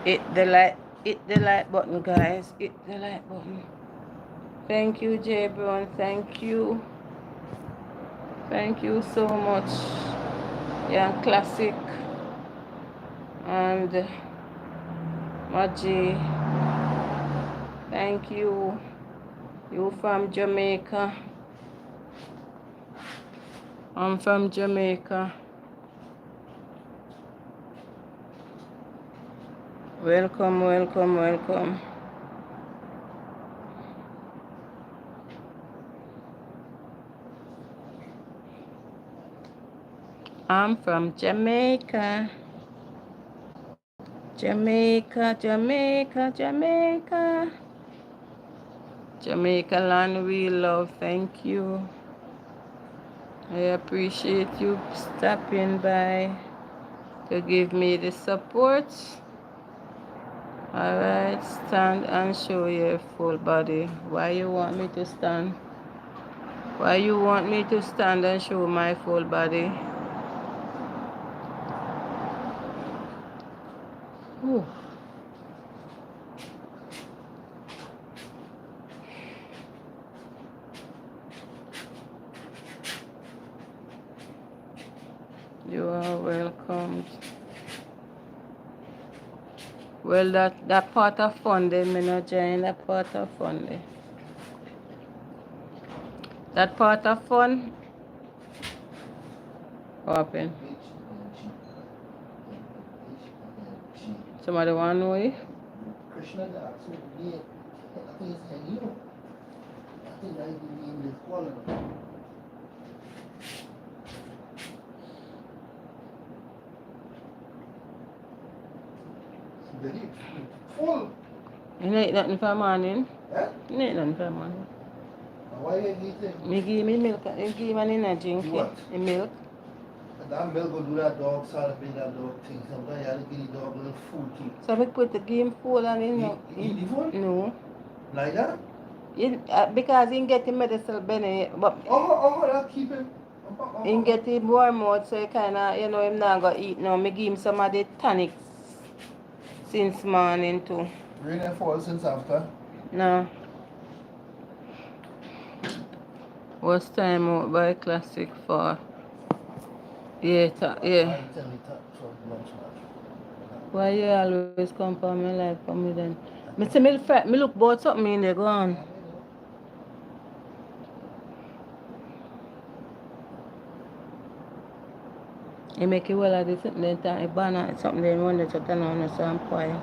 Hit the like button, guys. Hit the like button. Thank you, J Brown. Thank you so much. Young Classic and Madge. Thank you. You from Jamaica. I'm from Jamaica. Welcome. I'm from Jamaica. Jamaica, Jamaica, Jamaica. Jamaica land we love, thank you. I appreciate you stopping by to give me the support. Alright, stand and show your full body. Why you want me to stand? Why you want me to stand and show my full body? Ooh. You are welcome. Well, that part of fun, they may not join that part of fun. They. That part of fun, what happened? Somebody want to know it? Krishna asked me to be I think it's Helio. I think I didn't this color. Full. You need nothing for morning? Yeah? You need nothing for morning. Why you need it? Me give me milk. You give me a drink. What? The milk. That milk will do that dog start bring that dog thing. Sometimes you have to give the dog a little food too. So we put the game food and in the food? No. Like that? Because he get the medicine Benny, but that keep him. He get him warm out, so he kinda him not gonna eat now. Me give him some of the tonics since morning too. Rain and fall since after? No. What's time out by classic for? Yeah, yeah. Why you always come for me life for me then? Me say me look about something in there, go on. You make it well at this something time, a banner something then one that you turn on and some quiet.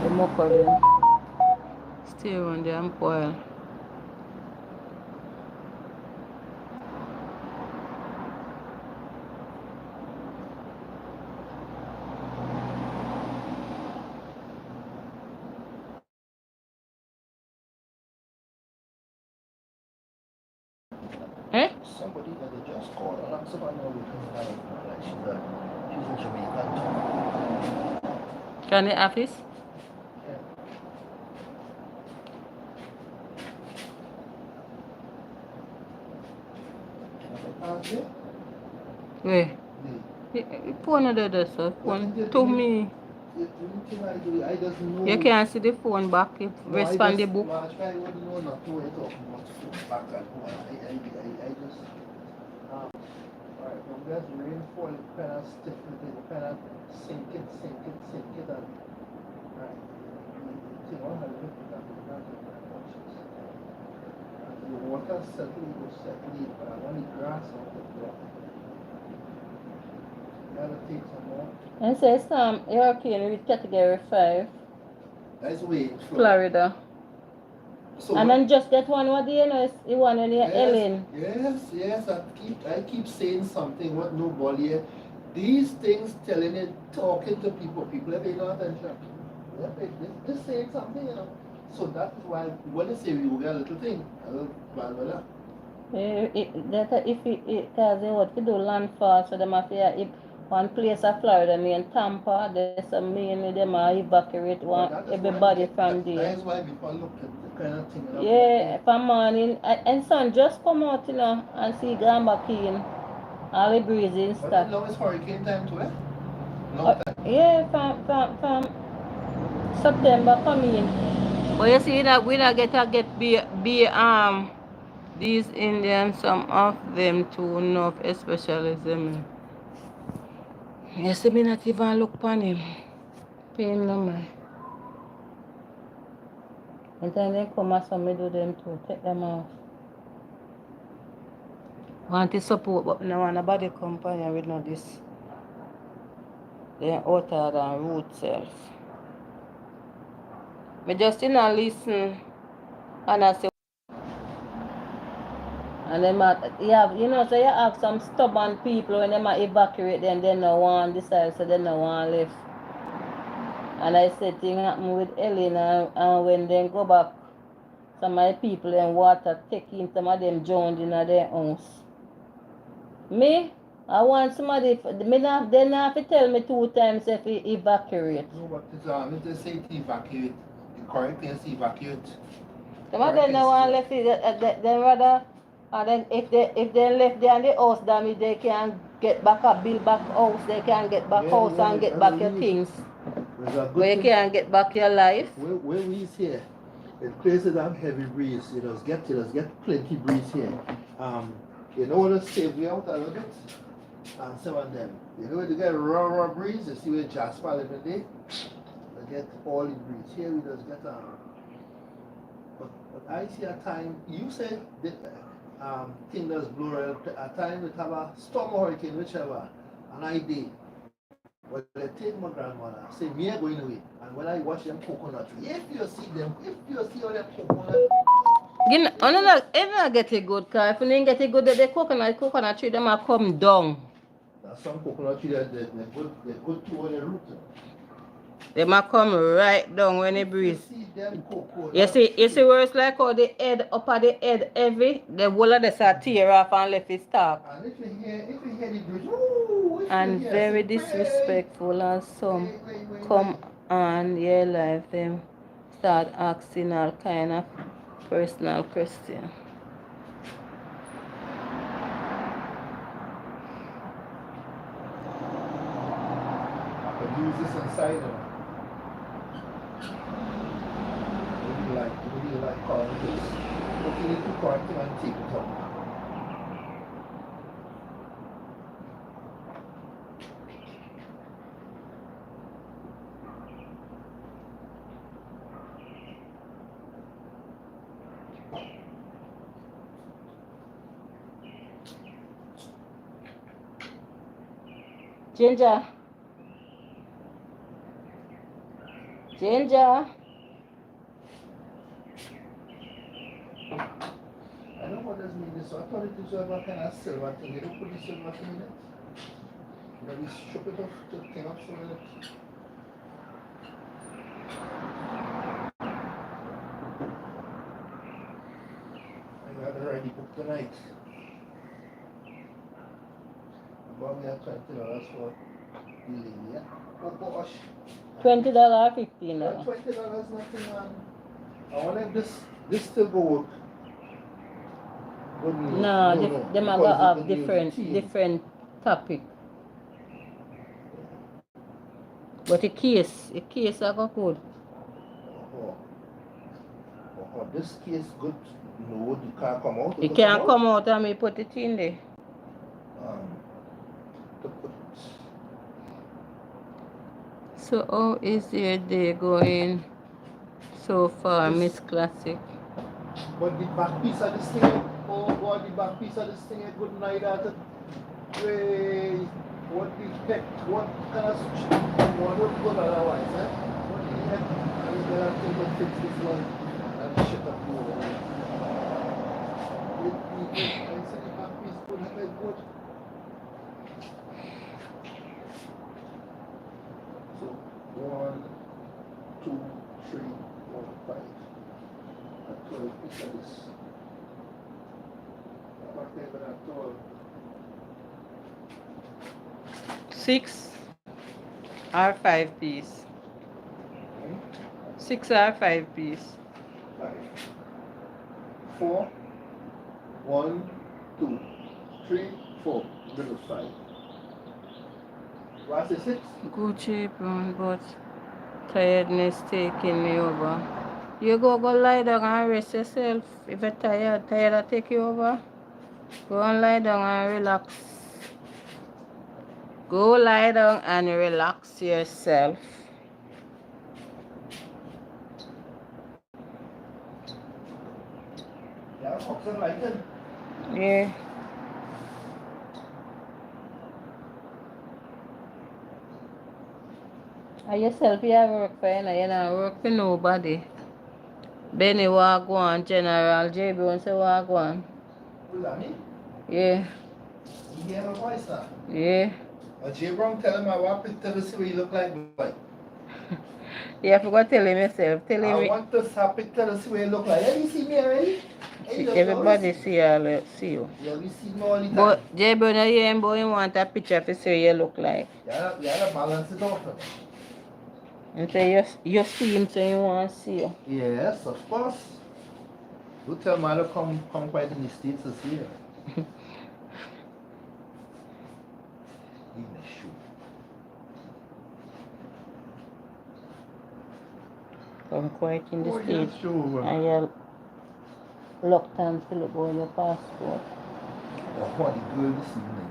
The mucker then. Stay around there and spoil. Eh? Somebody that they just called and I'm somebody like she's in Jamaica. Can the office? Yeah. Where? You phone under there, sir. Phone to me. You can't see the phone back. You respond the book. I wouldn't know not to talk about phone back and phone. I just alright, from that rainfall kind of stiff it, kind of sink it and right. You know how to lift it up and not the water settle, will settle it, but I want the grass off the floor. You gotta take some more. And so some hurricane with category 5. That's way Florida. So and then just that one what the one in the Ellen. Yes, I keep saying something what nobody. These things telling it, talking to people are paying no attention. Just saying something, So that is why when they say we will get a little thing, a little bad. If because they want to do landfall, so they have to if one place of Florida, in Tampa, there's some mainly them are evacuate everybody from there. That is why people look at the kind of thing. Yeah, from morning and sun just come out, and see gone back in. All the breezing stuff. But now it's hurricane time too, eh? No time. Yeah, from September coming. But you see that we not get these Indians, some of them too enough, especially them. You see me not even look upon him. Pain no man. And then they come and some me do them too. Take them off. Want to support but no want nobody company with no this. They're outer than root self. Me just listen and I say And them you know, so you have some stubborn people when them evacuate them, they no want decide, so they no want left. And I said thing happen with Ellen, and when they go back, some of the people in water taking some of them drowned in their house. Me, I want somebody, they not have to tell me 2 times if we evacuate. No, but if they say to evacuate, the correct thing is to evacuate. Some of them no want left it, they rather, and then if they left there and the house damage, they can get back up, build back house, they can get back house and get back your things. Where you can get back your life. Where we is here, in places that have heavy breeze, you just get plenty breeze here. You know what to save you out a little bit? And some of them. You know when you get raw breeze, you see where Jasper live in there? You get all the breeze. Here we just get but I see a time, you say that thing does blow a time we have a storm or hurricane, whichever, and I did. But I take my grandmother, say me are going away. And when I watch them coconut tree, if you see all them coconut If you get it good, because if you didn't get it good, the coconut tree, them are come down. Now some coconut tree, they're good to all the root. They might come right down when it breeze. You see where it's like how the head, up at the head heavy, the whole of this are tear off and left it stark. And if you hear the breeze, ooh, And very disrespectful and some come on your life, them start asking all kind of personal questions. I could use this inside What do you like calling this? What do you need to correct it and take it out? Ginger. I don't know what does mean this. So I thought it was a kind of silver thing. You don't put the silver thing in it. Maybe strip it off to thing up so that I got it ready for tonight. About we have $20 for the lady, yeah? Oh gosh. $20 or $15? $20 nothing, man. I wonder if this still go work. No, them are going to have different topic. But the case are go good. This case good. No, you can't come out. It can't come out and me put it in there. So how is your day going so far, Miss Classic? But the back piece of this thing, oh God, the back piece of this thing is good night at it. Wait, what the heck, what kind of switch? What would good otherwise, eh? What the heck? I'm gonna think to fix this one and shut up the whole way. I said the back piece good, I said good. So, 1, 2, 3, 4, 5. 12 pieces. What paper at 12? 6 or 5 piece. 6 or 5 piece. 5. 4. 1, 2, 3, 4. Middle 5. What's the 6? Good shape, but tiredness taking me over. You go lie down and rest yourself. If you're tired will take you over. Go and lie down and relax. Go lie down and relax yourself. Yeah. And yourself, you work for you not work for nobody. Benny walk on, General JB wants to walk on. Who's that, me? Yeah. You hear my voice now? Yeah. J. Brown tell him I want to see what you look like, boy. You have to go tell him yourself. Tell him. I want to stop it, tell us what you look like. Have you seen me already? Everybody see you. Yeah, we see me all the time. But J. Brown, you hear him, boy, you want a picture to see what you look like. Yeah, balance it out for me. And say you see him, so you want to see you. Yes, of course. You tell me to come quite in the States to see her. In the shoe. Come quite in the Oh, States. yes, sure. And you're locked and fill up all your passport. Oh, what the girl this evening.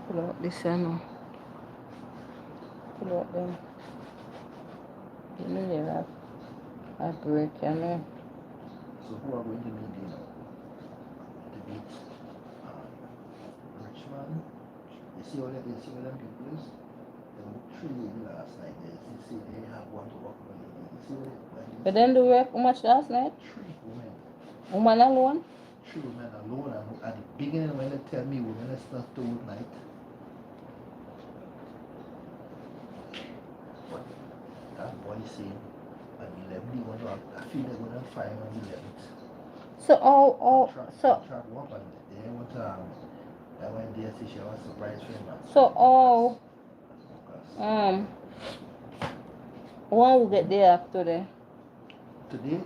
Pull out this one. Pull out them. You know you have a break, you know. So who are going to meet you now? To meet Richmond. You see all them people is? They booked 3 ladies last night. They say they have one to work for you. You see what But then do work how much last night? 3 women. Woman alone? 3 women alone. And at the beginning when they tell me women is not to night. But that boy saying at 11 they going to, I feel they're going to fire on the 11th. So Contract work and they want to I went there to she was surprised for him. So when we get there after today? Today,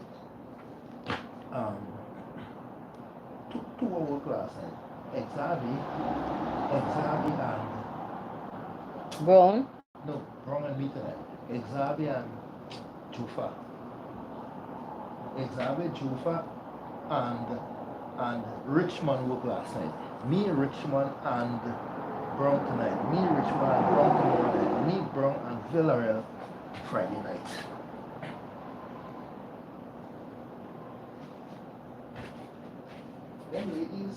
two work last night. Exabi and Brown? No, Brown and me tonight. Exabi and Jufa. Exabi, Jufa and Richmond work last night. Me, Richmond and Brown tonight. Me, Richmond and Brown tomorrow night. Me, Brown and Villarreal Friday night. Them ladies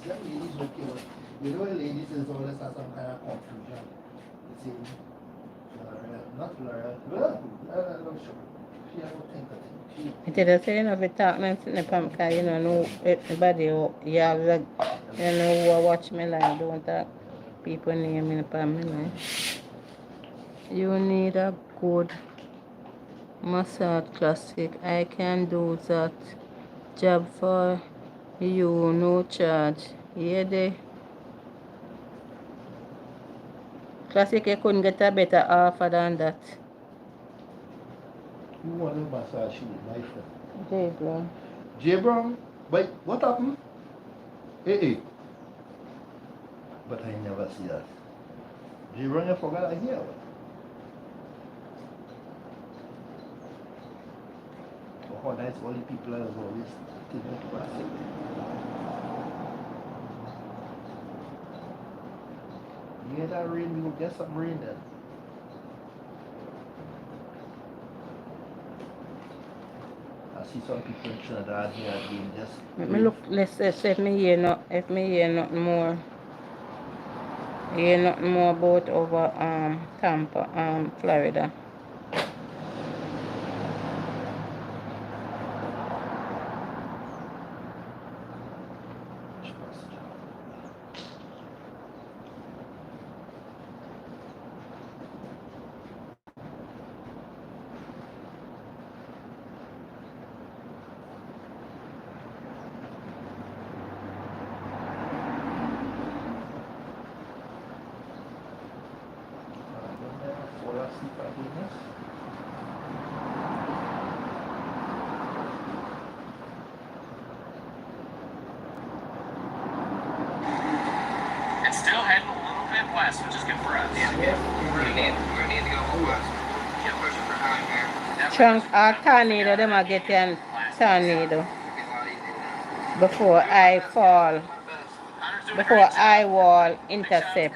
okay, but you know ladies is always have some kind of confusion. You see, not Villarreal, I'm not sure. She has to think of it. I tell you, say, you know, if you talk nonsense, because you know everybody, you have like, you know who watch me live, don't talk people name in the me life. You need a good massage classic. I can do that job for you, no charge. Yeah, they classic, you couldn't get a better offer than that. Who want to massage you, my friend? J. Brown. J. Brown? But what happened? Hey. But I never see that. J. Brown, you forgot I hear what? Oh, that's all the people that is always taking it to us. You get that rain, we will get some rain then. I see some people in Trinidad here doing just. Let me look, let's say if me hear nothing more. Hear nothing more about over Tampa, Florida. It's still heading a little bit west, which is good for us. Yeah. We're gonna need to go west. Keep pushing for high here. Trunk or tornado, them a get in tornado before I fall, before I wall intercept.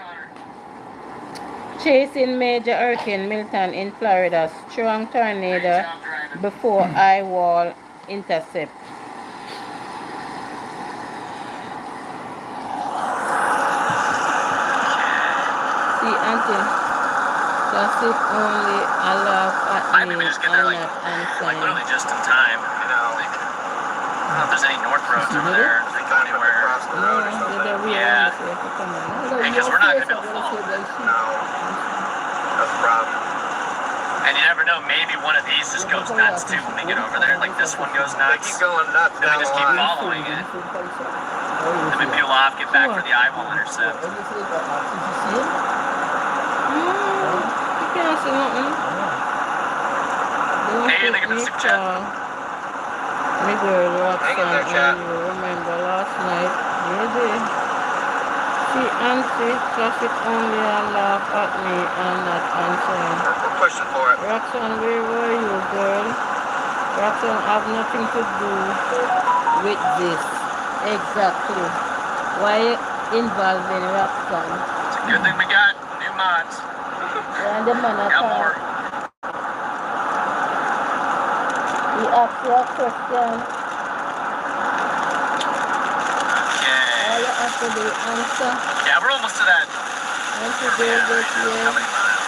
Chasing major hurricane Milton in Florida, strong tornado before I wall intercept. see Aunty. Classic only. I laugh at me. I think we just get there like literally just in time. You know, like, I don't know if there's any north roads over there. They go anywhere. Yeah. Because we're not gonna be able to follow. No. That's the problem. And you never know, maybe one of these just goes nuts too when we get over there. Like this one goes nuts. They keep going nuts. Then we just keep following it. Then we peel off, get back for the eyeball intercept. You can't see nothing. Hey, they give me a super chat. My girl Roxanne, and you remember last night, you did. See Aunty, classic only, I laugh at me and not answering. Question for it. Roxanne, where were you, girl? Roxanne have nothing to do with this. Exactly. Why involving Roxanne? It's a good thing we got new mods. And the man at got more. He asked you a question. Okay. All you have to do answer. Yeah, we're almost to that. Once you do this, How many miles?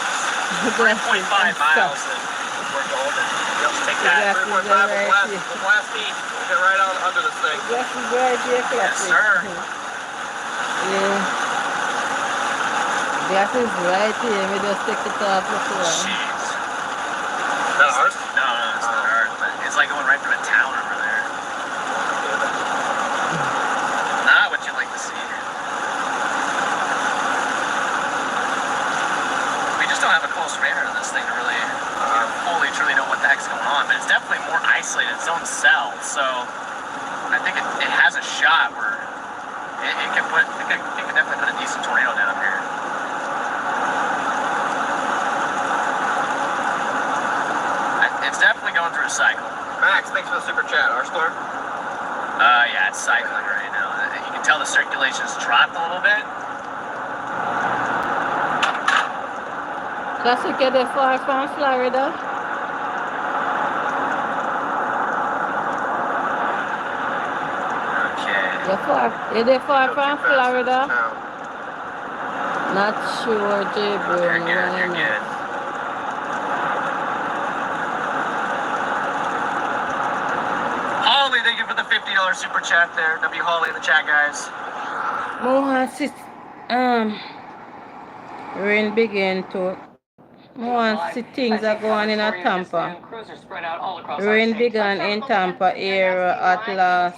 3.5 miles. We're golden. Let's take that. 3.5 with last feet. We'll get right on under this thing. Yes, right here, yes, sir. Yeah. Gas is right here. We just take it off the floor. Jeez. Is that ours? No, it's not ours. But it's like going right through a town over there. Not what you'd like to see. We just don't have a close radar to this thing to really fully, truly know what the heck's going on. But it's definitely more isolated, its own cell. So I think it has a shot where it could definitely put a decent tornado down here. It's definitely going through a cycle. Max, thanks for the super chat. Our store? Yeah, it's cycling right now. You can tell the circulation's dropped a little bit. Classic, are they far from Florida? Okay. Are they far from Florida? Not sure, J-Bro. You're good, you're good. Holly, thank you for the $50 super chat there. W Holly in the chat, guys. Mohan sit rain begin to Mohan see things are going in a Tampa. Rain began in Tampa area at last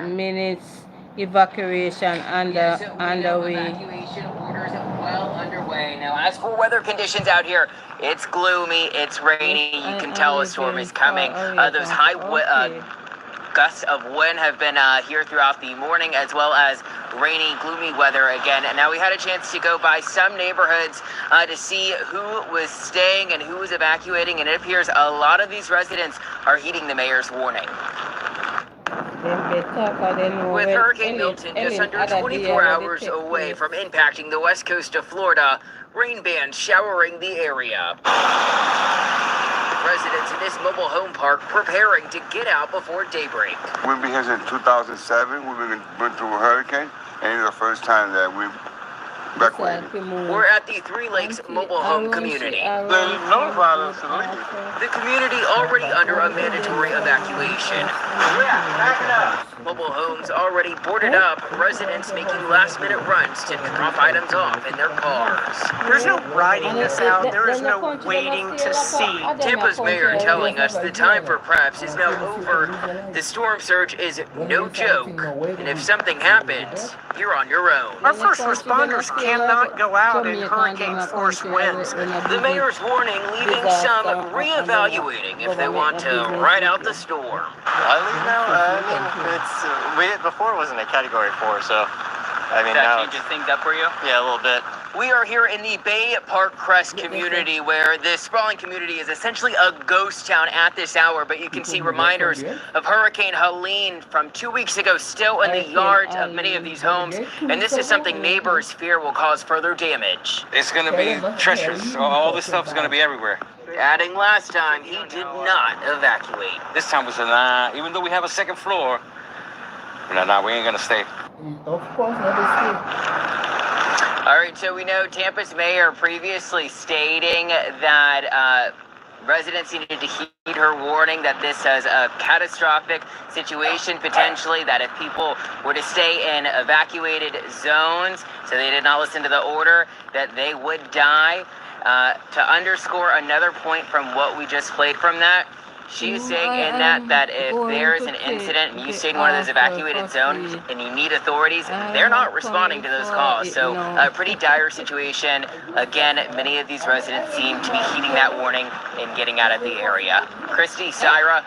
minutes evacuation underway. Now, as for weather conditions out here, it's gloomy, it's rainy. You can tell a storm is coming. Those high gusts of wind have been here throughout the morning, as well as rainy, gloomy weather again. And now we had a chance to go by some neighborhoods to see who was staying and who was evacuating, and it appears a lot of these residents are heeding the mayor's warning. With Hurricane Milton just under 24 hours away from impacting the west coast of Florida, rain bands showering the area. Residents in this mobile home park preparing to get out before daybreak. We've been here since 2007. We've been through a hurricane, and it's the first time that we've evacuated. We're at the Three Lakes mobile home community. They notified us to leave. The community already under a mandatory evacuation. Mobile homes already boarded up, residents making last-minute runs to drop items off in their cars. There's no riding this out. There is no waiting to see. Tampa's mayor telling us the time for preps is now over. The storm surge is no joke, and if something happens, you're on your own. Our first responders cannot go out in hurricane-force winds. The mayor's warning leaving some reevaluating if they want to ride out the storm. I leave now. I mean, before it wasn't a Category 4, so I mean that now changes things up for you? Yeah, a little bit. We are here in the Bay Park Crest community, where this sprawling community is essentially a ghost town at this hour, but you can see reminders of Hurricane Helene from 2 weeks ago still in the yards of many of these homes, and this is something neighbors fear will cause further damage. It's going to be treacherous. All this stuff is going to be everywhere. Adding last time, he did not evacuate. This time we said, nah, even though we have a second floor, nah, we ain't going to stay. Of course, not All right, so we know Tampa's mayor previously stating that residents needed to heed her warning that this is a catastrophic situation potentially, that if people were to stay in evacuated zones, so they did not listen to the order, that they would die. To underscore another point from what we just played from that, she's saying in that if there is an incident and you stay in one of those evacuated zones and you need authorities, they're not responding to those calls. So a pretty dire situation. Again, many of these residents seem to be heeding that warning and getting out of the area. Christy, Syra.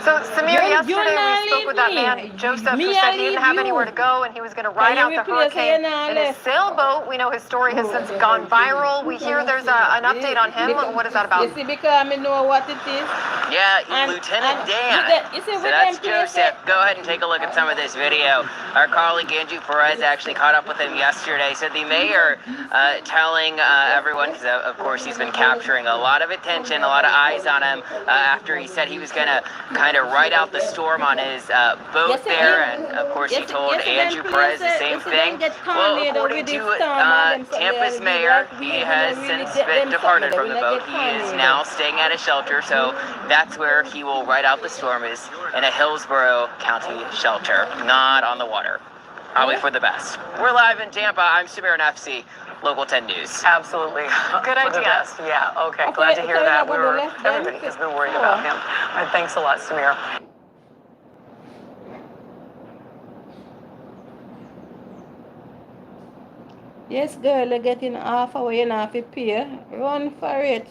So, Samir, yesterday we spoke with that man, Joseph, who said he didn't have anywhere to go and he was going to ride out the hurricane in his sailboat. We know his story has since gone viral. We hear there's an update on him. What is that about? You see, because I know what it is. Yeah, Lieutenant Dan. So that's Joseph. Go ahead and take a look at some of this video. Our colleague Andrew Perez actually caught up with him yesterday. So the mayor telling everyone, because of course he's been capturing a lot of attention, a lot of eyes on him after he said he was going to kind of ride out the storm on his boat there. And of course he told Andrew Perez the same thing. Well, according to Tampa's mayor, he has since been departed from the boat. He is now staying at a shelter. So that's where he will ride out the storm, is in a Hillsborough County shelter, not on the water. Probably for the best. We're live in Tampa. I'm Samir in FC, Local 10 News. Absolutely. Good idea. Yeah, okay. Glad to hear that. Everybody has been worried about him. All right, thanks a lot, Samir. Yes, girl, you're getting half away and half a pay. Run for it.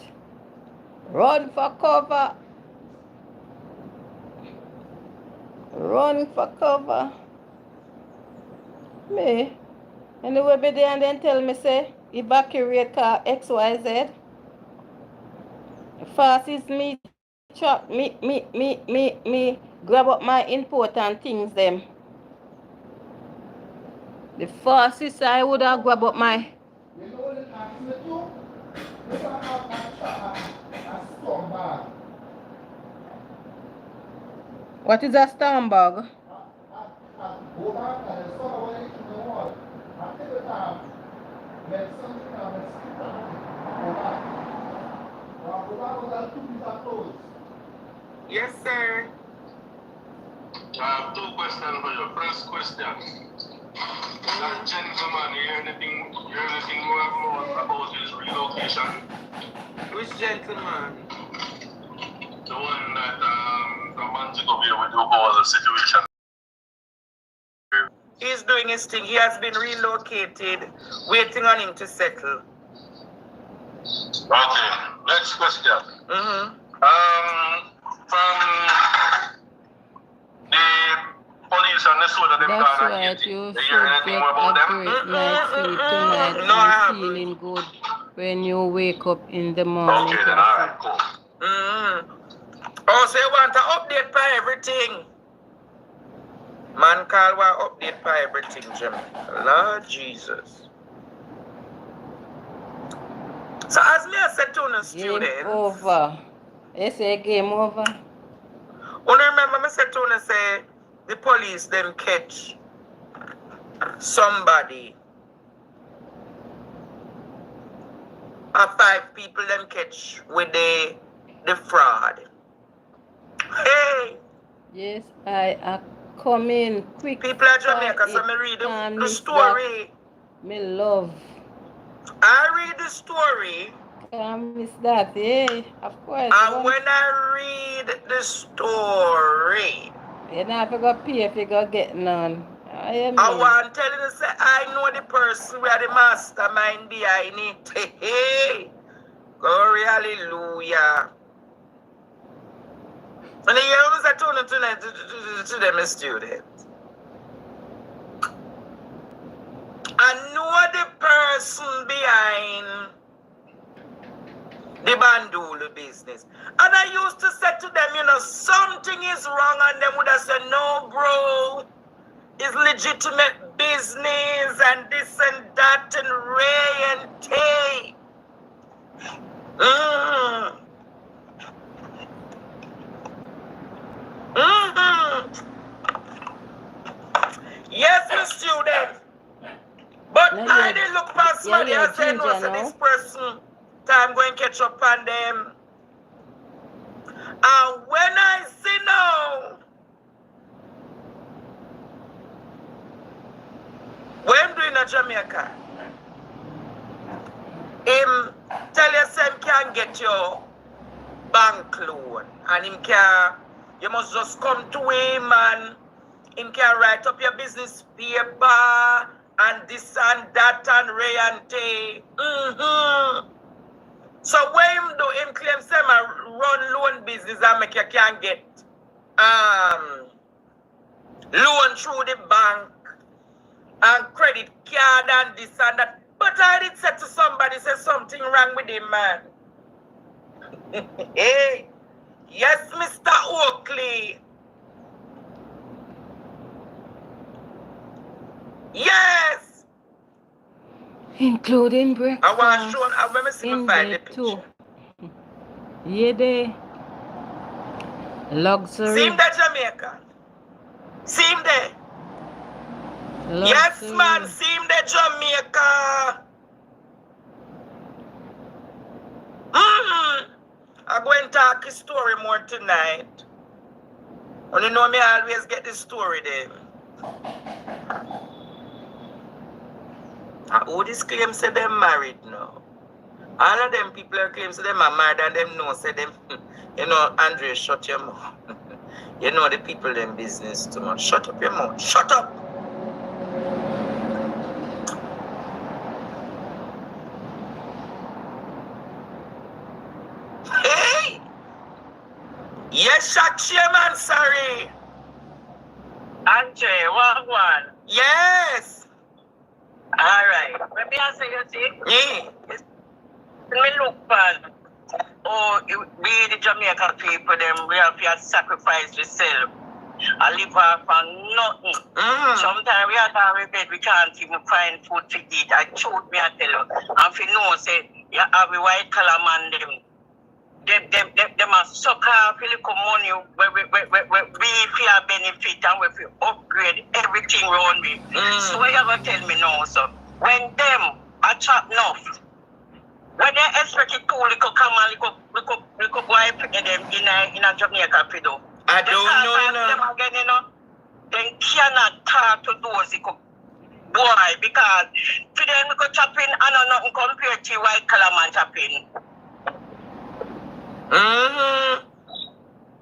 Run for cover. Run for cover. Me. Anyway, be there and then tell me, say, evacuate car XYZ. Fastest me truck, me grab up my important things them. The fastest I would have grab up my What is a storm bag? Yes, sir. I have two questions for you. First question. That gentleman, you hear anything more about his relocation? Which gentleman? The one that from Montego Bay with you about the situation. He's doing his thing. He has been relocated, waiting on him to settle. Okay, next question. From the police and the soda, them That's right, you should get a great night's sleep tonight and feeling good when you wake up in the morning. Okay, then alright, cool. Oh, so you want to update for everything? Man call want update for everything, Jimmy. Lord Jesus. So as me I said to the students. Game over. You say game over? When I remember me said to them, say the police them catch somebody. 5 people them catch with the fraud. Hey! Yes, I come in quick. People at Jamaica, so me read the story. Me love. I read the story. Can't miss that, yeah, of course. And when I read the story, you know, if you go pay, if you go get none. I want to tell you, say, I know the person where the mastermind behind it. Hey, glory, hallelujah. And you hear what I told them tonight to them students. I know the person behind the Bandulu business. And I used to say to them, you know, something is wrong, and them would have said, no, bro, it's legitimate business, and this and that, and Ray and Tay. Yes, Miss student. But I didn't look past somebody and say, no, so this person, time going to catch up on them. And when I see now, when doing in Jamaica, him tell you say him can get your bank loan and him can, you must just come to him and him can write up your business paper and this and that and Ray and Tay. So when him do, him claim say I run loan business and make you can get loan through the bank and credit card and this and that. But I did say to somebody, say something wrong with him, man. Hey, yes, Mr. Oakley. Yes. Including breakfast. I want to show him. Let me see if I find the picture. Too. Yeah, they luxury. See him there, Jamaica. See him there. Luxury. Yes, man. See him there, Jamaica. I'm going to talk his story more tonight. And you know me always get the story there. Who this claim say them married now? All of them people are claim say them are married and them know say them, you know, Andre, shut your mouth. You know the people in business too much. Shut up your mouth. Shut up. Hey! Yes, Shaq Chairman, sorry. Aunty, what one? Yes. All right. Let me answer you, see? Yeah. Me look for, we the Jamaican people, them, we have to sacrifice ourselves. I live off on nothing. Sometimes we are down in bed, we can't even find food to eat. I truth me, I tell you. And if you know, say, you have a white collar man, them are suck off a little money where we feel benefit and we feel upgrade everything around me. So what you going to tell me now, so when them are chop enough, when they expect it to little come and little boy pick them in a Jamaica fido. I don't know. Them again, you know, they cannot talk to those boy because for them we go chopping and nothing compared to white collar man chopping.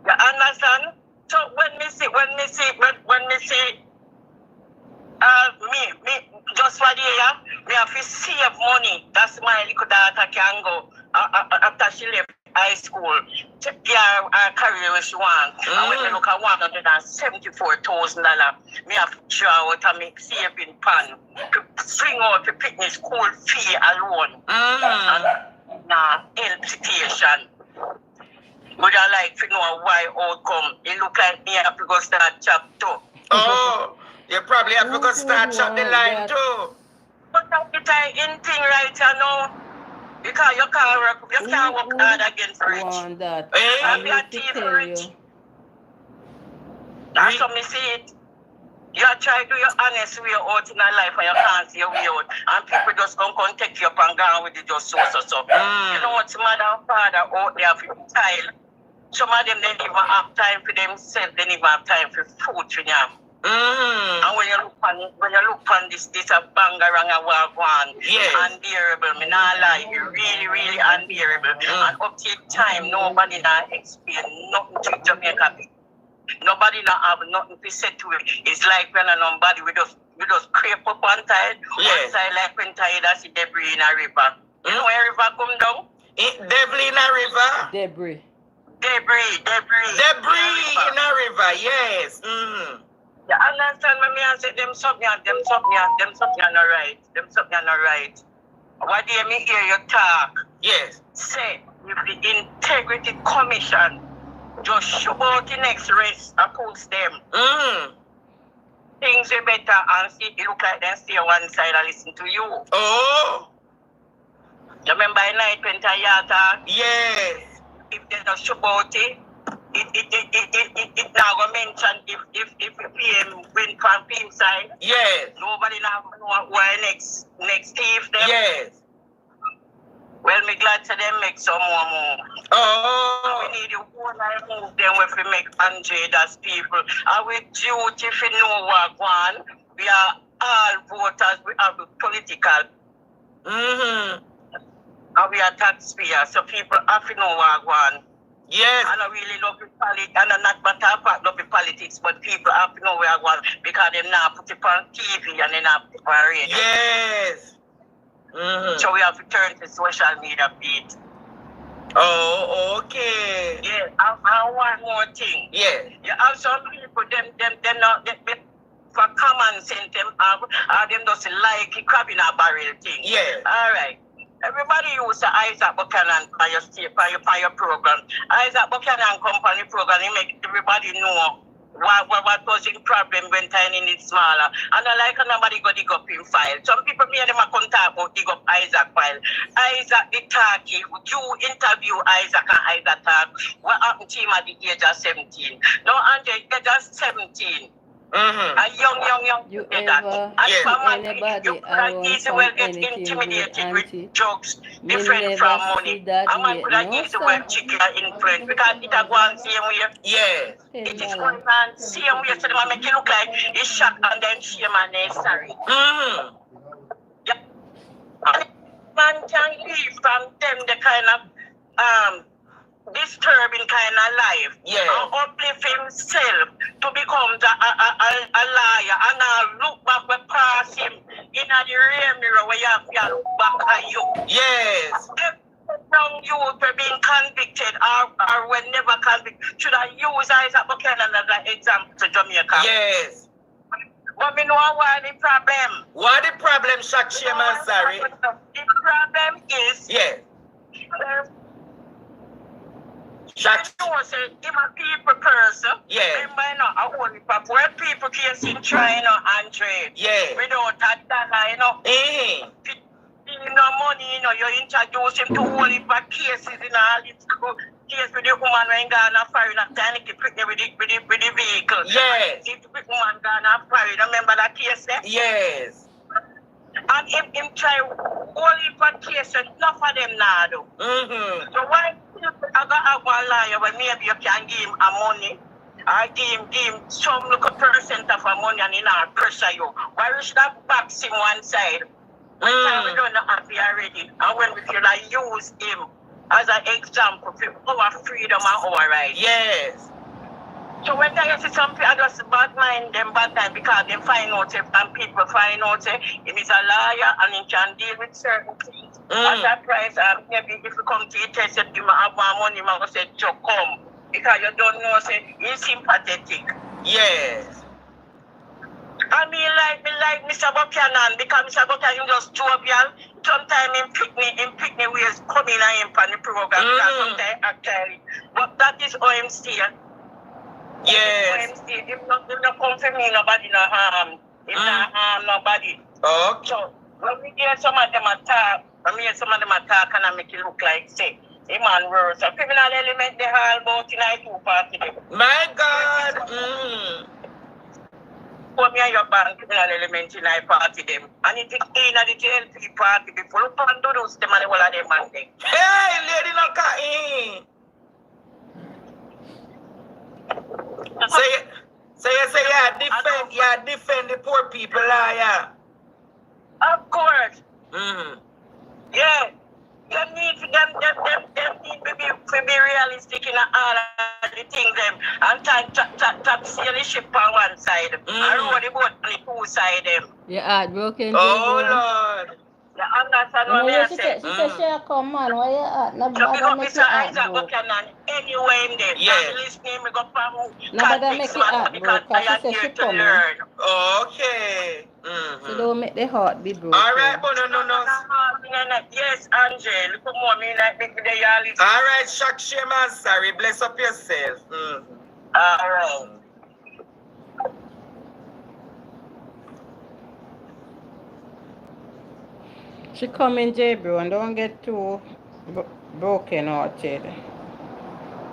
You understand? So when me see, me just for the year, me have to save money. That's my little daughter can go after she left high school. Take her career where she wants. And when me look at $174,000, me have to draw out and make saving pan to swing out the picnic school fee alone. And help situation. Would I like to know why outcome? It look like me have to go start chop too. Oh, you probably have to go start chop the line too. But it's in thing right now. Because you can't work hard against rich. I have to tell rich. That's how me see it. You try to do your honest way out in life and you can't see your way out. And people just come take you up and go with it just so. You know what's mother and father out there for the child. Some of them, they don't even have time for themselves. They don't even have time for food for them. And when you look on this a bangarang a wagwan, unbearable. Me not lie, really unbearable. And up till time, nobody not explain nothing to Jamaica people. Nobody not have nothing to say to it. It's like when nobody we just creep up one side. One side like when tide that's the debris in a river. You know where river come down? Debris in a river. Debris in a river, yes. You understand when me I say them something not right. Them something not right. What do you me hear you talk? Yes. Say if the Integrity Commission just show out the next race oppose them. Things are better and see it look like they stay one side and listen to you. Oh. You remember the night when Tayata? Yes. If they don't show out it now go mention if PM win from PM side. Yes. Nobody now know who are next next thief them. Yes. Well, me glad to them make some more move. Oh. We need you whole life move them if we make Andre as people. And we duty if you know what one. We are all voters, we are political. Mm-hmm. And we are taxpayers, so people have to know what one. Yes. And I really love the politics, and I'm not matter of fact love the politics, but people have to know where I want because they not put it on TV and they not put it on radio. Yes. Mm-hmm. So we have to turn to social media feed. Oh, okay. Yeah, and one more thing. Yeah. You have some people, them not, for common sense, them have, them just like crab in a barrel thing. Yeah. All right. Everybody use the Isaac Buchanan for your program. Isaac Buchanan company program, he make everybody know what was the problem when tiny is smaller. And I like nobody go dig up in file. Some people me and them a come talk about dig up Isaac file. Isaac the talkie, you interview Isaac and Isaac talk. What happened to him at the age of 17? Now Andre, age of 17. Mm-hmm. A young You that. ever And see for man, anybody you can around easily well from get anything with intimidated Auntie? with jokes Me different never from see money. that A man yet, could have no easily well sir. check your influence because it a go on same way. Yes. It is going on same way, so they make you look like it's shock and then shame and then sorry. Mm-hmm. Yeah. And man can live from them the kind of disturbing kind of life. Yeah. And uplift himself to become a liar and look back and pass him in the rear mirror where you have to look back at you. Yes. Young youth for being convicted or when never convicted, should I use Isaac Buchanan as an example to Jamaica? Yes. But we know what the problem. What the problem, Shaq Shaman, sorry? The problem is Shaq. You know, say, him a people person. Yeah. Remember, you know, I only pop where people can see trying to Andre. Yeah. Without that, you know. Mm-hmm. No money, you know, you introduce him to all the cases in all this case with the woman when Ghana fire and trying to pick with the vehicle. Yes. If the woman Ghana fire, remember that case there? Yes. And him try all the cases, enough of them now do. Mm-hmm. So why I got have one liar when maybe you can give him a money? I give him some little percent of a money and he not pressure you. Why you should have box him one side? When time we don't have it already, and when we feel like use him as an example for our freedom and our rights. Yes. So when I see some people, I just bad mind them bad time because they find out and people find out he is a liar and he can deal with certain things. At that price, maybe if you come to the test, you might have more money, you might say, "Joe, come," because you don't know, say he's sympathetic. Yes. I mean, like Mr. Buchanan, because Mr. Buchanan just jovial. Sometimes in pick me ways coming in on the program. Sometimes actually, but that is OMC. Yes. OMC, if not come for me, nobody no harm. If not harm nobody. Okay. So when we hear some of them attack, and I make it look like say, a man worse. A criminal element they all about in I 2 party. My God. Come here, your bank criminal element in I party them. And it is in the JLP party before you can do those them and all of them and them. Hey, lady no ka So you say you defend the poor people, yeah. Of course. Yeah. You need them need to be realistic in all of the things them and tap sail the ship on one side and row the boat on the 2 sides them. Your heartbroken. Oh Lord. You understand what I say? She said she come man, why you heart not So bother make Mr. it heart Isaac broke? Buchanan anywhere in there. Yes. Listening, me go from No bother make it heart broke, because she said she coming. Okay. So don't make the heart be broken. All right, but no. Yes, Angel. Come on, me like me today, y'all. All right, Shaq Shaman, sorry. Bless up yourself. All right. She coming, J-Bro, and don't get too broken hearted.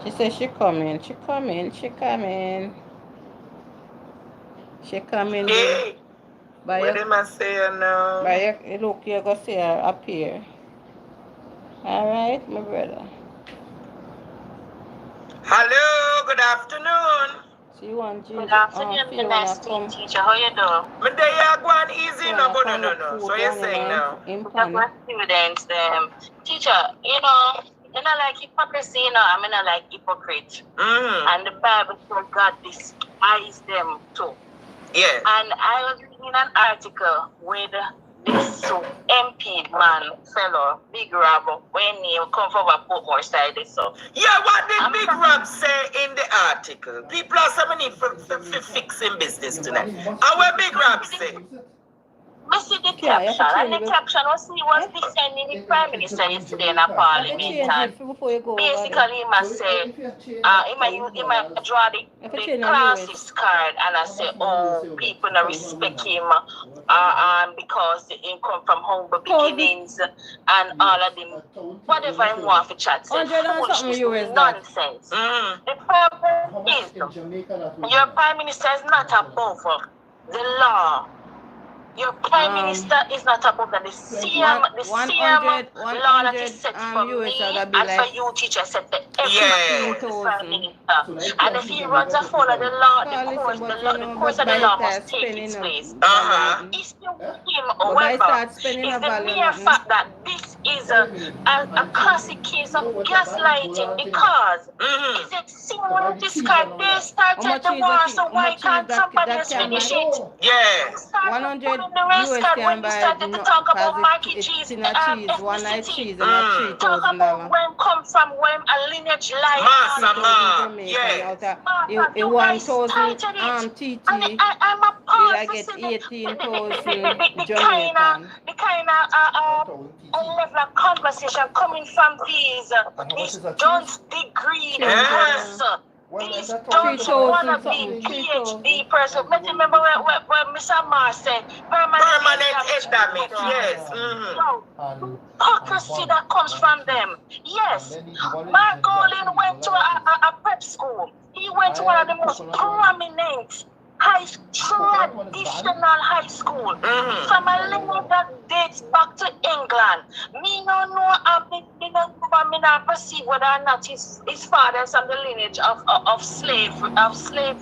She says she coming. She coming. Hey. What am I saying now? But look, you're going to see her appear. Alright, my brother. Hello, good afternoon. See you want ginger. Good afternoon, the nice teacher. How you doing? But they are going easy, no. So you're saying now? Students, teacher, you know like hypocrisy, I mean, I like hypocrite. And the Bible says God despise them too. Yeah. And I was reading an article with this MP man, fellow, Big Rob, when he come from a Portmore side. So. Yeah, what did Big Rob say in the article? People are so many for fixing business tonight. And what Big Rob say? We see the caption, and the caption was he was defending the Prime Minister yesterday in a parliament. And basically, he must say, he might draw the classist card, and I say, oh, people don't respect him because he come from humble beginnings and all of them. Whatever he want for chat, say foolishness, nonsense. The problem is, your Prime Minister is not above the law. Your Prime Minister is not above that. The same law that is set for me and for you, teacher, set for every Prime Minister. And if he runs afoul of the law, the course of the law must take its place. It's him, however, is the mere fact that this is a classic case of gaslighting because is it similar to this card? They started the war, so why can't somebody else finish it? Yeah. 100 US can buy the cheese, one night cheese and $3,000. When come from when a lineage like it 1,000 Aunty, I'm a I get 18,000 Jamaican. The kind of level of conversation coming from these don't degree these don't want to be PhD person. But remember when Mr. Mars said permanent epidemic, yes. Hypocrisy that comes from them. Yes. Mark Golin went to a prep school. He went to one of the most prominent traditional high school from a lineage that dates back to England. Me no know me not perceive whether or not his father is from the lineage of slave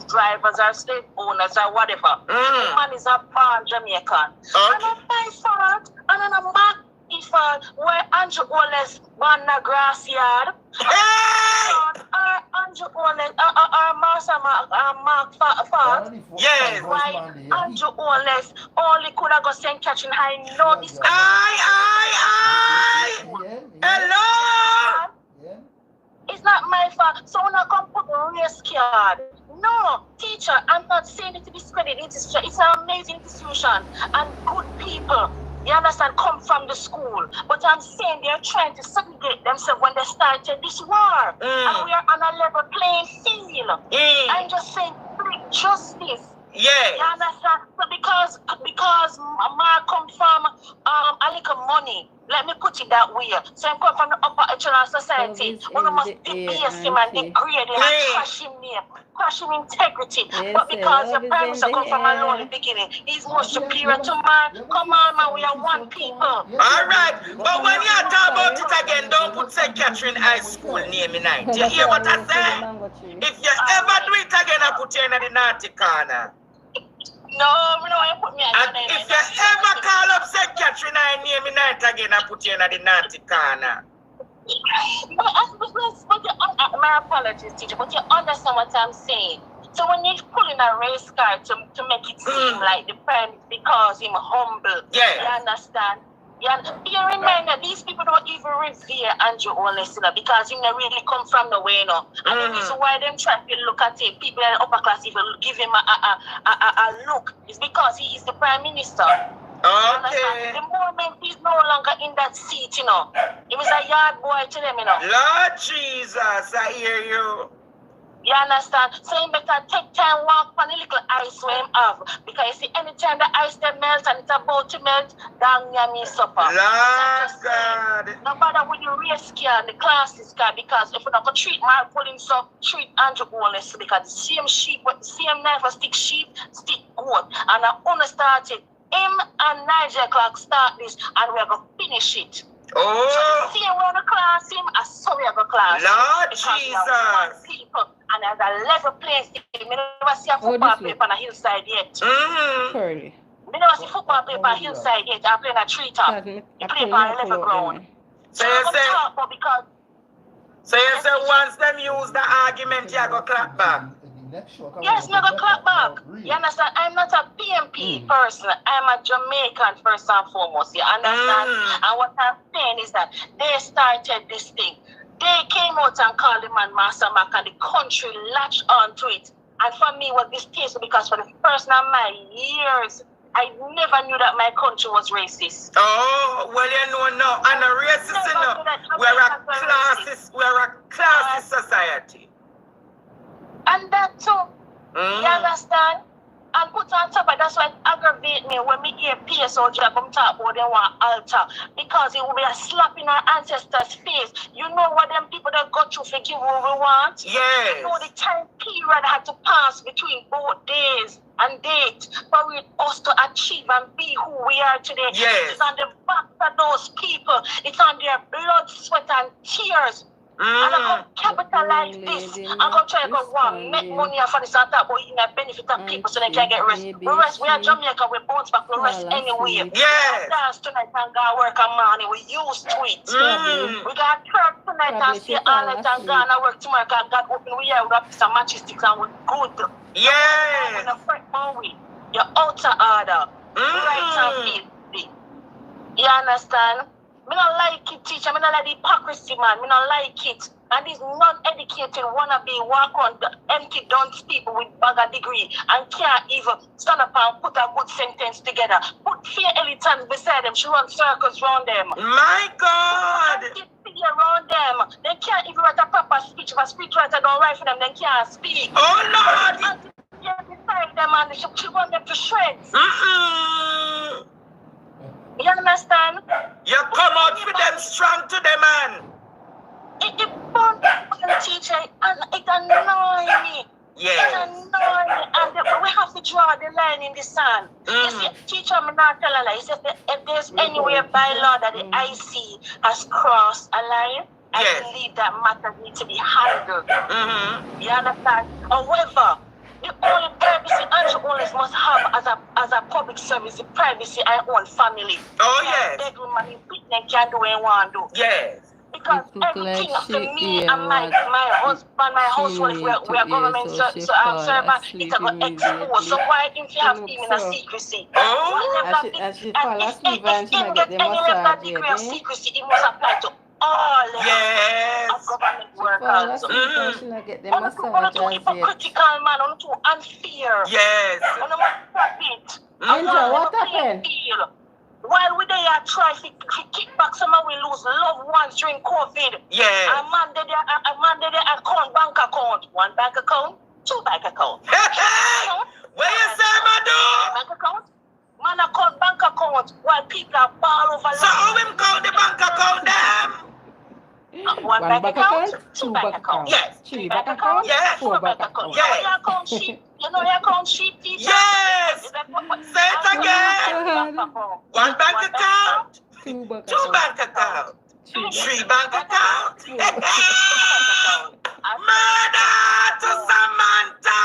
drivers or slave owners or whatever. The man is a born Jamaican. And on my fault, and on a Mark fault, where Andrew Wallace born na grass yard. Andrew Wallace, Master Mark fault. Yes. Why Andrew Wallace only could have got sent catching high. No, this. Hello. It's not my fault. So when I come put a race card. No, teacher, I'm not saying it to discredit. It's an amazing institution and good people. You understand, come from the school. But I'm saying they're trying to segregate themselves when they started this war. And we are on a level playing field. I'm just saying, justice. Yeah. You understand? So because Mark come from a little money. Let me put it that way. So I come from the upper echelon society. One of must debase him and degrade him and crush him integrity. But because your parents come from a lonely beginning, he's more superior to man. Come on, man, we are one people. Alright, but when you talk about it again, don't put St. Catherine High School near me now. Do you hear what I say? If you ever do it again, I put you in the naughty corner. No, you put me and if you ever call up St. Catherine and name me night again, I put you in the naughty corner. But my apologies, teacher, but you understand what I'm saying. So when you're pulling a race card to make it seem like the parent because he's humble, you understand? Bear in mind that these people don't even revere Andrew Wallace because he never really come from nowhere, And the reason why them try to look at him, people in the upper class even give him a look, is because he is the Prime Minister. Okay. The moment he's no longer in that seat, he was a yard boy to them, Lord Jesus, I hear you. You understand? So you better take time, walk on the little ice where him have. Because you see, anytime the ice they melt and it's about to melt, down near me supper. Lord God. No bother with the race car and the classes car, because if you don't go treat Mark Collins up, treat Andrew Wallace, because the same sheep, the same knife stick sheep, stick goat. And I only started him and Nigel Clark start this, and we're going to finish it. Oh. So see when we class him, I saw we have a class. Lord because Jesus. People, and there's a level place. We never see a football player on a hillside yet. Curly. We never see football player on a hillside yet. I'm playing a treetop. You play on a level ground. So you say, talk about because so you say once them use the argument, you go clap back. yes, me go clap back. You understand? I'm not a PMP person. I'm a Jamaican first and foremost. You understand? And what I'm saying is that they started this thing. They came out and called the man Master Mac, and the country latched onto it. And for me, it was distasteful because for the first time in my years, I never knew that my country was racist. Oh, well, you know now, and a racist, you know, we're a classist society. And that too, you understand? And put on top of that's why it aggravates me when me hear PSO job come talk about they want altar. Because it will be a slap in our ancestors' face. You know what them people that got through forgive what we want? Yes. You know the time period had to pass between both days and date for us to achieve and be who we are today. Yes. It's on the backs of those people. It's on their blood, sweat, and tears. And I'm going to capitalize this. I'm going to try to go one, make money off of this and talk about eating the benefit of people so they can get rest. We are Jamaica, we bounce back, we rest anyway. Yes. We dance tonight and go work on money. We used to it. We got church tonight and stay all night and go and work tomorrow because God open we here with a piece of matches sticks and we're good. Yes. We're not fret more way. You're out of order. Right and peaceful. You understand? Me don't like it, teacher. Me don't like the hypocrisy, man. Me don't like it. And these non-educated wannabe walk on the empty dunce people with bag of degree and can't even stand up and put a good sentence together. Put fear elitans beside them. She runs circles around them. My God! Around them. They can't even write a proper speech. If a speechwriter don't write for them, they can't speak. Oh, Lord! And yeah, beside them, and she run them to shreds. You understand? You come out for them strong to them, man. It bumped the teacher and it annoys me. Yes. It annoys me. And we have to draw the line in the sand. You see, teacher, I'm not telling a lie. He says that if there's anywhere by law that the IC has crossed a line, I believe that matter needs to be handled. You understand? However, the only privacy Andrew owners must have as a public service, the privacy I own family. Oh, yes. Bedroom and can do what I want to do. Yes. Because everything for me and my husband, my household, we are government servant, it's about exposed. So why didn't you have him in a secrecy? I should fall asleep and she might get the massage degree of secrecy, it must apply to all of government workers. She might get the I'm massage too hypocritical, man. I'm too unfair. Yes. I'm not it. Angel, what happened? While we there try to kick back some we lose loved ones during COVID. Yeah. A man did their account, bank account. One bank account, two bank account. Where you say, Madu? Bank account. Man account, bank account. While people are ball over. So how him count the bank account them? One bank account, two bank account. Yes. Three bank account. Yes. Four bank account. Yes. You know your account sheet. You know your account sheet, teacher. Yes. Say it again. One bank account. Two bank account. Three bank account. Murder to Samantha.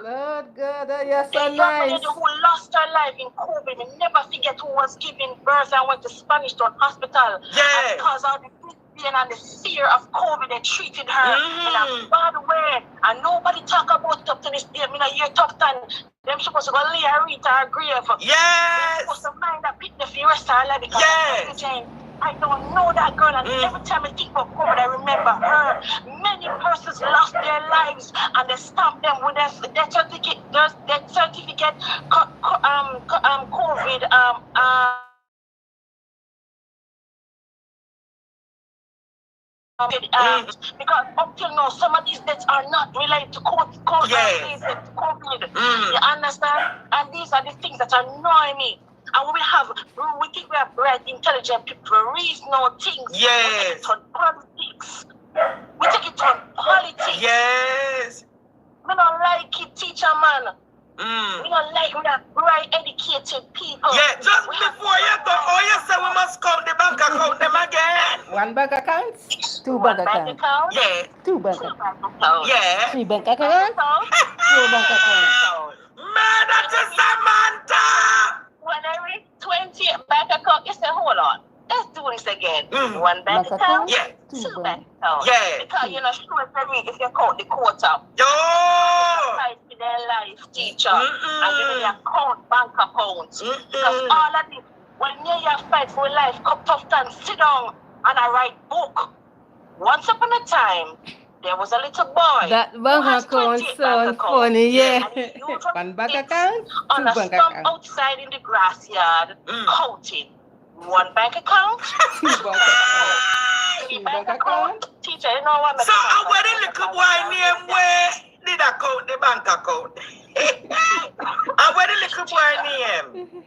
Lord God, you're so The young nice. lady who lost her life in COVID and never forget who was giving birth and went to Spanish Town Hospital. Yes. And because of the pain and the fear of COVID, they treated her in a bad way. And nobody talk about it up to this day. I mean, I hear tough time. Them supposed to go lay her into her grave. Yes. They're supposed to mind that picnic for the rest of her life because of Jane. I don't know that girl, and every time I think of COVID, I remember her. Many persons lost their lives, and they stamped them with death certificate, COVID, because up till now, some of these deaths are not related to COVID. You understand? And these are the things that annoy me. And we think we are bright, intelligent people, reason no things. Yes. We take it on politics. We take it on politics. Yes. We don't like it, teacher, man. We don't like that right educated people. Yeah, just before you go, you say we must count the bank account them again. One bank account? Two bank account? Yeah. Two bank account? Yeah. Three bank account? Four bank account? Man, that is Samantha! When I reach 20 bank account, you say, hold on. Let's do this again. One bank account? Yeah. Two bank account. Yeah. Because you're not sure if you count the quota. Yo! Fight for their life, teacher. And give me account, bank accounts. Because all of this, when you fight for life, come tough time, sit down and I write book. Once upon a time, there was a little boy. That bank account sounds funny, yeah. One bank account? On Two a bank stump account? outside in the grass yard, counting. One bank account? Two bank account? Three bank account? Teacher, you know what? So, where the little boy name where did I count the bank account? And where the little boy name?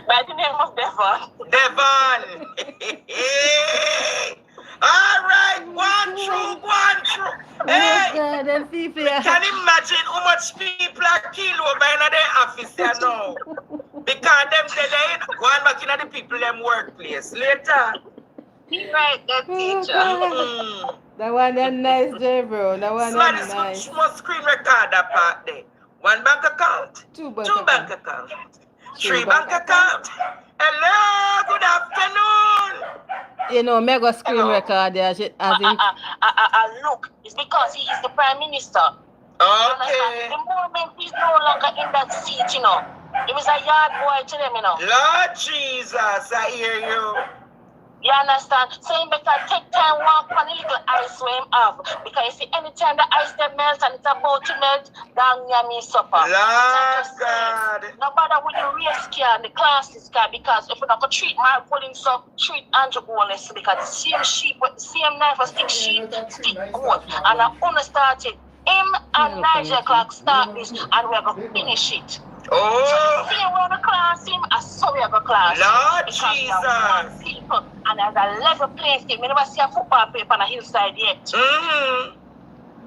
By the name of Devon. Devon. All right, one true. Hey, can you imagine how much people are killed over in their office there now? Because them they going back in the people them workplace later. Right, that teacher. That one that nice, J bro. That one that nice. Small screen record that part there. One bank account. Two bank account. Three bank account. Hello, good afternoon. You know, mega screen record there. Look, it's because he is the Prime Minister. Okay. The moment he's no longer in that seat, you know, he was a yard boy to them, you know. Lord Jesus, I hear you. You understand? So you better take time, walk on a little ice where him have. Because you see, anytime the ice them melts and it's about to melt, down near me supper. Lord God. No matter with the race car and the classes car, because if we're not going to treat Mark Collins up, treat Andrew Wallace, because the same sheep, with the same knife, stick sheep, stick goat. And I only started. Him and Nigel Clark start this, and we're going to finish it. Oh! So see around the class him, I saw we have a class. Lord because Jesus! People, and there's a level playing field. I never see a football player on a hillside yet. I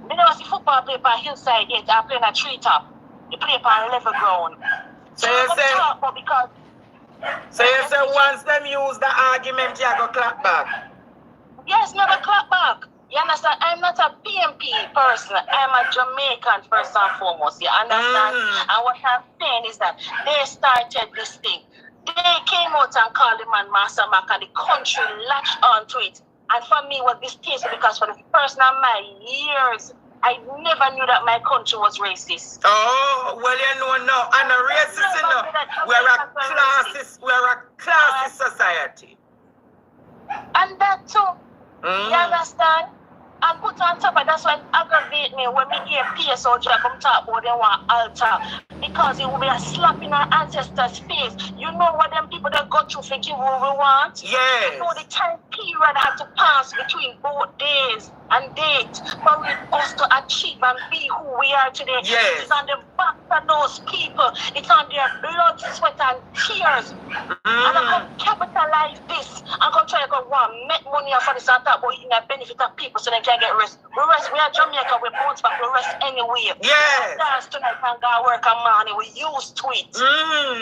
never see football player on a hillside yet. I play on a treetop. They play on a level ground. So you say, once them use the argument, you go clap back? Yes, never clap back. You understand? I'm not a PMP person. I'm a Jamaican first and foremost. You understand? And what I'm saying is that they started this thing. They came out and called the man Master Mac, and the country latched onto it. And for me, it was distasteful because for the first time in my years, I never knew that my country was racist. Oh, well, you know now. And a racist, you know, we're a classist society. And that too. You understand? And put on top of that's why it aggravates me when we hear PSO come talk about them want altar. Because it will be a slap in our ancestors' face. You know what them people that got you for give what we want? Yes. You know the time period had to pass between both days and date for us to achieve and be who we are today. Yes. It's on the back of those people. It's on their blood, sweat, and tears. And I'm going to capitalize this. I'm going to try to go make money off of this and talk about eating the benefit of people so they can get rest. We are Jamaica, we bounce back, we rest anyway. Yes. We dance tonight and go work on morning. We used to it.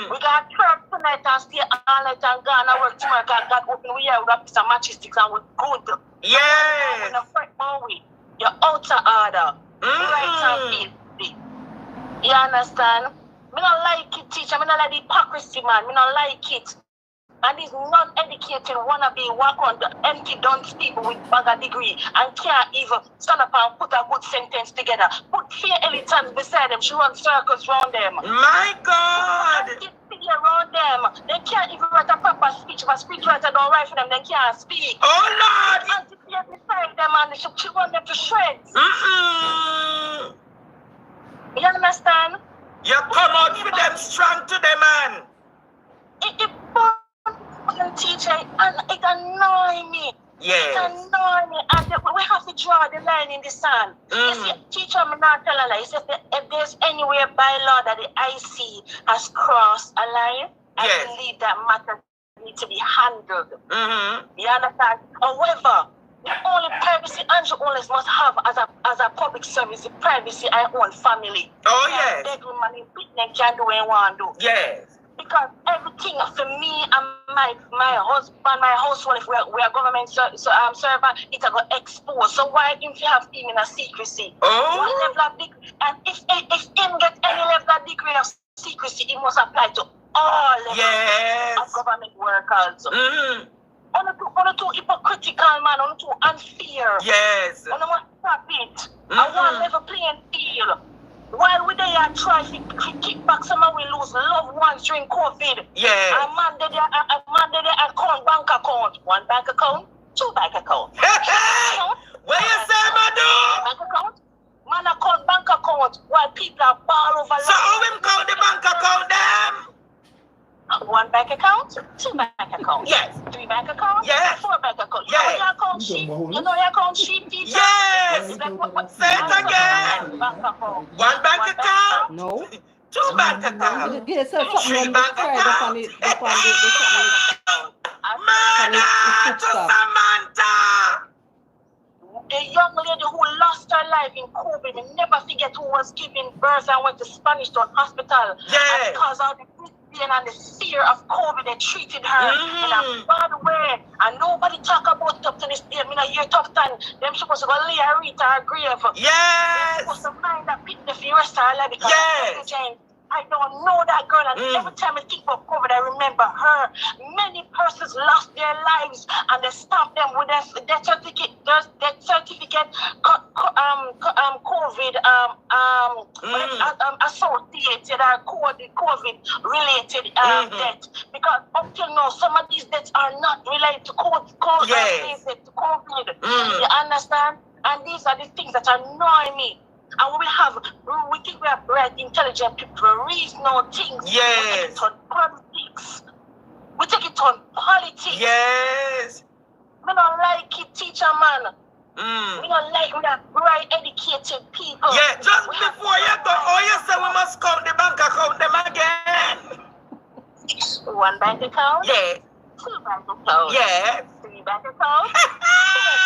We got church tonight and stay all night and go and work tomorrow. God open we here with a piece of matchsticks and we're good. Yes. You're out of order. Right and filthy. You understand? Me don't like it, teacher. Me don't like the hypocrisy, man. Me don't like it. And these non-educated wannabe walk on the empty dunce people with bag degree and can't even stand up and put a good sentence together. Put fear elitans beside them. She runs circles around them. My God! Around them. They can't even write a proper speech. If a speechwriter don't write for them, they can't speak. Oh, Lord! And beside them and she run them to shreds. You understand? You come out with them strong to them, man. It teacher, and it annoys me. Yes. It annoys me. And we have to draw the line in the sand. You see, teacher, I'm not telling her. He says that if there's anywhere by law that the IC has crossed a line, I believe that matter needs to be handled. You understand? However, The only privacy Andrew always must have as a public service, the privacy I own family. Oh, yes. Bedroom and they can do what they want to do. Yes. Because everything for me and my husband, my household, if we are government servant, it's going to expose. So why don't you have him in a secrecy? Oh. What level of degree? And if him get any level of degree of secrecy, it must apply to all levels of government workers. On too hypocritical, man. On too unfair. Yes. On must stop it. I want level playing field. While we there try to kick back some we lose loved ones during COVID. Yeah. A man did account, bank account. One bank account, two bank account. What you say, Madu? Bank account. Man account, bank account. While people are ball over. So how him count the bank account them? One bank account, two bank accounts. Yes. Three bank accounts. Yes. Four bank accounts. Yes. You know your account sheet. You know your account sheet, teacher. Yes. Say it again. One bank account. No. Two bank accounts. Get yourself something bank accounts. Murder to Samantha. The young lady who lost her life in COVID, we never forget who was giving birth and went to Spanish Town Hospital. Yes. And because of the pain and the fear of COVID, they treated her in a bad way. And nobody talk about it up to this day. I mean, I hear tough time. Them supposed to go lay her Rita her grave. Yes. They're supposed to mind that pit the fear of her life because of Jane. I don't know that girl, and every time I think of COVID, I remember her. Many persons lost their lives, and they stamped them with their death certificate, COVID associated or COVID related death. Because up till now, some of these deaths are not related to COVID. Related to COVID. You understand? And these are the things that annoy me. And we think we are bright, intelligent people, reason no things. Yes. We take it on politics. We take it on politics. Yes. We don't like it, teacher man. We don't like we are bright, educated people. Yeah, just before you go, you say we must count the bank account them again. One bank account? Yeah. Two bank accounts? Yeah. Three bank accounts? Four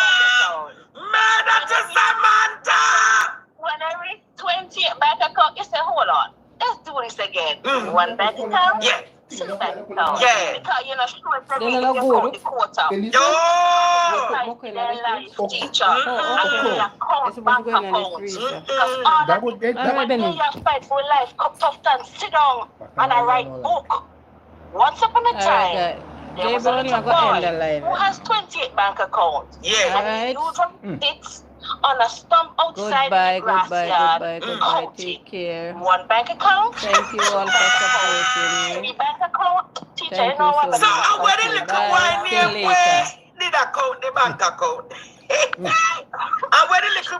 bank accounts? Murder to Samantha! When I reach 20 bank account, you say, hold on, let's do this again. One bank account? Yeah. Two bank accounts? Yeah. Because you're not sure if Then you I'll count go. the quarter. Yo! Teacher. Bank accounts. That would get When you fight for life, come tough time, sit down and I write book. Once upon a time, there was a little boy who has 28 bank accounts. Yeah. And he usually sits on a stump outside the grass yard. Goodbye. Take care. One bank account. Thank you all for supporting me. Three bank account. Teacher, Thank you know you what? So I went in the wine See you name where did I count the bank account? I went in the